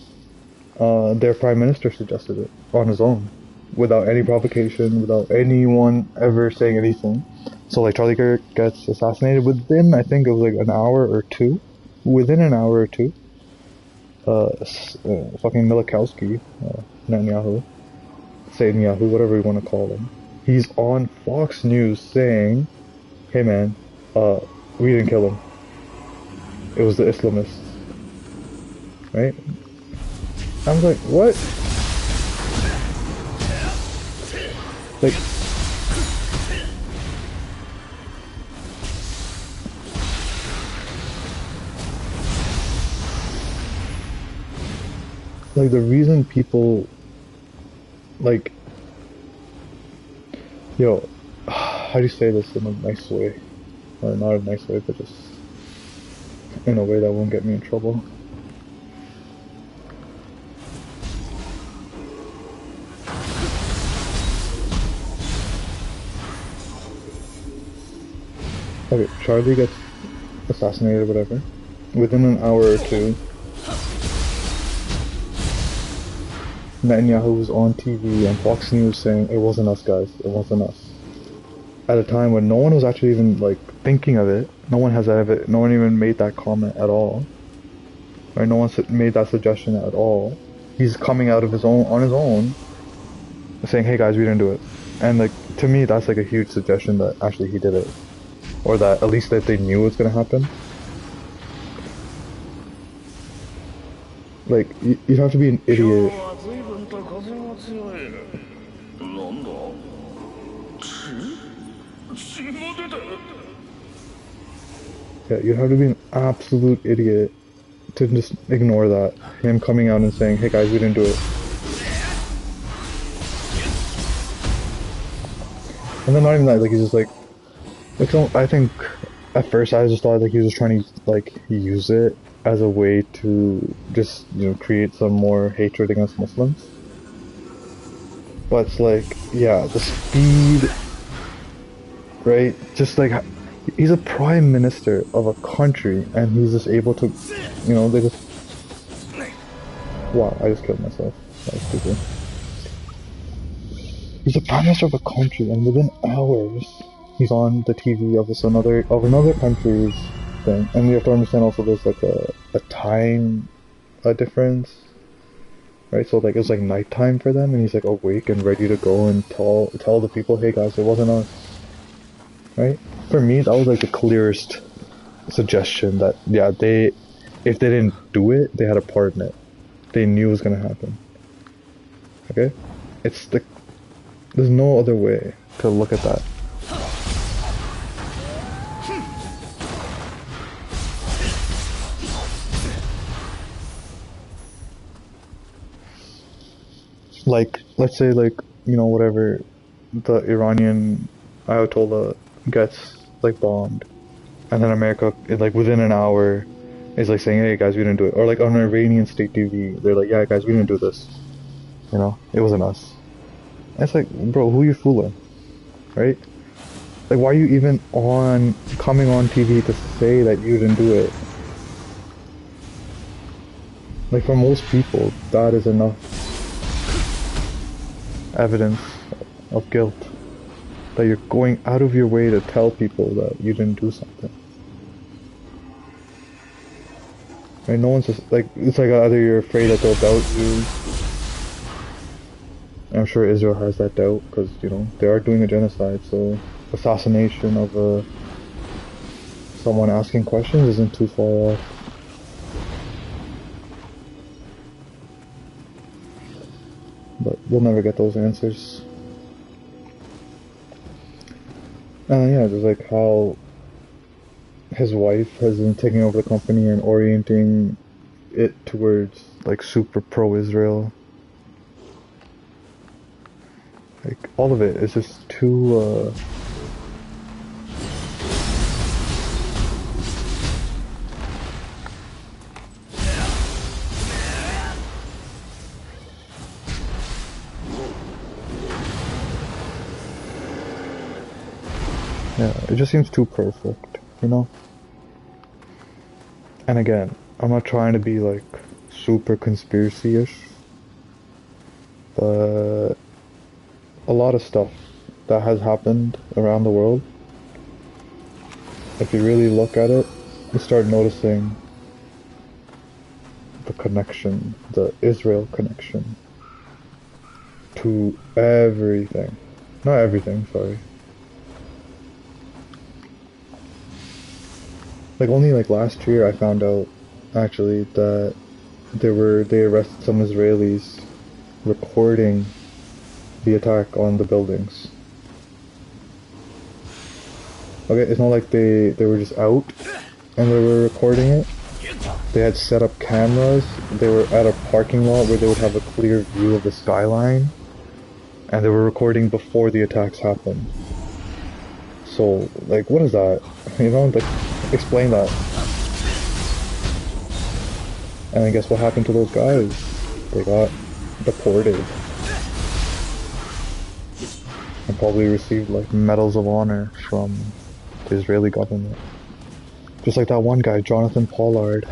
Their prime minister suggested it on his own, without any provocation, without anyone ever saying anything. So like Charlie Kirk gets assassinated within, I think it was like an hour or two. Within an hour or two, fucking Milikowski, Netanyahu, whatever you want to call him, he's on Fox News saying, hey man, we didn't kill him. It was the Islamists. Right? I was like, what? Like, the reason people, like, yo, how do you say this in a nice way? Or not a nice way, but just in a way that won't get me in trouble. Okay, Charlie gets assassinated or whatever. Within an hour or two, Netanyahu was on TV and Fox News saying, it wasn't us guys, it wasn't us. At a time when no one was actually even like thinking of it, no one even made that comment at all. Or no one made that suggestion at all. He's coming out of on his own, saying, hey guys, we didn't do it. And like, to me, that's like a huge suggestion that actually he did it. Or that at least that they knew it was gonna happen. Like, you'd have to be an idiot. Yeah, you'd have to be an absolute idiot to just ignore that. Him coming out and saying, hey guys, we didn't do it. And then not even that, like he's just like I think at first I just thought like he was just trying to like use it as a way to just, you know, create some more hatred against Muslims. But it's like, yeah, the speed, right? Just like, he's a prime minister of a country and he's just able to, you know, they just, wow, I just killed myself. That was stupid. He's a prime minister of a country and within hours, he's on the TV of another country's thing, and you have to understand also there's like a time difference, right? So like it's like nighttime for them, and he's like awake and ready to go and tell the people, hey guys, it wasn't us, right? For me, that was like the clearest suggestion that yeah, if they didn't do it, they had a part in it. They knew it was gonna happen. Okay, there's no other way to look at that. Like, let's say, like, you know, whatever, the Iranian Ayatollah gets, like, bombed. And then America, like, within an hour, is like saying, "Hey guys, we didn't do it," or like on Iranian state TV, they're like, "Yeah, guys, we didn't do this. You know, it wasn't us." And it's like, bro, who you fooling, right? Like, why are you even coming on TV to say that you didn't do it? Like, for most people, that is enough evidence of guilt. That you're going out of your way to tell people that you didn't do something. Right? No one's just, like, it's like either you're afraid that they'll doubt you. I'm sure Israel has that doubt, because, you know, they are doing a genocide, so assassination of someone asking questions isn't too far off. But we'll never get those answers. And yeah, just like how his wife has been taking over the company and orienting it towards like super pro-Israel. Like all of it is just too yeah, it just seems too perfect, you know? And again, I'm not trying to be like super conspiracy-ish, but a lot of stuff that has happened around the world, if you really look at it, you start noticing the connection, the Israel connection to everything. Not everything, sorry. Like only like last year I found out actually that they arrested some Israelis recording the attack on the buildings. Okay, it's not like they were just out and they were recording it. They had set up cameras. They were at a parking lot where they would have a clear view of the skyline, and they were recording before the attacks happened. So, like, what is that? You know, like, explain that. And I guess what happened to those guys? They got deported. And probably received, like, medals of honor from the Israeli government. Just like that one guy, Jonathan Pollard.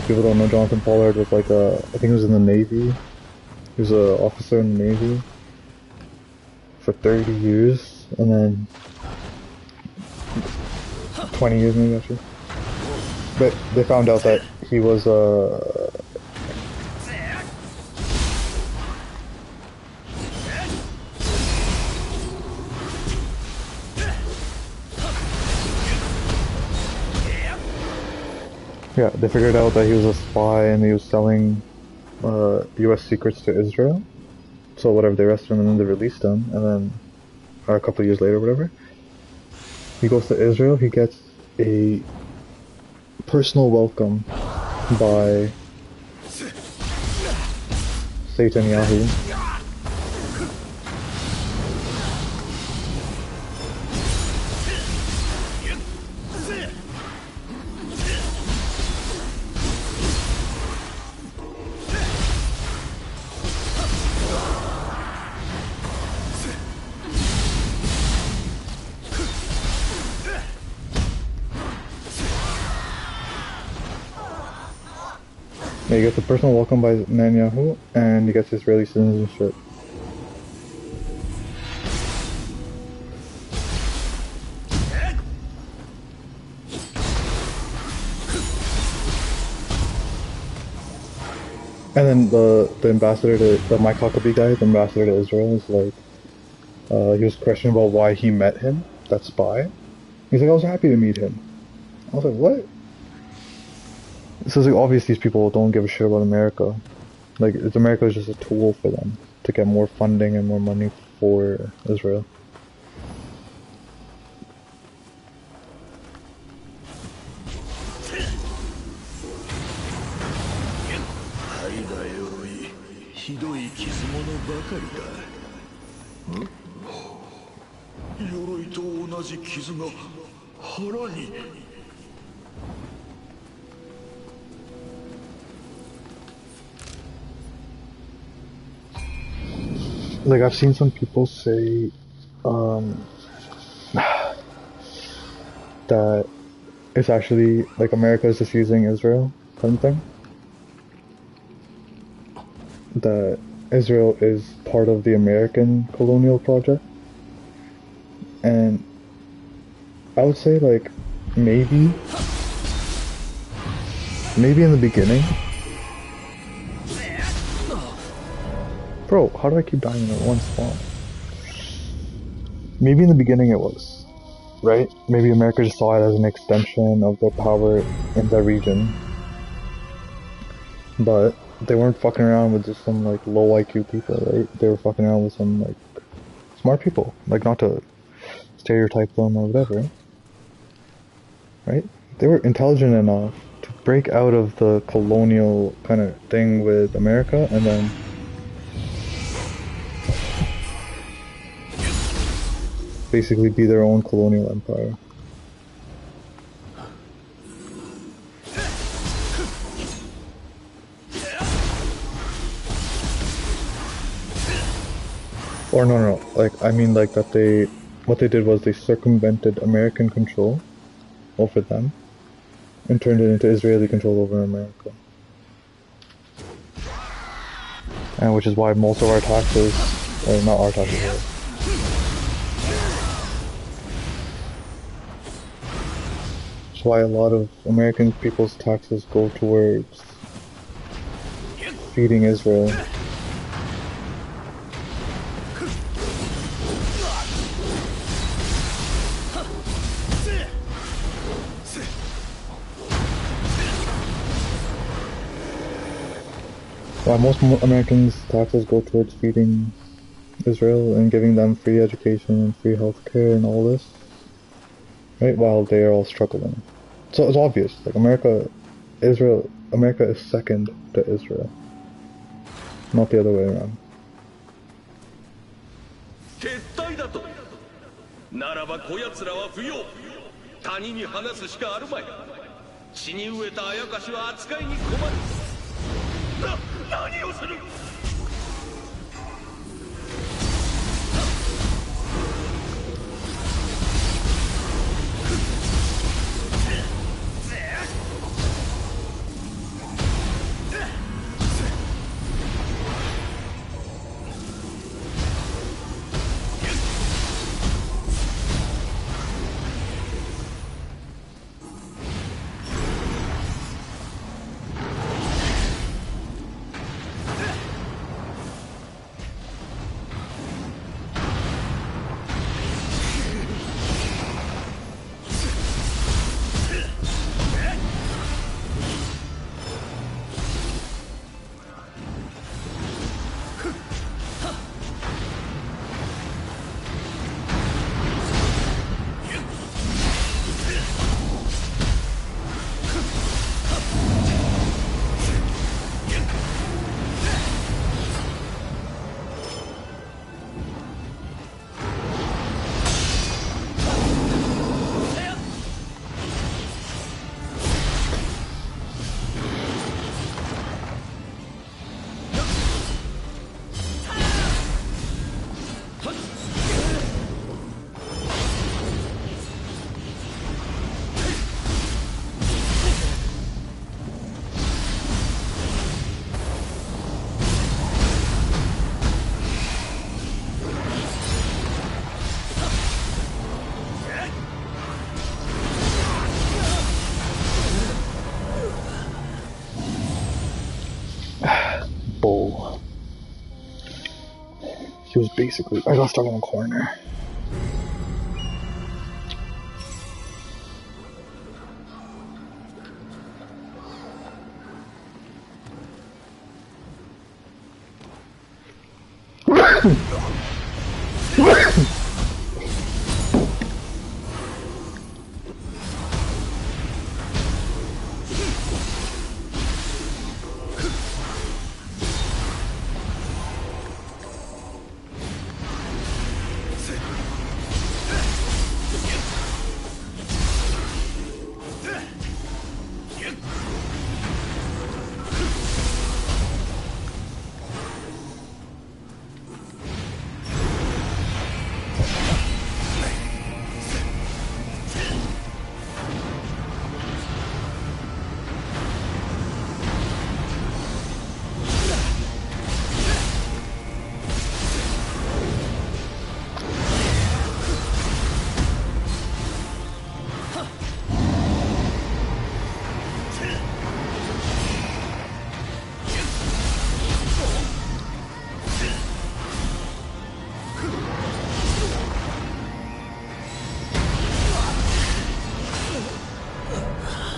People don't know, Jonathan Pollard was like I think he was in the Navy. He was an officer in the Navy for 30 years, and then 20 years maybe actually. But they found out that he was yeah, they figured out that he was a spy and he was selling US secrets to Israel. So whatever, they arrested him and then they released him, and then or a couple of years later, whatever, he goes to Israel. He gets a personal welcome by Satan Yahoo. Yeah, he gets a personal welcome by Netanyahu, and he gets Israeli citizenship. And then the ambassador the Mike Huckabee guy, the ambassador to Israel, is like, he was questioning about why he met him, that spy. He's like, I was happy to meet him. I was like, what? So it's like, obviously these people don't give a shit about America. Like, America is just a tool for them to get more funding and more money for Israel. ひどい傷物ばかりだ。鎧と同じ傷が腹に。Like, I've seen some people say that it's actually like America is just using Israel, something. That Israel is part of the American colonial project. And I would say, like, maybe in the beginning. Bro, how do I keep dying in one spot? Maybe in the beginning it was, right? Maybe America just saw it as an extension of their power in the region. But they weren't fucking around with just some, like, low IQ people, right? They were fucking around with some, like, smart people. Like, not to stereotype them or whatever. Right? They were intelligent enough to break out of the colonial kind of thing with America and then basically be their own colonial empire. Or no, like, I mean, like, that what they did was they circumvented American control over them and turned it into Israeli control over America. And which is why most of our taxes, or not our taxes, that's why a lot of American people's taxes go towards feeding Israel. Why most Americans' taxes go towards feeding Israel and giving them free education and free healthcare and all this, right? While they are all struggling. So it's obvious, like, America is second to Israel, not the other way around. 撤退だと。ならばこやつらは不要。谷に放すしかあるまい。血に飢えたあやかしは扱いに困る。何をする。Bull. He was basically, I got stuck in the corner.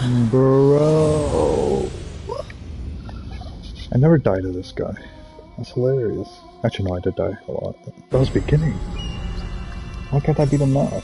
Bro. I never died to this guy. That's hilarious. Actually, no, I did die a lot. That was beginning. Why can't I beat him now?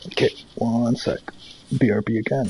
Okay, one sec. BRB again.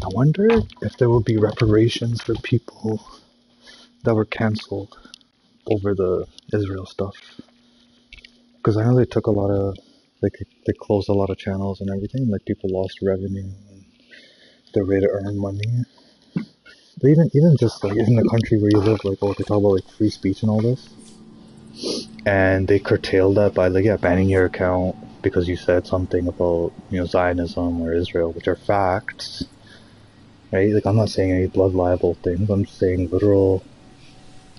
I wonder if there will be reparations for people that were cancelled over the Israel stuff. Because I know they took a lot of, like, they closed a lot of channels and everything. Like, people lost revenue and their way to earn money. But even just, like, in the country where you live, like, oh, they talk about, like, free speech and all this. And they curtailed that by, like, yeah, banning your account because you said something about, you know, Zionism or Israel, which are facts. Right? Like, I'm not saying any blood libel things. I'm saying literal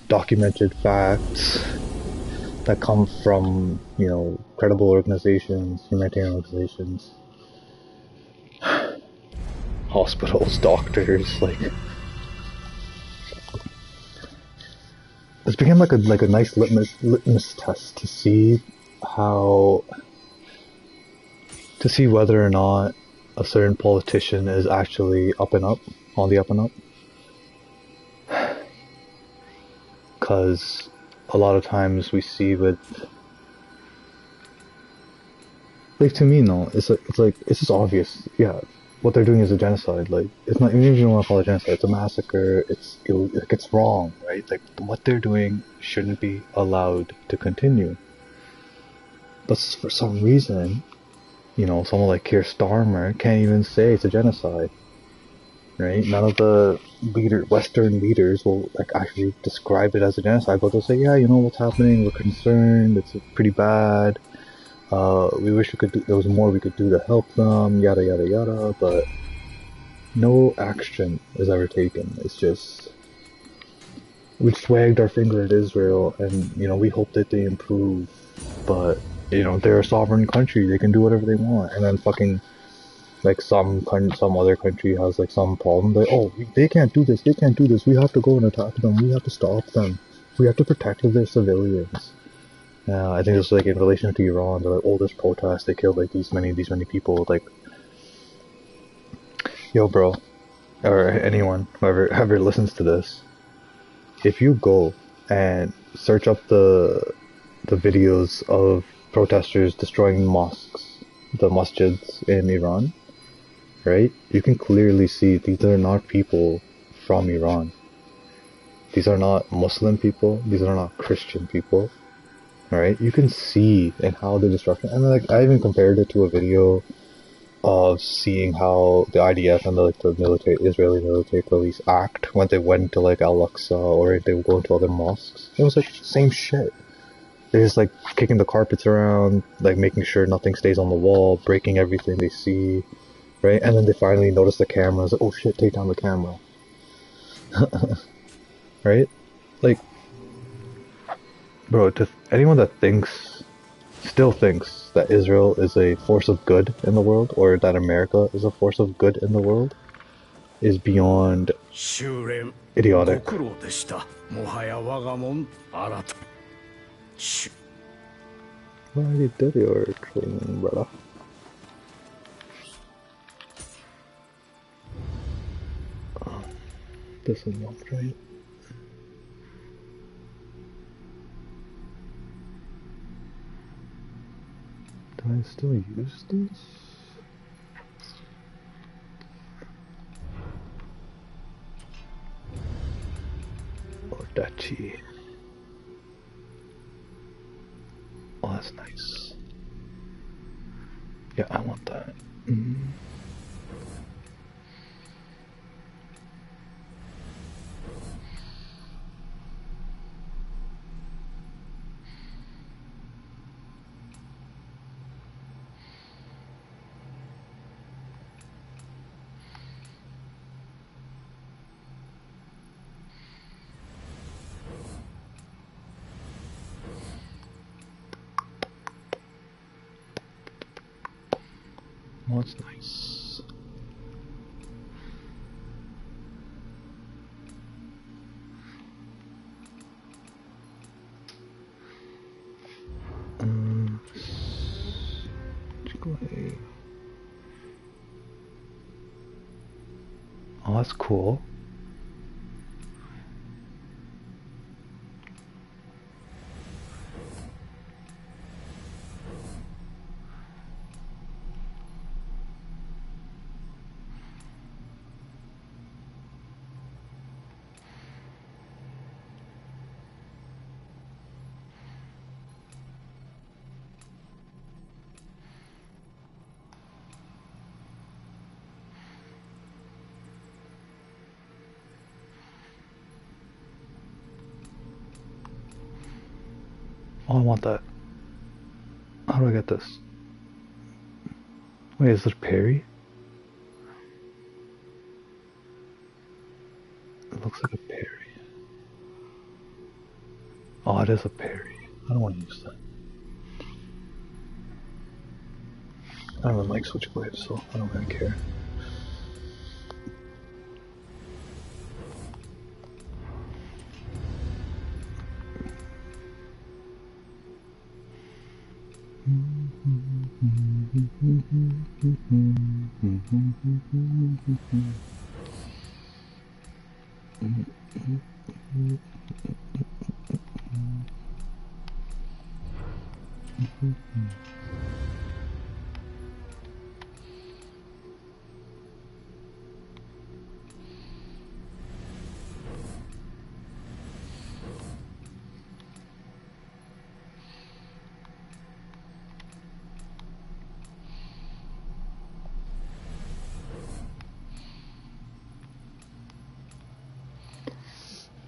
documented facts that come from, you know, credible organizations, humanitarian organizations, hospitals, doctors, like it's become like a nice litmus test to see how to see whether or not a certain politician is actually up and up, on the up and up. Because a lot of times we see with, like, to me, no, it's just obvious. Yeah, what they're doing is a genocide. Like, it's not, even if you don't want to call it genocide, it's a massacre. It's wrong, right? Like, what they're doing shouldn't be allowed to continue. But for some reason, you know, someone like Keir Starmer can't even say it's a genocide, right? None of the Western leaders will like actually describe it as a genocide, but they'll say, yeah, you know what's happening, we're concerned, it's pretty bad, we wish there was more we could do to help them, yada yada yada, but no action is ever taken. It's just, we just wagged our finger at Israel, and, you know, we hope that they improve, but, you know, they're a sovereign country, they can do whatever they want, and then fucking, like, some other country has, like, some problem, like, oh, they can't do this, we have to go and attack them, we have to stop them, we have to protect their civilians. I think it's, like, in relation to Iran, they're like, oh, this protest, they killed, like, these many people, like, yo, bro, or anyone, whoever listens to this, if you go and search up the videos of protesters destroying mosques, the masjids in Iran, right? You can clearly see these are not people from Iran. These are not Muslim people. These are not Christian people. Alright? You can see in how the destruction, and like I even compared it to a video of seeing how the IDF and the Israeli military police act when they went to like Al-Aqsa or they would go into other mosques. It was like same shit. They're just like kicking the carpets around, like making sure nothing stays on the wall, breaking everything they see, right? And then they finally notice the cameras. Like, oh shit, take down the camera. Right? Like, bro, to anyone that still thinks that Israel is a force of good in the world, or that America is a force of good in the world, is beyond idiotic. Well, you did your training, brother. This is not right. Do I still use this? Or Dachi? Oh, that's nice. Yeah, I want that. Oh, that's nice. Oh, that's cool. Oh, I want that. How do I get this? Wait, is this Perry? It looks like a Perry. Oh, it is a parry. I don't want to use that. I don't really like switchblades, so I don't really care.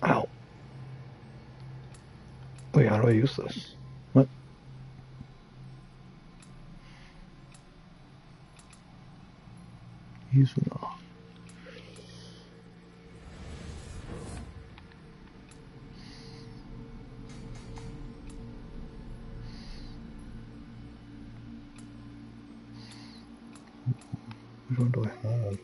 Ow. Wait, how do I use this? What? Use no. Which one do I have?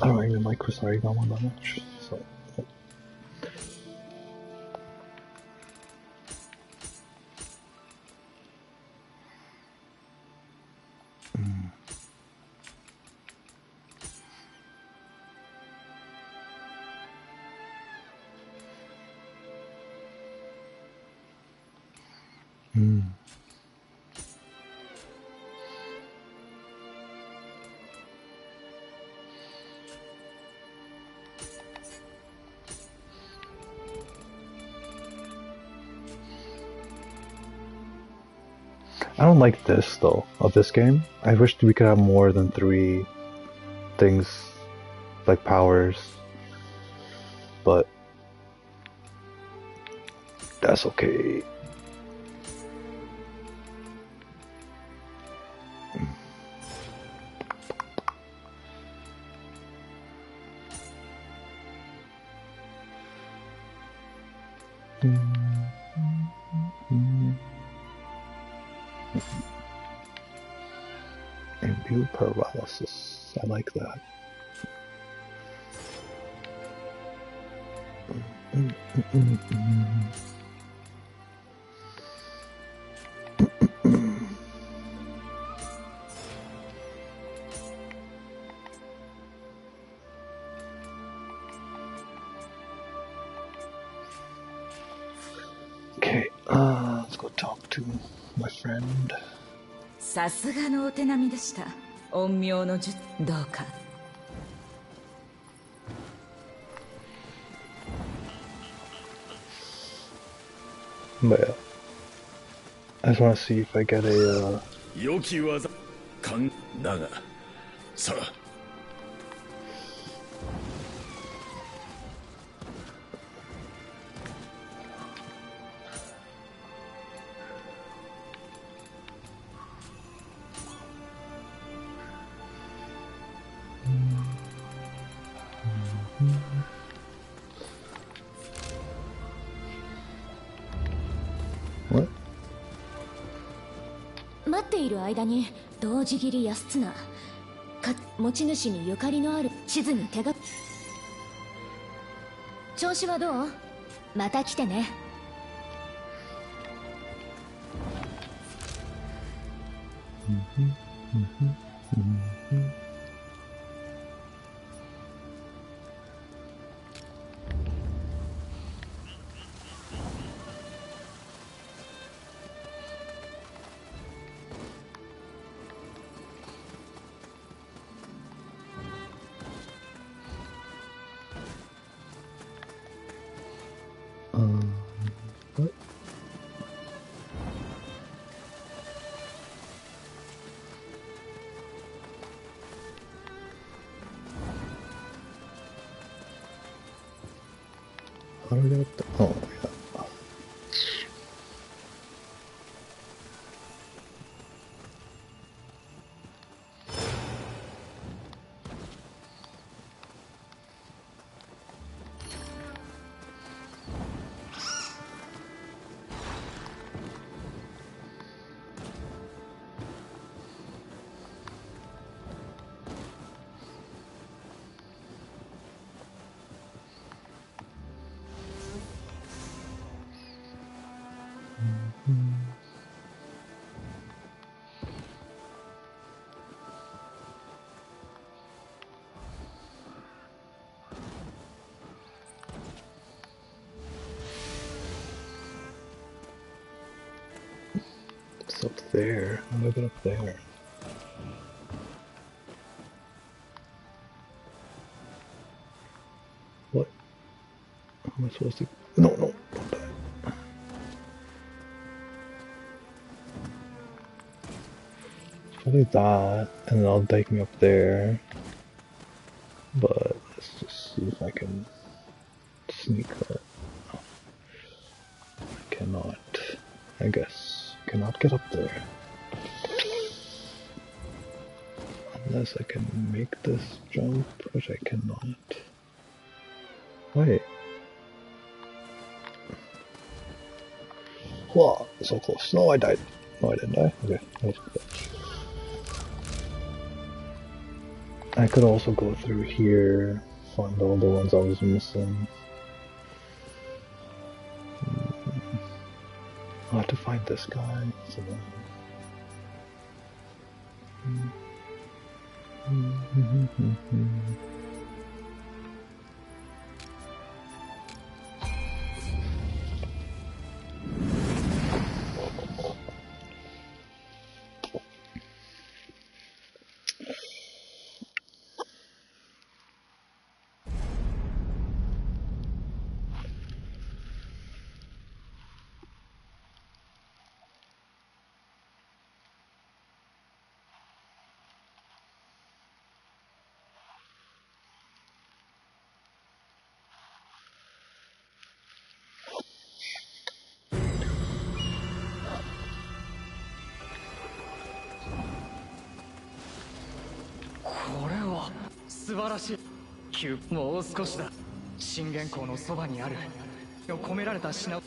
I don't even like Kusariga one that much, so. I don't like this though, of this game. I wish we could have more than 3 things, like powers, but that's okay. Imbue paralysis. I like that. Okay, let's go talk to my friend. さすがのお手並みでした。陰陽の術どうか。But yeah, I just want to see if I get a. 良き技勘だがさあ What? 待っている間に同時切り安綱か持ち主にゆかりのある地図に手が調子はどう？また来てね。What? It's up there. How do I get up there? What? How am I supposed to? No, no, don't die. Probably that, and that'll take me up there. But let's just see if I can sneak up. I cannot. I guess. Cannot get up there. Unless I can make this jump, which I cannot. Wait. Whoa, so close. No, I died. No, I didn't die. Okay. I could also go through here, find all the ones I was missing. I'll have to find this guy. So素晴らしい。もう少しだ。信玄港のそばにある込められた品を。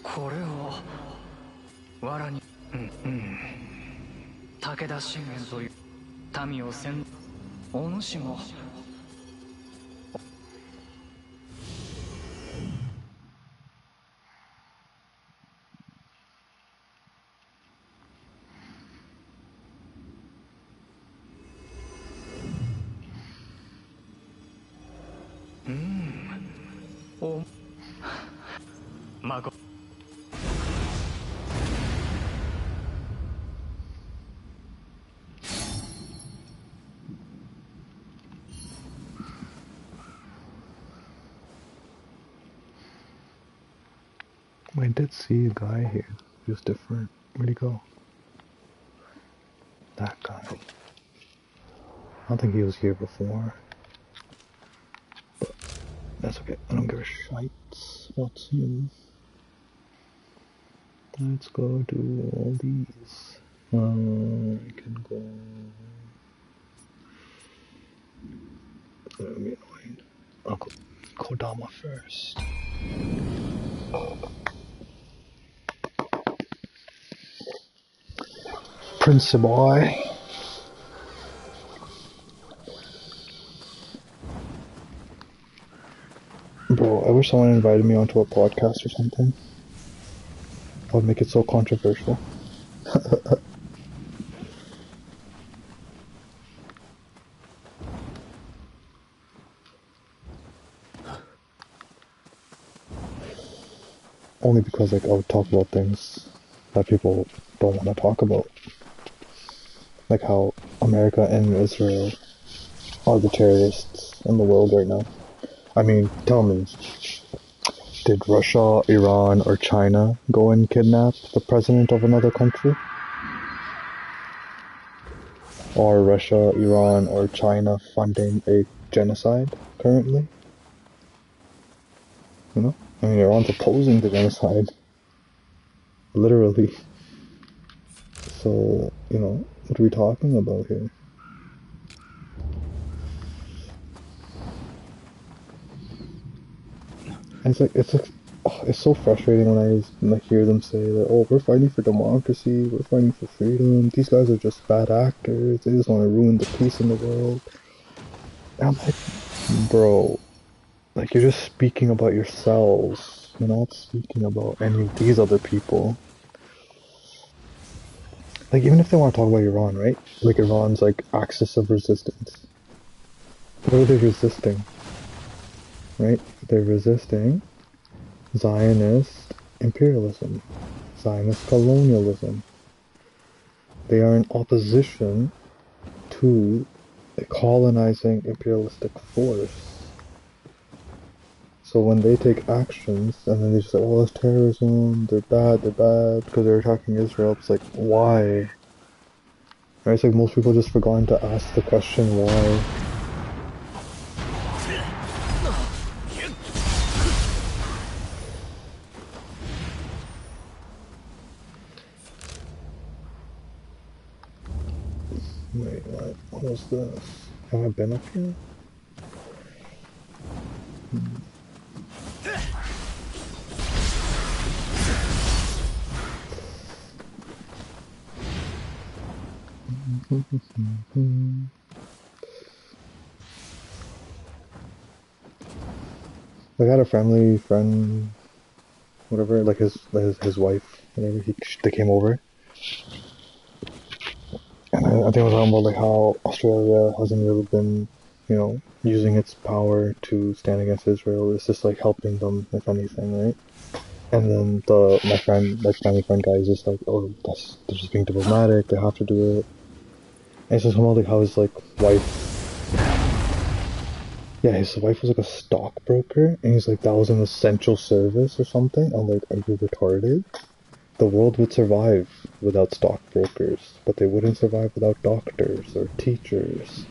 これを藁に。武田信玄という民を先お主も。孫。I did see a guy here. He was different. Where'd he go? That guy. I don't think he was here before. But that's okay. I don't give a shite about him. Let's go do all these. I can go. That'll be annoying. I'll go Kodama first. Prince boy. Bro, I wish someone invited me onto a podcast or something. I would make it so controversial. Only because like I would talk about things that people don't want to talk about. Like how America and Israel are the terrorists in the world right now. I mean, tell me, did Russia, Iran, or China go and kidnap the president of another country? Are Russia, Iran, or China funding a genocide currently? You know? I mean, Iran's opposing the genocide. Literally. So, you know, what are we talking about here? And it's so frustrating when I hear them say that, oh, we're fighting for democracy, we're fighting for freedom, these guys are just bad actors, they just want to ruin the peace in the world. And I'm like, bro, like, you're just speaking about yourselves. We're not speaking about any of these other people. Like, even if they want to talk about Iran, right? Like, Iran's, like, axis of resistance. What are they resisting? Right? They're resisting Zionist imperialism, Zionist colonialism. They are in opposition to a colonizing imperialistic force. So when they take actions and then they just say, oh, that's terrorism, they're bad because they're attacking Israel, it's like, why? Right? It's like most people just forgotten to ask the question why. Wait, what was this? Have I been up here? I had a family friend, whatever, like his wife, whatever. They came over, and I think I was talking about like how Australia hasn't really been, using its power to stand against Israel. It's just like helping them, if anything, right? And then my friend, like family friend guy, is just like, oh, they're just being diplomatic. They have to do it. And it's just about like how his like wife. Yeah, his wife was like a stockbroker, and he's like, that was an essential service or something. I'm like, are you retarded? The world would survive without stockbrokers, but they wouldn't survive without doctors or teachers,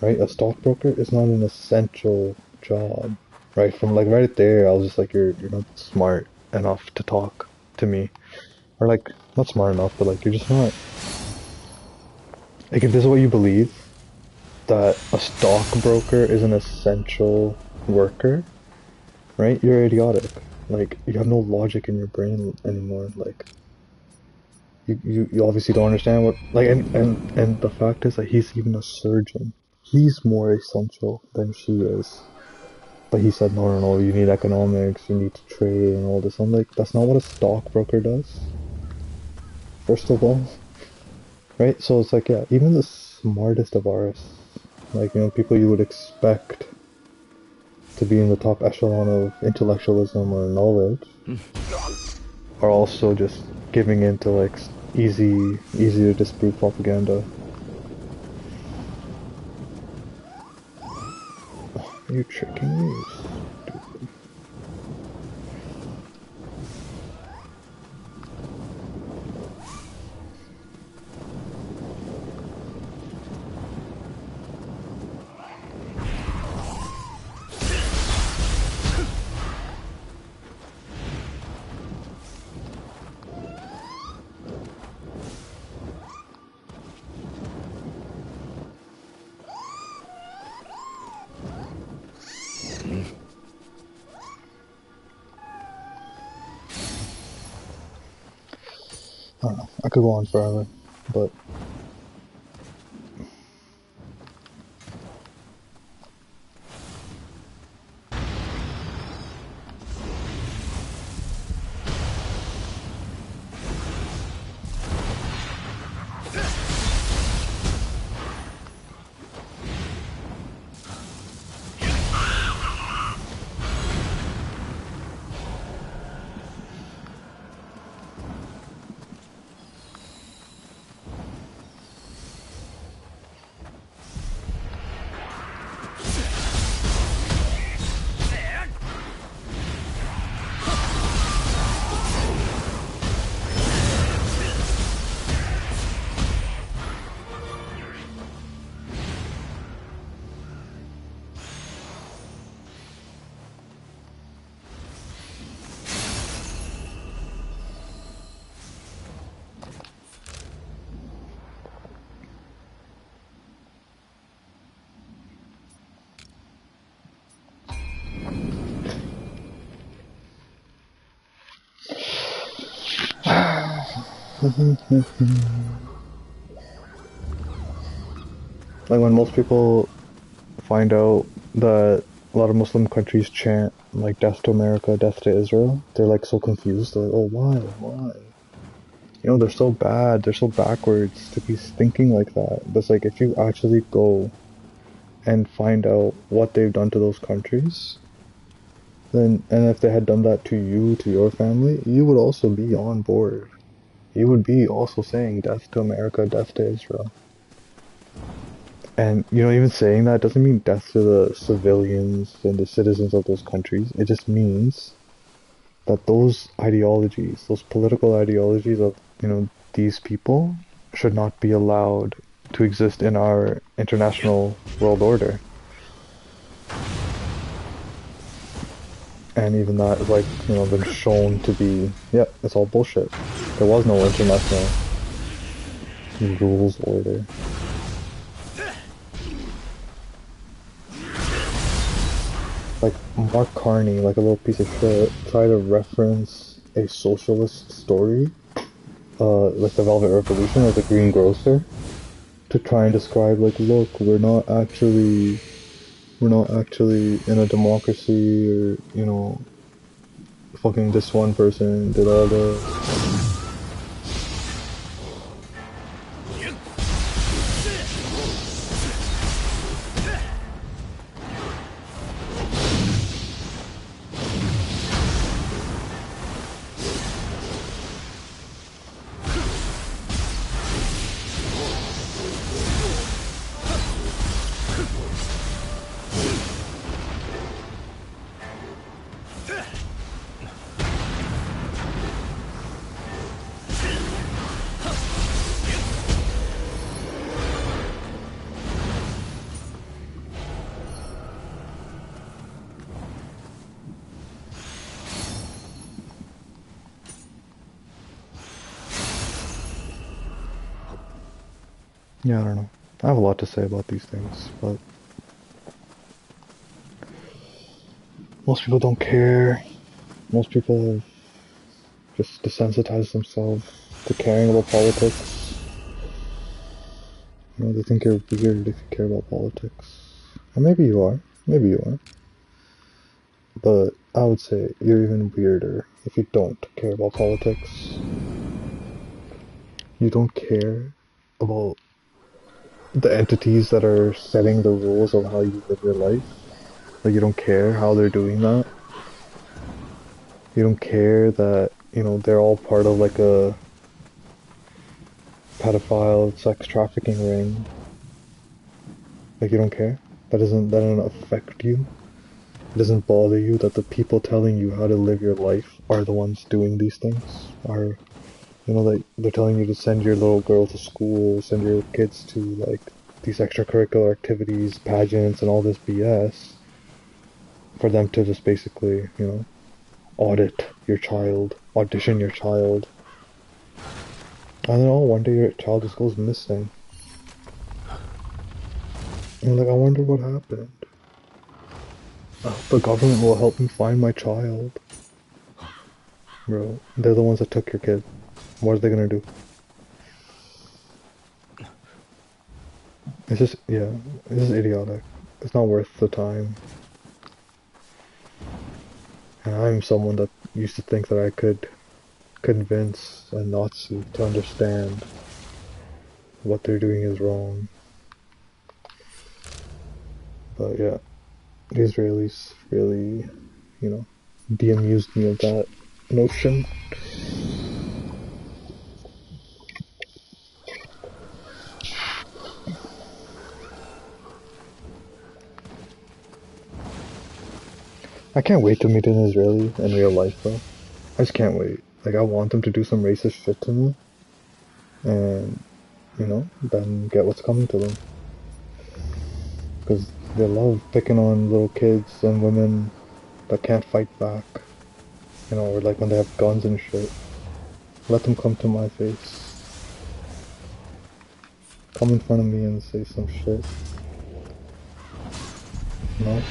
right? A stockbroker is not an essential job, right? From like right there, I was just like, you're not smart enough to talk to me, or like not smart enough, but like you're just not. Like if this is what you believe, that a stockbroker is an essential worker, right? You're idiotic. Like, you have no logic in your brain anymore. Like, you obviously don't understand what, like, and the fact is that he's even a surgeon. He's more essential than she is. But he said, no, you need economics, you need to trade and all this. I'm like, that's not what a stockbroker does. First of all, right? So it's like, yeah, even the smartest of us, like, people you would expect to be in the top echelon of intellectualism or knowledge are also just giving in to like easy to disprove propaganda. Are you tricking me? I don't know. I could go on forever, but like when most people find out that a lot of Muslim countries chant like death to America, death to Israel, they're like so confused. They're like, oh, why? You know, they're so bad, they're so backwards to be thinking like that. But it's like, if you actually go and find out what they've done to those countries, then, and if they had done that to you, to your family, you would also be on board. You would be also saying death to America, death to Israel. And, you know, even saying that doesn't mean death to the civilians and the citizens of those countries. It just means that those ideologies, those political ideologies of, you know, these people should not be allowed to exist in our international world order. And even that is like, you know, been shown to be, yeah, it's all bullshit. There was no international rules order. Like, Mark Carney, like a little piece of shit, tried to reference a socialist story, like the Velvet Revolution or the Green Grocer, to try and describe, like, look, we're not actually in a democracy, or, you know, fucking this one person did all this. Yeah, I don't know. I have a lot to say about these things, but most people don't care. Most people have just desensitized themselves to caring about politics. You know, they think you're weird if you care about politics. And maybe you are. Maybe you are. But I would say you're even weirder if you don't care about politics. You don't care about the entities that are setting the rules of how you live your life. Like, you don't care how they're doing that. You don't care that, you know, they're all part of like a pedophile sex trafficking ring. Like, you don't care. That doesn't affect you. It doesn't bother you that the people telling you how to live your life are the ones doing these things. Are, you know, that they're telling you to send your little girl to school, send your kids to like these extracurricular activities, pageants, and all this BS, for them to just basically, you know, audit your child, audition your child. And then, oh, one day your child just goes missing. And you're like, I wonder what happened. The government will help me find my child. Bro, they're the ones that took your kid. What are they gonna do? It's just, yeah, it's just idiotic. It's not worth the time. And I'm someone that used to think that I could convince a Nazi to understand what they're doing is wrong. But yeah, the Israelis really, you know, de-amused me of that notion. I can't wait to meet an Israeli in real life, though. I just can't wait. Like, I want them to do some racist shit to me, and, you know, then get what's coming to them. Because they love picking on little kids and women that can't fight back. You know, or like when they have guns and shit. Let them come to my face. Come in front of me and say some shit. You know?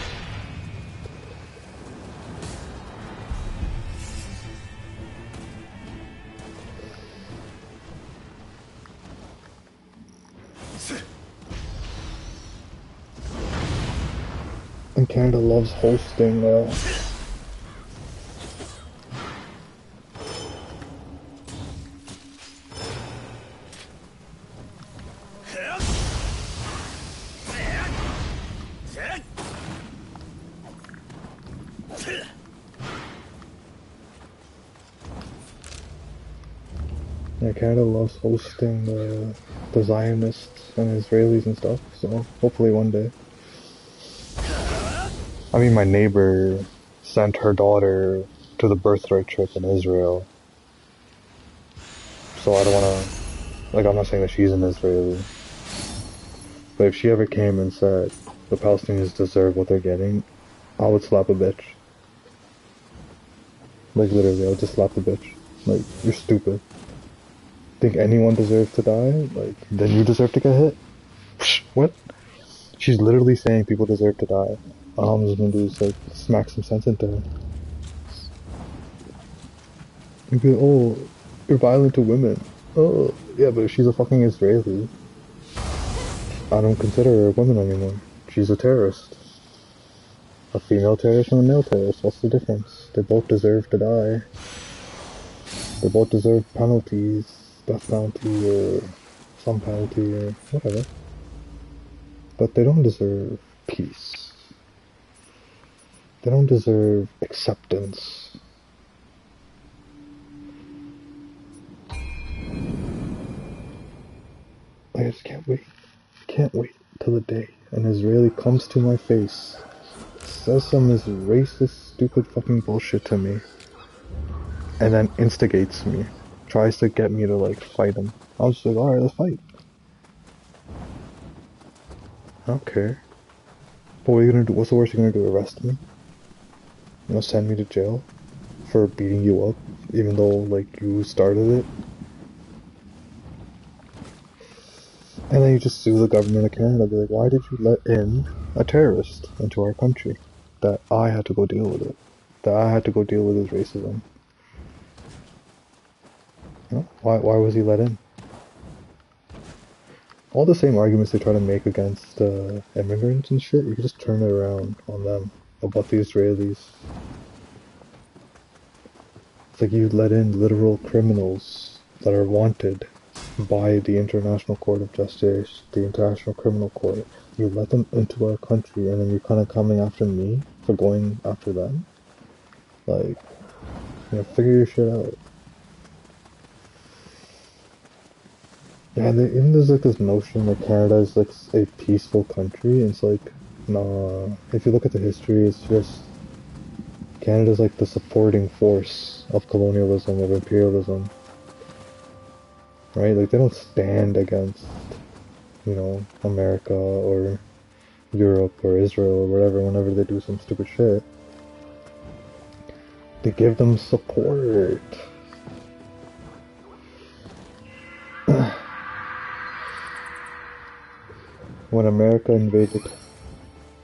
And Canada loves hosting, Yeah, Canada loves hosting the Zionists and Israelis and stuff, so hopefully one day. I mean, my neighbor sent her daughter to the birthright trip in Israel, so I don't wanna, like, I'm not saying that she's an Israeli, but if she ever came and said the Palestinians deserve what they're getting, I would slap a bitch. Like, literally, I would just slap the bitch. Like, you're stupid. Think anyone deserves to die? Like, then you deserve to get hit? What? She's literally saying people deserve to die. All I'm just gonna do is, like, smack some sense into her. And be like, oh, you're violent to women. Oh, yeah, but if she's a fucking Israeli, I don't consider her a woman anymore. She's a terrorist. A female terrorist and a male terrorist. What's the difference? They both deserve to die. They both deserve penalties, death penalty or some penalty or whatever. But they don't deserve peace. They don't deserve acceptance. I just can't wait. Can't wait till the day an Israeli comes to my face, says some this racist, stupid fucking bullshit to me, and then instigates me. Tries to get me to, like, fight him. I was just like, alright, let's fight. I don't care. But what are you gonna do? What's the worst you're gonna do? Arrest me? You know, send me to jail for beating you up, even though, like, you started it? And then you just sue the government of Canada, be like, why did you let in a terrorist into our country? That I had to go deal with it. That I had to go deal with his racism. You know? Why was he let in? All the same arguments they try to make against immigrants and shit, you can just turn it around on them about the Israelis. It's like you let in literal criminals that are wanted by the International Court of Justice, the International Criminal Court. You let them into our country and then you're kind of coming after me for going after them? Like, you know, figure your shit out. Yeah, even there's like this notion that Canada is like a peaceful country, and it's like, nah. If you look at the history, it's just Canada's like the supporting force of colonialism, of imperialism, right? Like they don't stand against, you know, America or Europe or Israel or whatever whenever they do some stupid shit. They give them support. When America invaded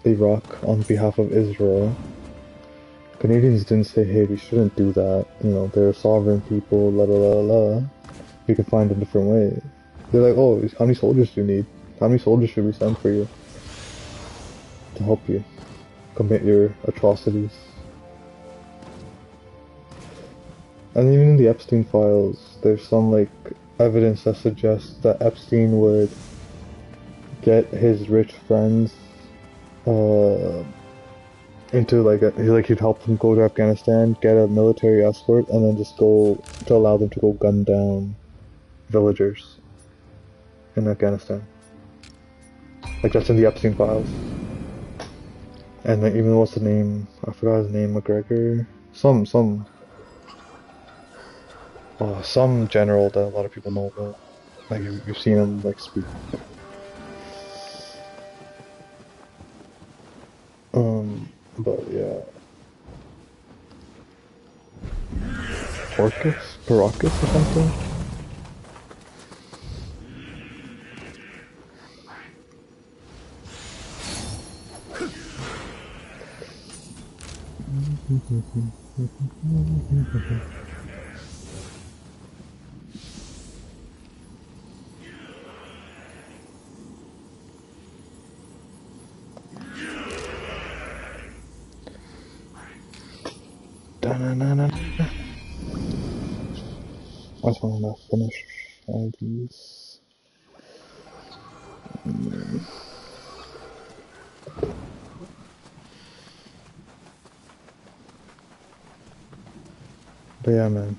Iraq on behalf of Israel, Canadians didn't say, hey, we shouldn't do that. You know, they're sovereign people, la la la la. We can find a different way. They're like, oh, how many soldiers do you need? How many soldiers should we send for you? To help you commit your atrocities. And even in the Epstein files, there's some, like, evidence that suggests that Epstein would get his rich friends, into he'd help them go to Afghanistan, get a military escort, and then just go to allow them to go gun down villagers in Afghanistan. Like that's in the Epstein files. And then even what's the name? I forgot his name. McGregor. Some general that a lot of people know about. Like you've seen him like speak. But yeah. Poracus or something? I just want to finish all these. But yeah, man.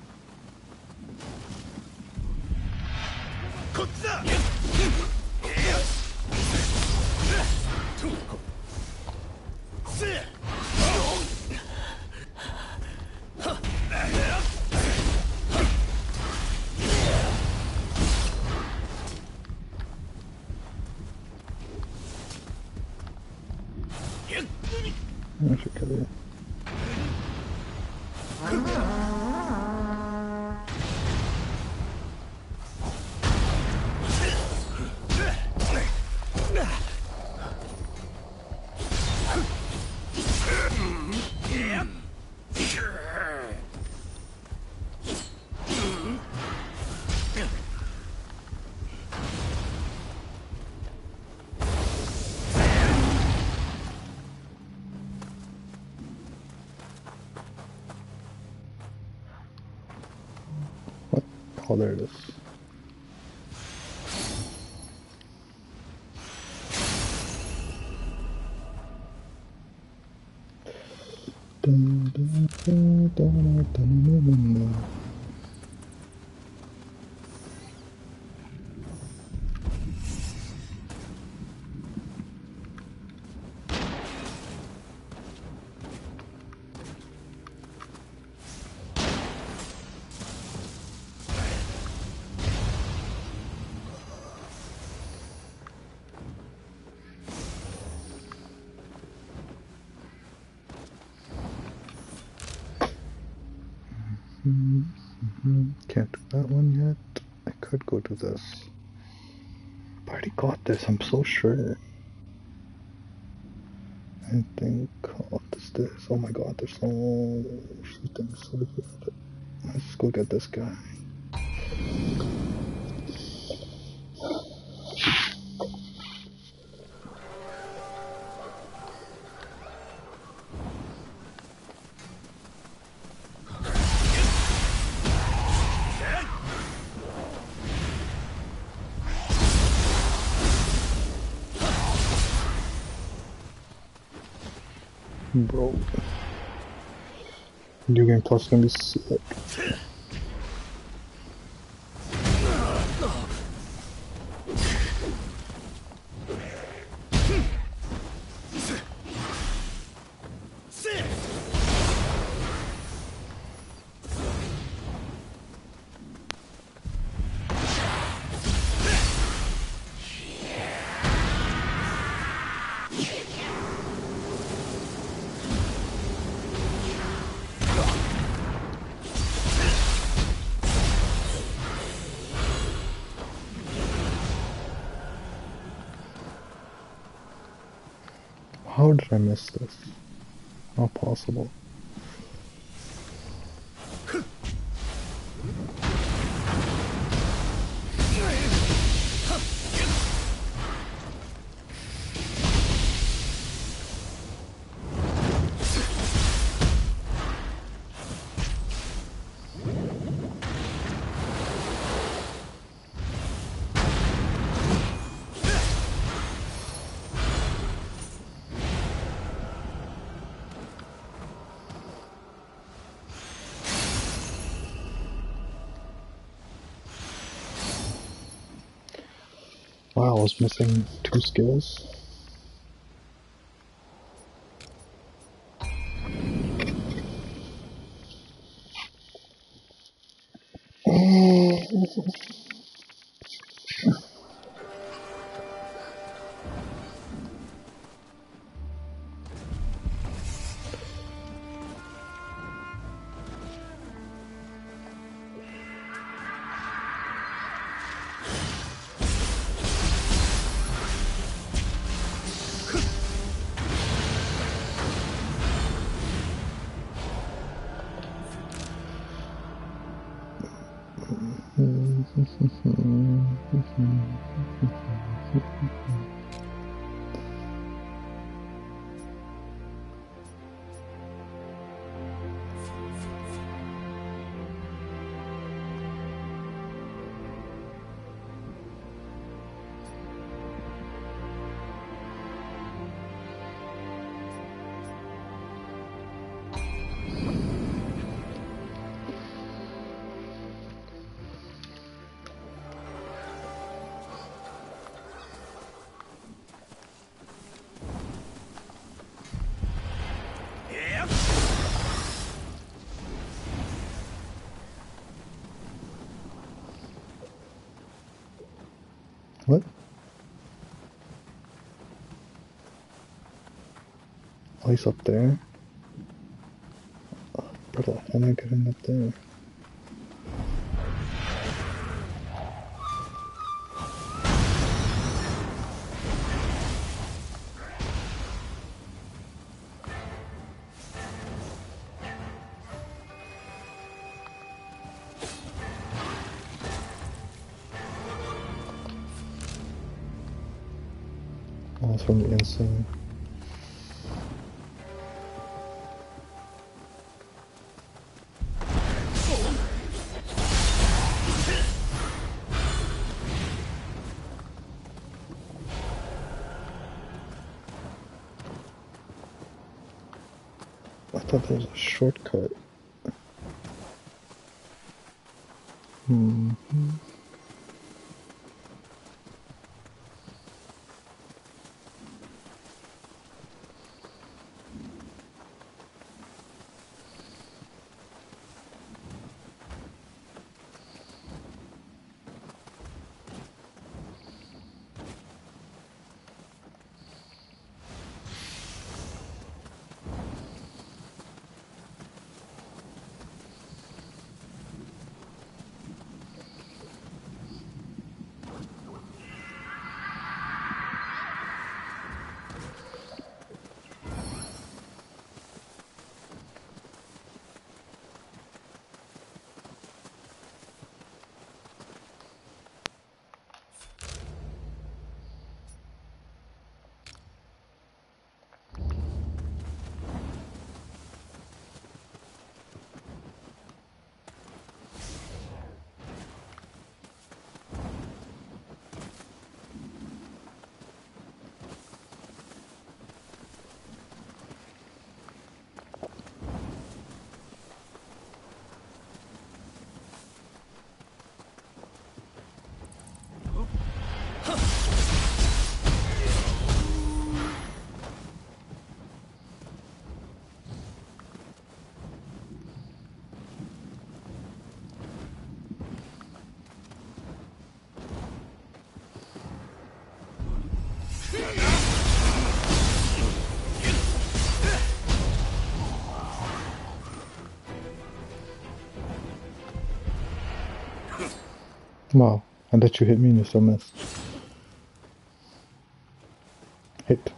Oh, there it is. Can't do that one yet. I could go do this. I already got this, I'm so sure. I think, what is this? Oh my god, there's so few things over here. Let's go get this guy. Bro. New Game Plus is gonna be sick. How did I miss this? How possible? Wow, I was missing 2 skills. What? Oh, he's up there? Brother, how am I getting up there? Oh, it's from the inside. thought there was a shortcut. Wow, I bet you hit me and you still missed. Hit.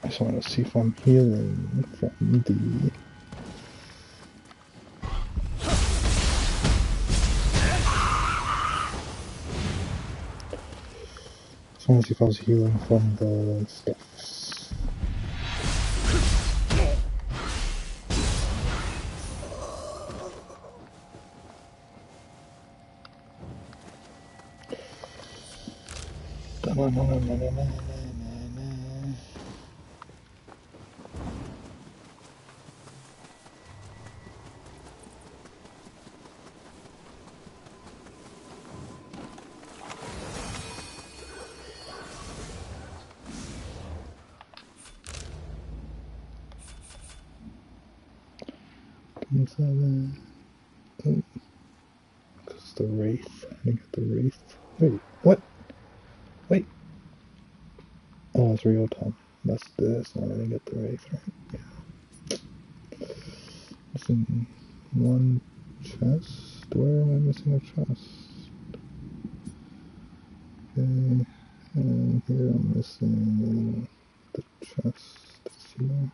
I just want to see if I'm healing from the... I just want to see if I was healing from the stuffs. Because the Wraith. I didn't get the Wraith. Wait, what? Wait. Oh, it's real time. That's this. I didn't get the Wraith, right? Yeah. It's in one chest. Where am I missing a chest? Okay. And here I'm missing the chest. Here.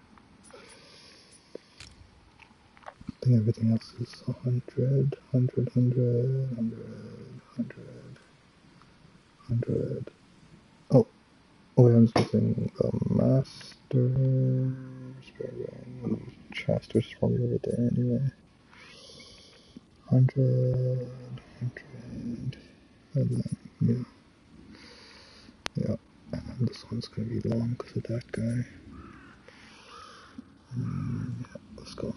I think everything else is 100, 100, 100, 100, 100. Oh, wait, I'm just missing the master. Chest, which is probably over there anyway. 100, 100, and then, yeah. And this one's gonna be long because of that guy. Yeah, let's go.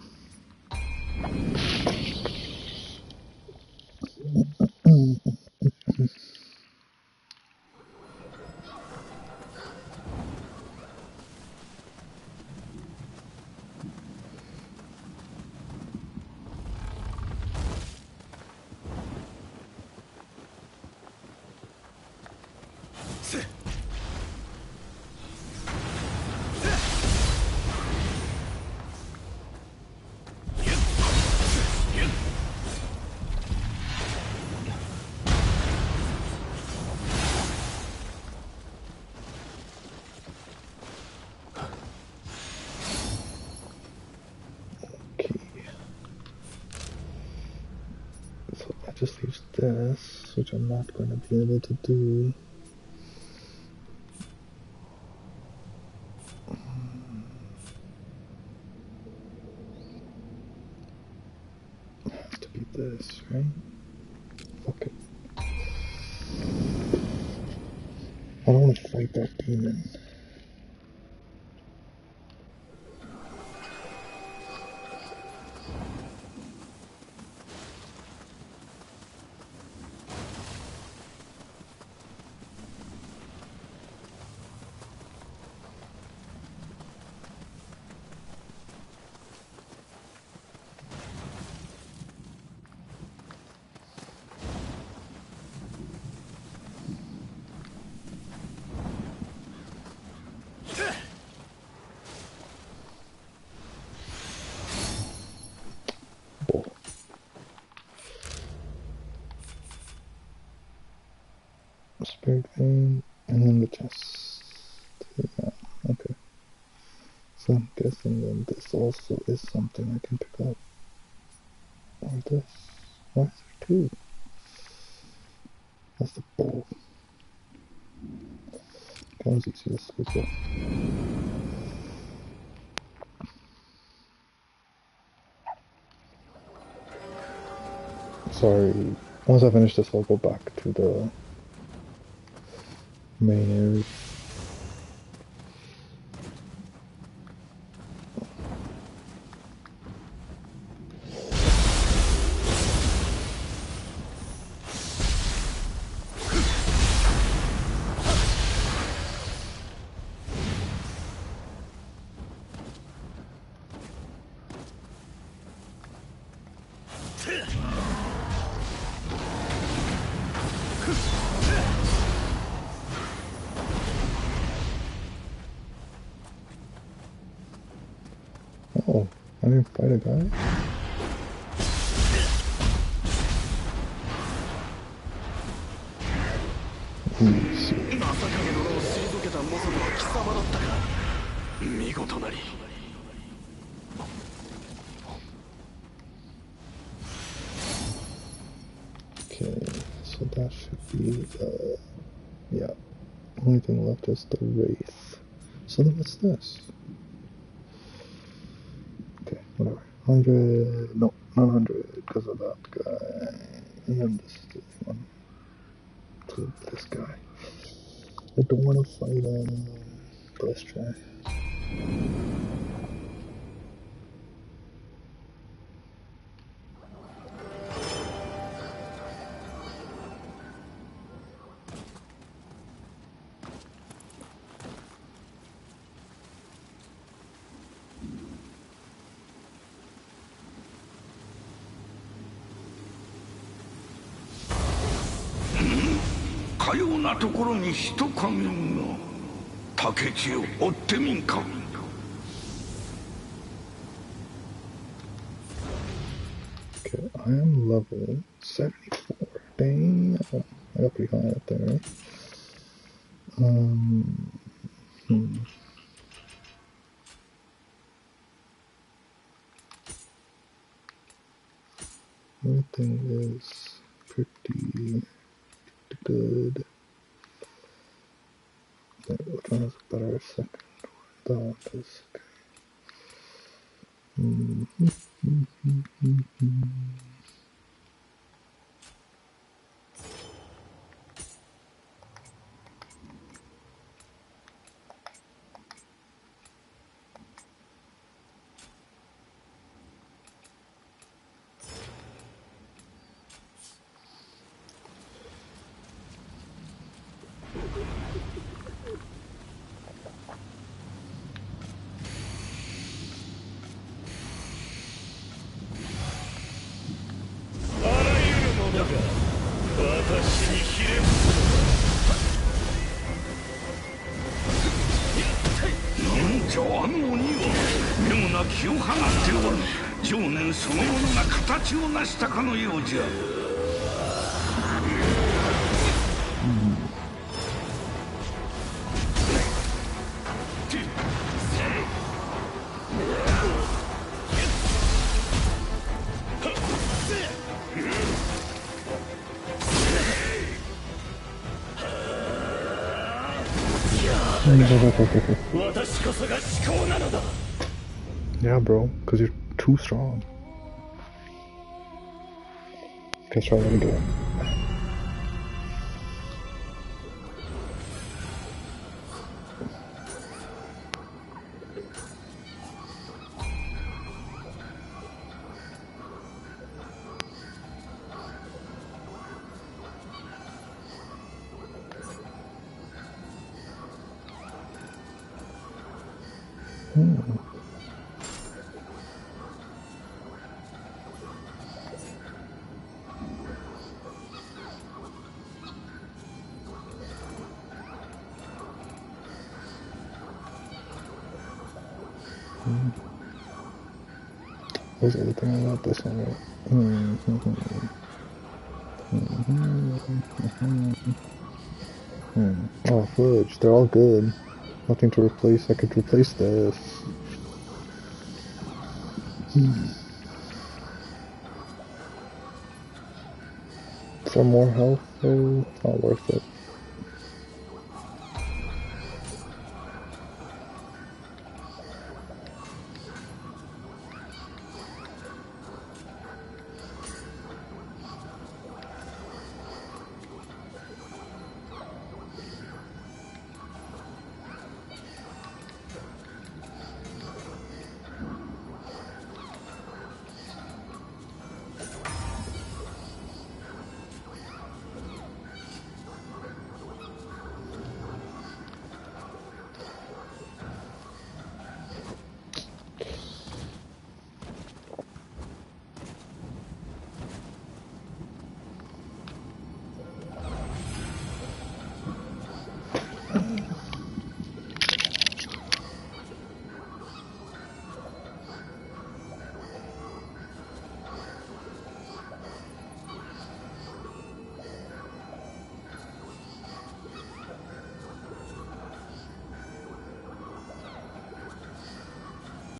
So that just leaves this, which I'm not going to be able to do. It has to be this, right? Fuck it. I don't want to fight get that demon. Spirit vein, and then the chest. Yeah, okay. So I'm guessing then this also is something I can pick up. Or this. Why is there two? That's the bowl. Guys, it's just good job. Sorry. Once I finish this, I'll go back to the main area. Oh, I didn't fight a guy? Okay, so that should be yeah. Only thing left is the Wraith. So then what's this? Okay, whatever. 100, no, not 100 because of that guy. And this is the one. To this guy. I don't want to fight him, but let's try.かようなところに人影が。竹地を追ってみんか。Okay, I am level 74. Dang, I got pretty high up there, right? Everything is pretty good. Okay, which one is better? Second. That one is okay.が気を放っておる。情念そのものが形を成したかのようじゃ。Yeah, bro, because you're too strong. Let's try that again. There's everything about this one, right? Oh, fudge. They're all good. Nothing to replace. I could replace this. For more health, though, it's not worth it.